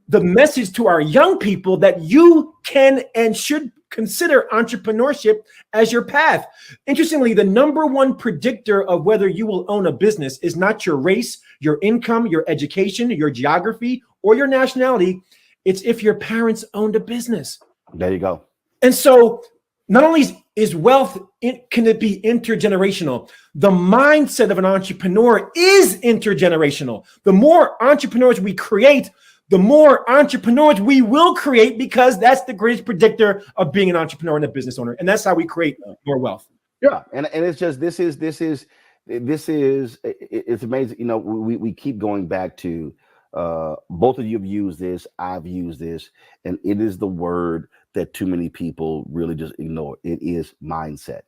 the message to our young people that you can and should consider entrepreneurship as your path. Interestingly, the number one predictor of whether you will own a business is not your race, your income, your education, your geography, or your nationality. It's if your parents owned a business. There you go. And so not only is wealth, can it be intergenerational? The mindset of an entrepreneur is intergenerational. The more entrepreneurs we create, the more entrepreneurs we will create, because that's the greatest predictor of being an entrepreneur and a business owner. And that's how we create more wealth. Yeah. And it's just, this is it's amazing. You know, we keep going back to, both of you have used this, I've used this, and it is the word that too many people really just ignore. It is mindset.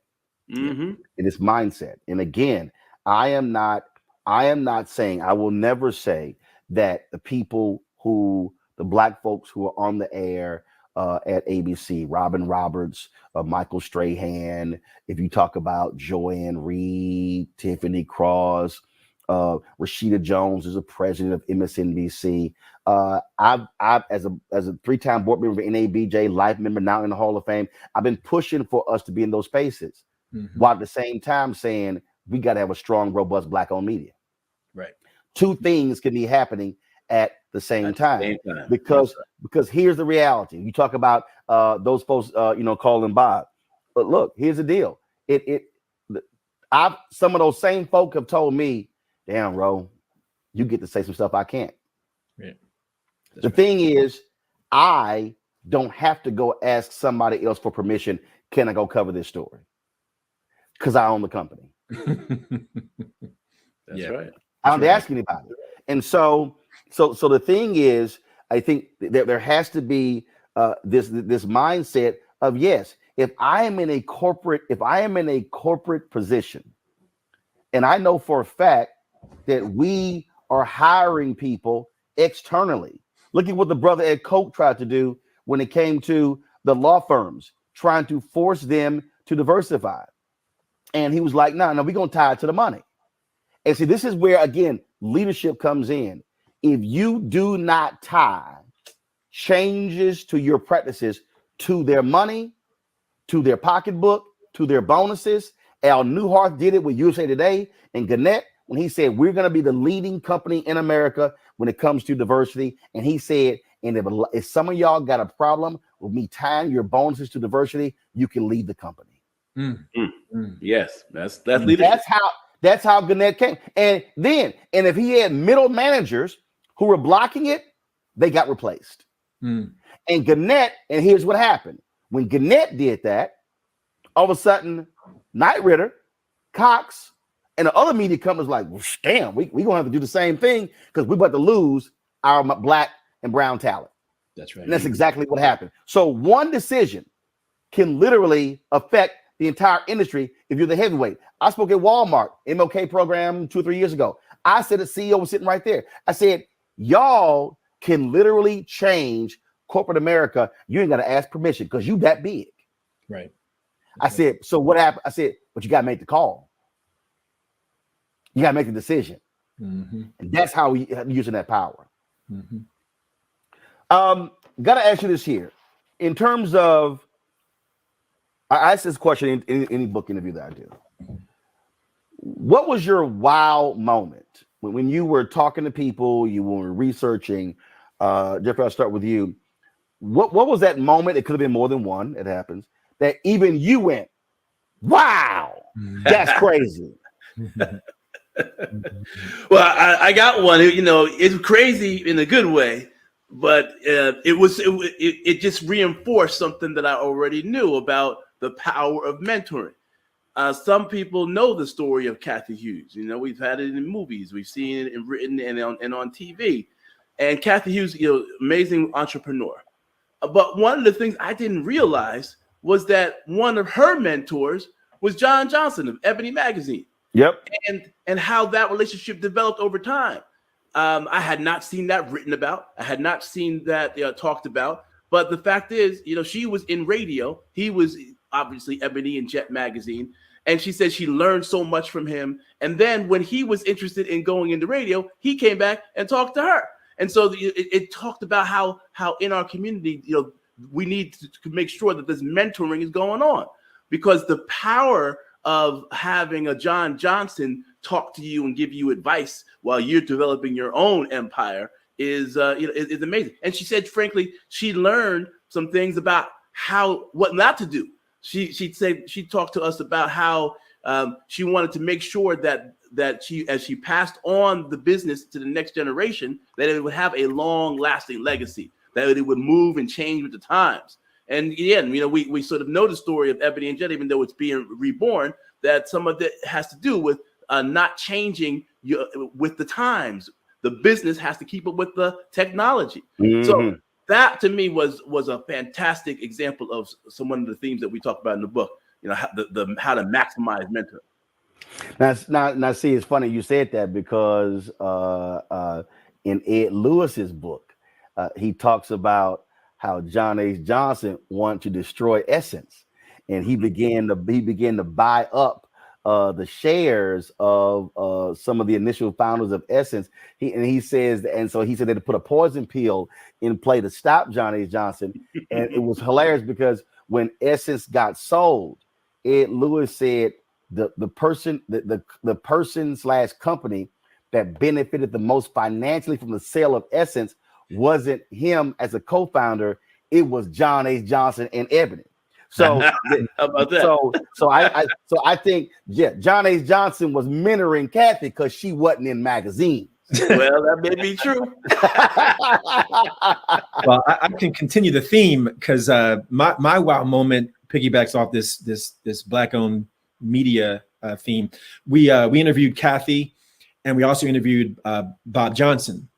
Mm-hmm. It is mindset. And again, I am not saying, I will never say that the people the Black folks who are on the air at ABC, Robin Roberts, Michael Strahan, if you talk about Joanne Reed, Tiffany Cross, Rashida Jones is a president of MSNBC. I've as a three-time board member of NABJ, life member, now in the Hall of Fame, I've been pushing for us to be in those spaces, while at the same time saying we got to have a strong, robust Black-owned media. Right. Two things can be happening at the same time. Because here's the reality. You talk about those folks, calling Bob, but look, here's the deal. Some of those same folk have told me, damn, Ro, you get to say some stuff I can't. Yeah. The thing is, I don't have to go ask somebody else for permission. Can I go cover this story? Because I own the company. That's right. I don't ask anybody. And so the thing is, I think that there has to be this mindset of, yes, if I am in a corporate position, and I know for a fact that we are hiring people externally. Look at what the brother Ed Koch tried to do when it came to the law firms, trying to force them to diversify. And he was like, no, we're going to tie it to the money. And see, this is where, again, leadership comes in. If you do not tie changes to your practices to their money, to their pocketbook, to their bonuses. Al Newhart did it with USA Today and Gannett when he said, we're going to be the leading company in America when it comes to diversity. And he said, and if some of y'all got a problem with me tying your bonuses to diversity, you can leave the company. Yes, that's leadership. That's how Gannett came. And if he had middle managers who were blocking it, they got replaced. And Gannett, and here's what happened. When Gannett did that, all of a sudden, Knight Ridder, Cox, and the other media companies like, well, damn, we're going to have to do the same thing because we're about to lose our Black and brown talent. That's right. And that's exactly what happened. So one decision can literally affect the entire industry if you're the heavyweight. I spoke at Walmart, MLK program 2 or 3 years ago. I said the CEO was sitting right there. I said, y'all can literally change corporate America. You ain't got to ask permission because you that big. Right. I said, so what happened? I said, but you got to make the call. You got to make the decision. And that's how we using that power. Got to ask you this here. In terms of, I asked this question in any book interview that I do. What was your wow moment when you were talking to people, you were researching? Jeffrey, I'll start with you. What was that moment? It could have been more than one. It happens that even you went, wow, that's crazy. Well, I got one. It's crazy in a good way, but it just reinforced something that I already knew about the power of mentoring. Some people know the story of Kathy Hughes. We've had it in movies, we've seen it in written and on TV. And Kathy Hughes, amazing entrepreneur. But one of the things I didn't realize was that one of her mentors was John Johnson of Ebony Magazine. Yep. And how that relationship developed over time. I had not seen that written about. I had not seen that talked about. But the fact is, she was in radio. He was obviously Ebony and Jet magazine. And she said she learned so much from him. And then when he was interested in going into radio, he came back and talked to her. And so it talked about how in our community, we need to make sure that this mentoring is going on, because the power of having a John Johnson talk to you and give you advice while you're developing your own empire is amazing. And she said, frankly, she learned some things about what not to do. She talked to us about how she wanted to make sure that she, as she passed on the business to the next generation, that it would have a long-lasting legacy, that it would move and change with the times. And again, we sort of know the story of Ebony and Jet, even though it's being reborn, that some of it has to do with not changing with the times. The business has to keep up with the technology. Mm-hmm. So that to me was a fantastic example of one of the themes that we talk about in the book. How to maximize mentoring. Now, see, it's funny you said that, because in Ed Lewis's book, he talks about how John H. Johnson wanted to destroy Essence, and he began to buy up the shares of some of the initial founders of Essence. He said they had to put a poison pill in play to stop John H. Johnson. And it was hilarious because when Essence got sold, Ed Lewis said the person/company that benefited the most financially from the sale of Essence wasn't him as a co-founder, it was John H. Johnson and Ebony. So, How about that? So I think John H. Johnson was mentoring Kathy because she wasn't in magazines. Well, that may be true. Well, I can continue the theme, because my wow moment piggybacks off this Black-owned media theme. We interviewed Kathy, and we also interviewed Bob Johnson,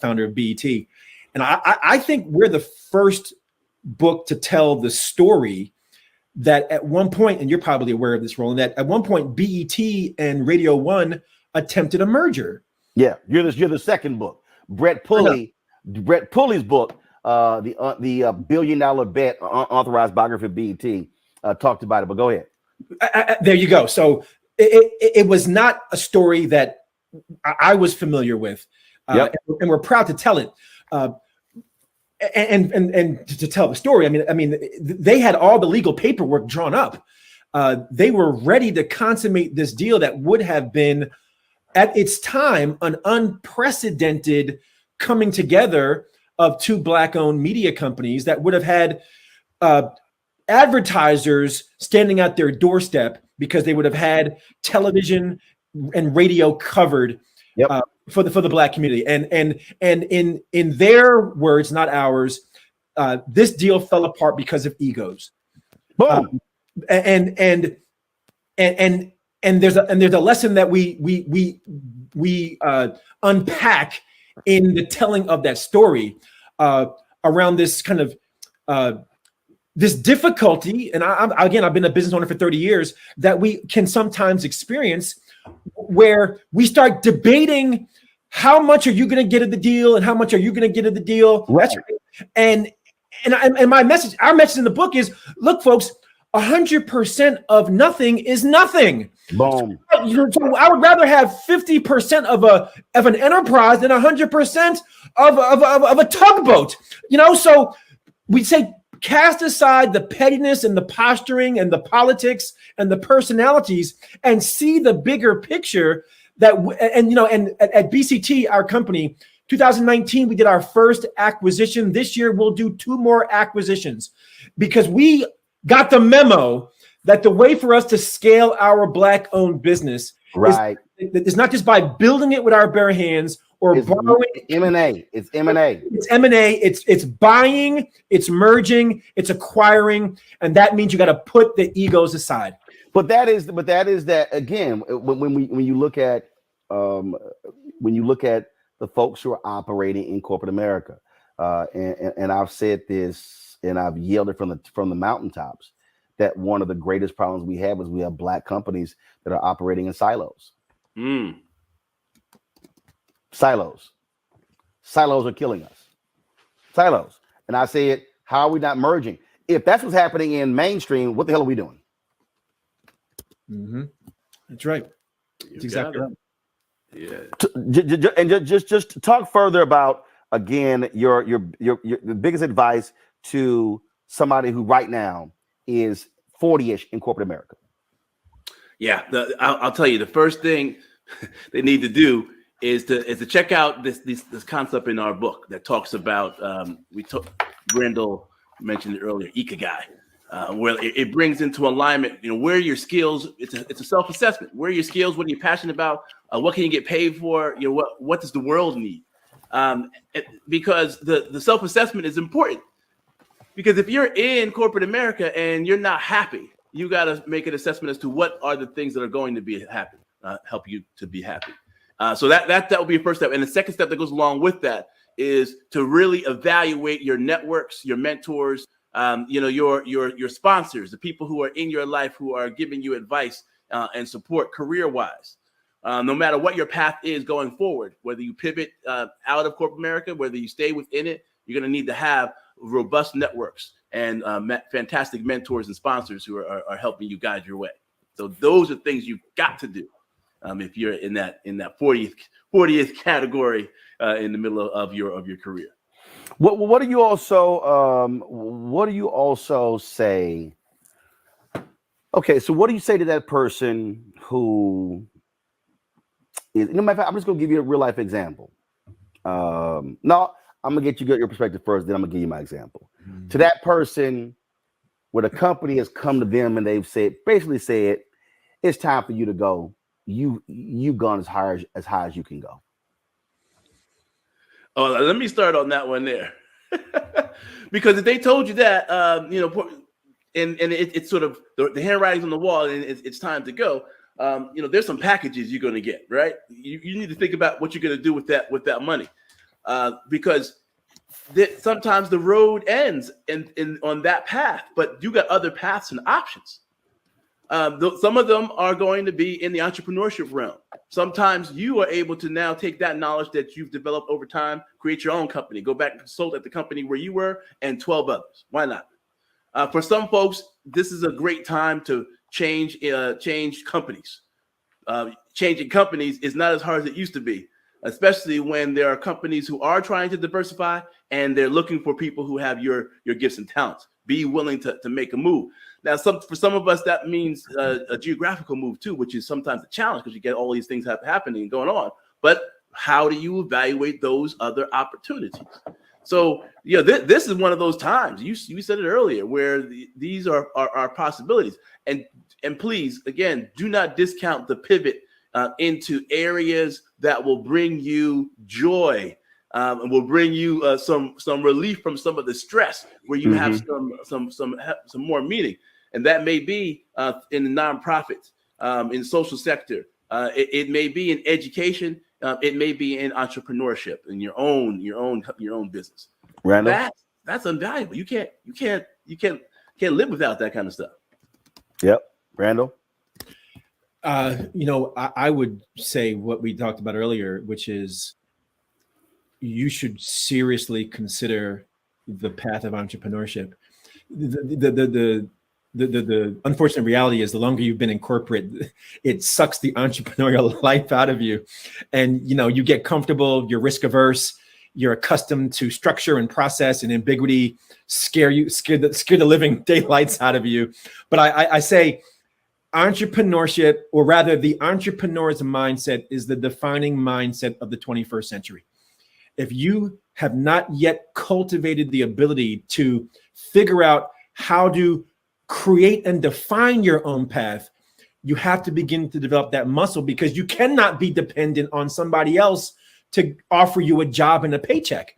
founder of BET. And I think we're the first book to tell the story that at one point, and you're probably aware of this, Roland, that at one point BET and Radio One attempted a merger. Yeah, you're the second book. Brett Pulley's book, the $1 billion bet, authorized biography of BET, talked about it. But go ahead. There you go. So it was not a story that I was familiar with, and we're proud to tell it. And to tell the story, I mean, they had all the legal paperwork drawn up. They were ready to consummate this deal that would have been, at its time, an unprecedented coming together of two Black-owned media companies that would have had advertisers standing at their doorstep, because they would have had television and radio covered for the Black community. And in their words, not ours, this deal fell apart because of egos. Boom. And there's a lesson that we unpack in the telling of that story around this kind of this difficulty. And I've been a business owner for 30 years, that we can sometimes experience, where we start debating how much are you going to get of the deal and how much are you going to get of the deal. Right. That's right. And our message in the book is, look, folks, 100% of nothing is nothing. Boom. So I would rather have 50% of an enterprise than 100% of a tugboat. So we say, cast aside the pettiness and the posturing and the politics and the personalities, and see the bigger picture. And at BCT, our company, 2019, we did our first acquisition. This year, we'll do 2 more acquisitions, because we got the memo that the way for us to scale our Black-owned business is not just by building it with our bare hands or borrowing. M&A. It's M&A. It's M&A. It's buying. It's merging. It's acquiring, and that means you got to put the egos aside. But that is that again. When you look at the folks who are operating in corporate America, and I've said this and I've yelled it from the mountaintops, that one of the greatest problems we have is we have Black companies that are operating in silos. Silos. Silos are killing us. Silos. And I said, how are we not merging? If that's what's happening in mainstream, what the hell are we doing? Mm-hmm. That's right. That's exactly right. Yeah. And just talk further about, again, your the biggest advice to somebody who right now is 40-ish in corporate America. Yeah, I'll tell you, the first thing they need to do is to check out this concept in our book that talks about Randal mentioned it earlier, Ikigai, where it brings into alignment, where your skills. It's a self-assessment. Where are your skills? What are you passionate about? What can you get paid for? What does the world need? Because the self-assessment is important. Because if you're in corporate America and you're not happy, you got to make an assessment as to what are the things that are going to be happy, help you to be happy. So that will be a first step. And the second step that goes along with that is to really evaluate your networks, your mentors, your sponsors, the people who are in your life who are giving you advice and support career-wise. No matter what your path is going forward, whether you pivot out of corporate America, whether you stay within it, you're going to need to have robust networks and fantastic mentors and sponsors who are helping you guide your way. So those are things you've got to do if you're in that 40th category in the middle of your career. What do you also say? Okay, so what do you say to that person who is? Matter of fact, I'm just gonna give you a real life example. No, I'm gonna get you your perspective first, then I'm gonna give you my example. Mm-hmm. To that person, where the company has come to them and they've basically said, it's time for you to go. You've gone as high as you can go. Oh, let me start on that one there, because if they told you that, and it's sort of the handwriting's on the wall, and it's time to go. There's some packages you're going to get, right? You need to think about what you're going to do with that money, because sometimes the road ends on that path, but you got other paths and options. Some of them are going to be in the entrepreneurship realm. Sometimes you are able to now take that knowledge that you've developed over time, create your own company, go back and consult at the company where you were and 12 others. Why not? For some folks, this is a great time to change companies. Changing companies is not as hard as it used to be, especially when there are companies who are trying to diversify and they're looking for people who have your gifts and talents. Be willing to make a move. Now, for some of us, that means a geographical move too, which is sometimes a challenge because you get all these things happening and going on. But how do you evaluate those other opportunities? So, this is one of those times. You said it earlier, where these are possibilities. And please, again, do not discount the pivot into areas that will bring you joy. And will bring you some relief from some of the stress, where you have some more meaning, and that may be in the nonprofit, in the social sector. It may be in education. It may be in entrepreneurship, in your own business. Randal? That's invaluable. You can't live without that kind of stuff. Yep, Randal. I would say what we talked about earlier, which is, you should seriously consider the path of entrepreneurship. The unfortunate reality is, the longer you've been in corporate, it sucks the entrepreneurial life out of you. And, you get comfortable, you're risk averse, you're accustomed to structure and process, and ambiguity scare the living daylights out of you. But I say entrepreneurship, or rather the entrepreneur's mindset, is the defining mindset of the 21st century. If you have not yet cultivated the ability to figure out how to create and define your own path, you have to begin to develop that muscle, because you cannot be dependent on somebody else to offer you a job and a paycheck.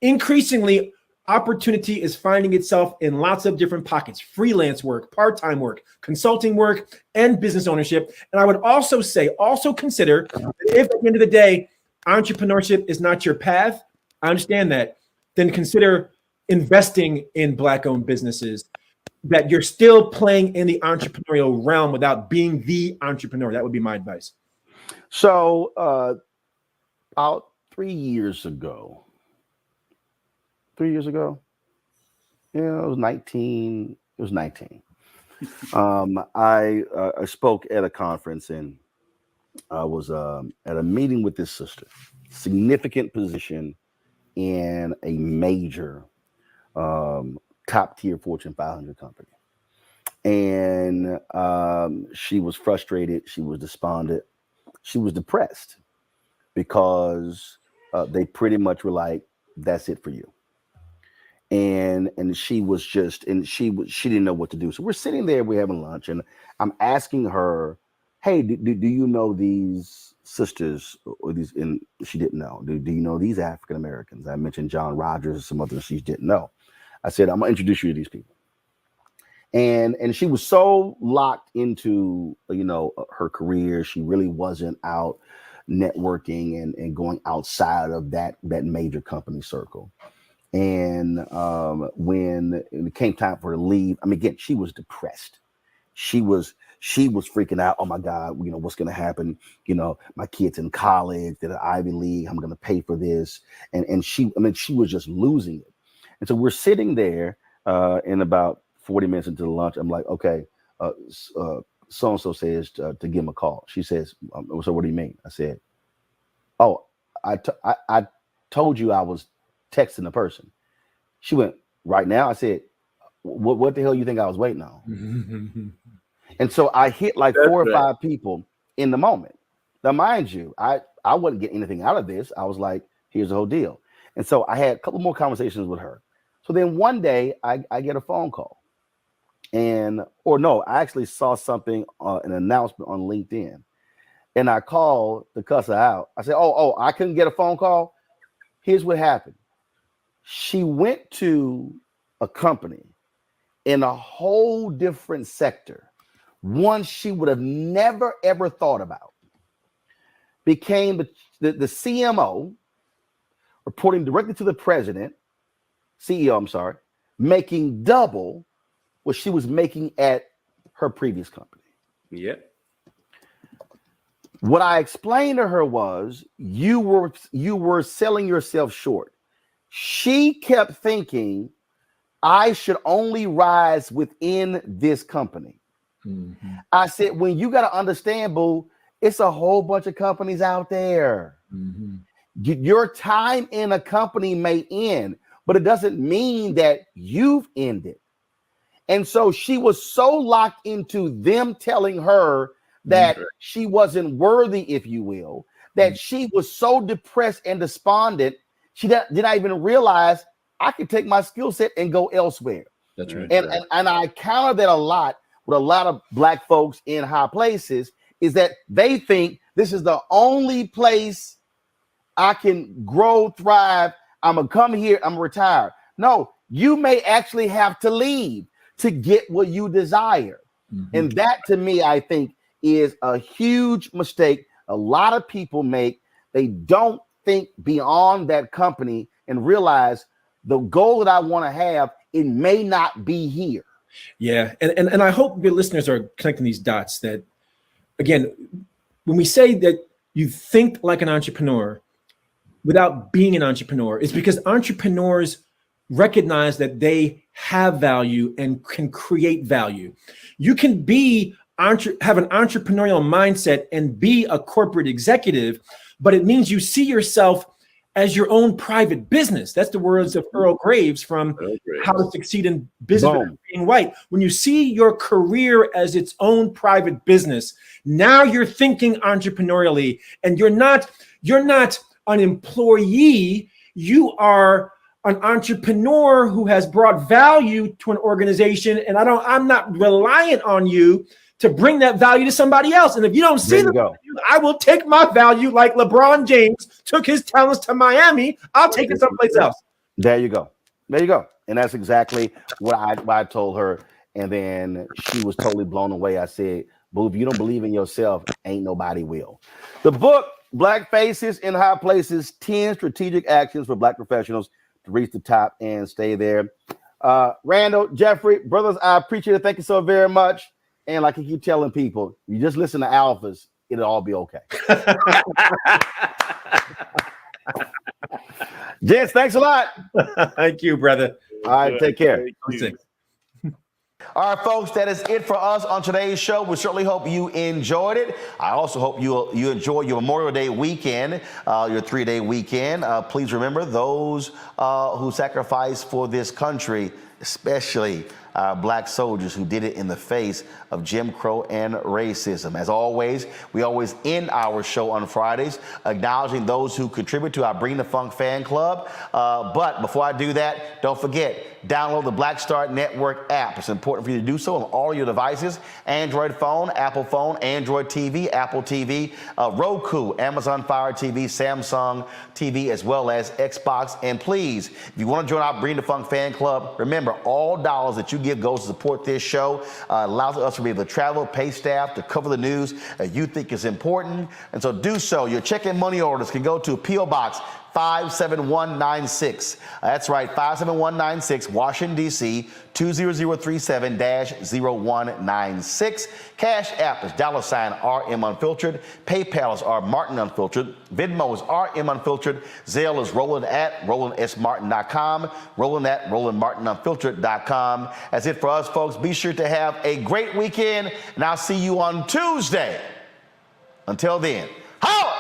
Increasingly, opportunity is finding itself in lots of different pockets: freelance work, part-time work, consulting work, and business ownership. And I would also consider that if at the end of the day, entrepreneurship is not your path, I understand that, then consider investing in Black-owned businesses, that you're still playing in the entrepreneurial realm without being the entrepreneur. That would be my advice. So about 3 years ago. 3 years ago? Yeah, it was 19. It was 19. I spoke at a conference, and I was at a meeting with this sister, significant position in a major top tier Fortune 500 company. And she was frustrated. She was despondent. She was depressed because they pretty much were like, that's it for you. And she was just, she didn't know what to do. So we're sitting there, we're having lunch, and I'm asking her, hey, do you know these sisters or these? And she didn't know. Do you know these African Americans? I mentioned John Rogers and some others she didn't know. I said, I'm gonna introduce you to these people. And she was so locked into, her career. She really wasn't out networking and going outside of that major company circle. And when it came time for her to leave, I mean, again, she was depressed. She was freaking out. Oh my God, what's going to happen? My kid's in college, they're at Ivy League. I'm going to pay for this. And she was just losing it. And so we're sitting there in about 40 minutes into the lunch. I'm like, okay, so-and-so says to give him a call. She says, so what do you mean? I said, oh, I told you I was texting the person. She went, right now? I said, what the hell you think I was waiting on? And so I hit like 4 or 5 people in the moment. Now, mind you, I wouldn't get anything out of this. I was like, here's the whole deal. And so I had a couple more conversations with her. So then one day I get a phone call. I actually saw something, an announcement on LinkedIn. And I called to cuss her out. I said, oh, I couldn't get a phone call. Here's what happened. She went to a company in a whole different sector, one she would have never, ever thought about. Became the CMO, reporting directly to the president, CEO, I'm sorry, making double what she was making at her previous company. Yep. What I explained to her was you were selling yourself short. She kept thinking I should only rise within this company. Mm-hmm. I said, when you got to understand, boo, it's a whole bunch of companies out there. Mm-hmm. Your time in a company may end, but it doesn't mean that you've ended. And so she was so locked into them telling her that she wasn't worthy, if you will, that she was so depressed and despondent, she did not even realize I could take my skill set and go elsewhere. That's right. And I counter that a lot with a lot of Black folks in high places, is that they think this is the only place I can grow, thrive. I'm going to come here, I'm retired. No, you may actually have to leave to get what you desire. Mm-hmm. And that, to me, I think is a huge mistake a lot of people make. They don't think beyond that company and realize the goal that I want to have, it may not be here. Yeah. And I hope your listeners are connecting these dots that, again, when we say that you think like an entrepreneur without being an entrepreneur, it's because entrepreneurs recognize that they have value and can create value. You can have an entrepreneurial mindset and be a corporate executive, but it means you see yourself as your own private business. That's the words of Earl Graves from How to Succeed in Business Without Being White. When you see your career as its own private business, now you're thinking entrepreneurially, and you're not an employee. You are an entrepreneur who has brought value to an organization, and I'm not reliant on you to bring that value to somebody else. And if you don't see the value, I will take my value like LeBron James took his talents to Miami. I'll take it someplace else. There you go. And that's exactly what I told her. And then she was totally blown away. I said, boo, if you don't believe in yourself, ain't nobody will. The book, Black Faces in High Places, 10 Strategic Actions for Black Professionals to Reach the Top and Stay There. Randal, Jeffrey, brothers, I appreciate it. Thank you so very much. And like I keep telling people, you just listen to alphas, it'll all be okay. Jess, thanks a lot. Thank you, brother. All right, take care. Thank you. All right, folks, that is it for us on today's show. We certainly hope you enjoyed it. I also hope you enjoy your Memorial Day weekend, your 3-day weekend. Please remember those who sacrificed for this country, especially black soldiers who did it in the face of Jim Crow and racism. As always, we always end our show on Fridays acknowledging those who contribute to our Bring the Funk fan club. But before I do that, don't forget, download the Black Star Network app. It's important for you to do so on all your devices: Android phone, Apple phone, Android TV, Apple TV, Roku, Amazon Fire TV, Samsung TV, as well as Xbox. And please, if you want to join our Bring the Funk fan club, remember, all dollars that you give goes to support this show, allows us to be able to travel, pay staff, to cover the news you think is important. And so do so. Your check and money orders can go to P.O. Box 57196. That's right, 57196, Washington, D.C., 20037-0196. Cash App is $RM Unfiltered. PayPal is R Martin Unfiltered. Venmo is RM Unfiltered. Zelle is Roland@RolandSMartin.com. Roland@RolandMartinUnfiltered.com. That's it for us, folks. Be sure to have a great weekend, and I'll see you on Tuesday. Until then, holla!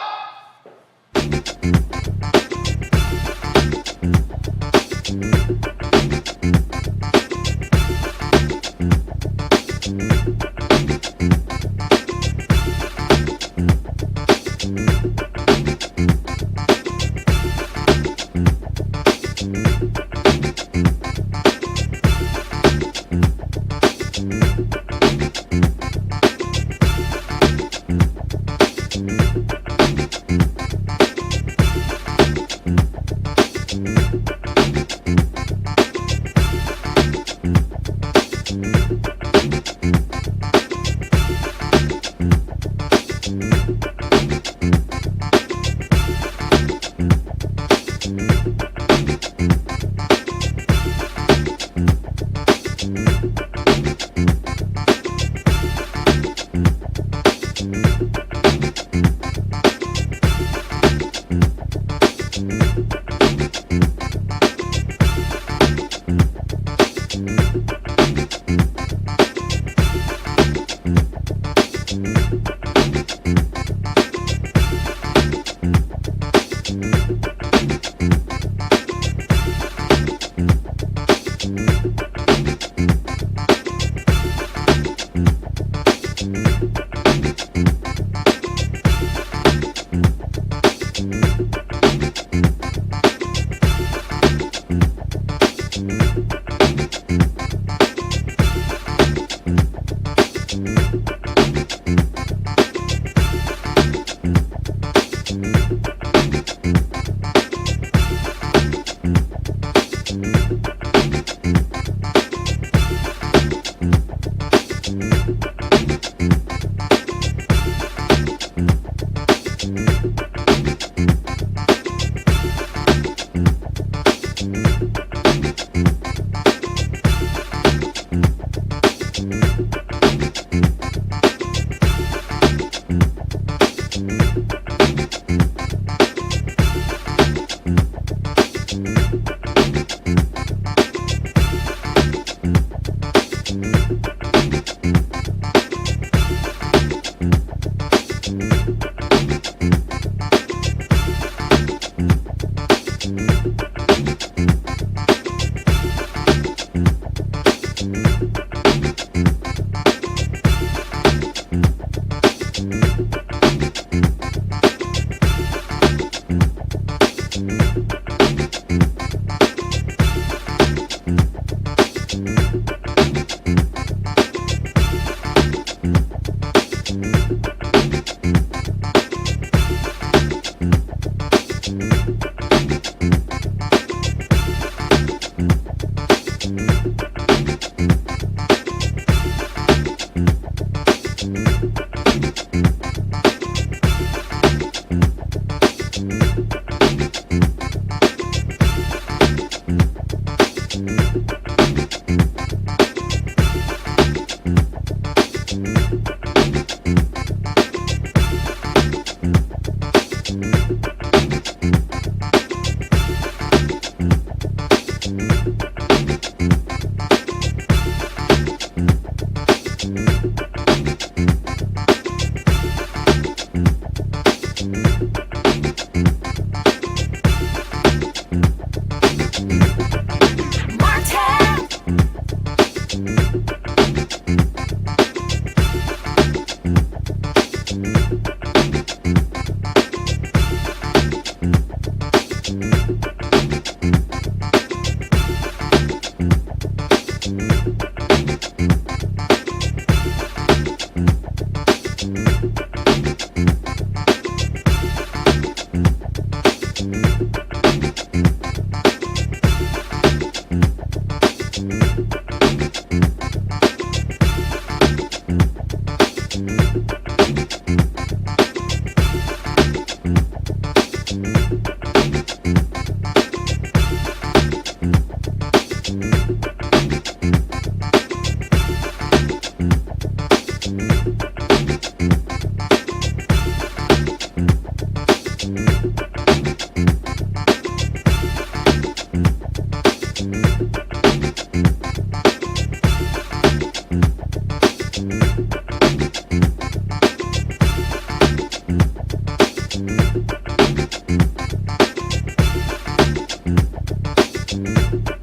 time.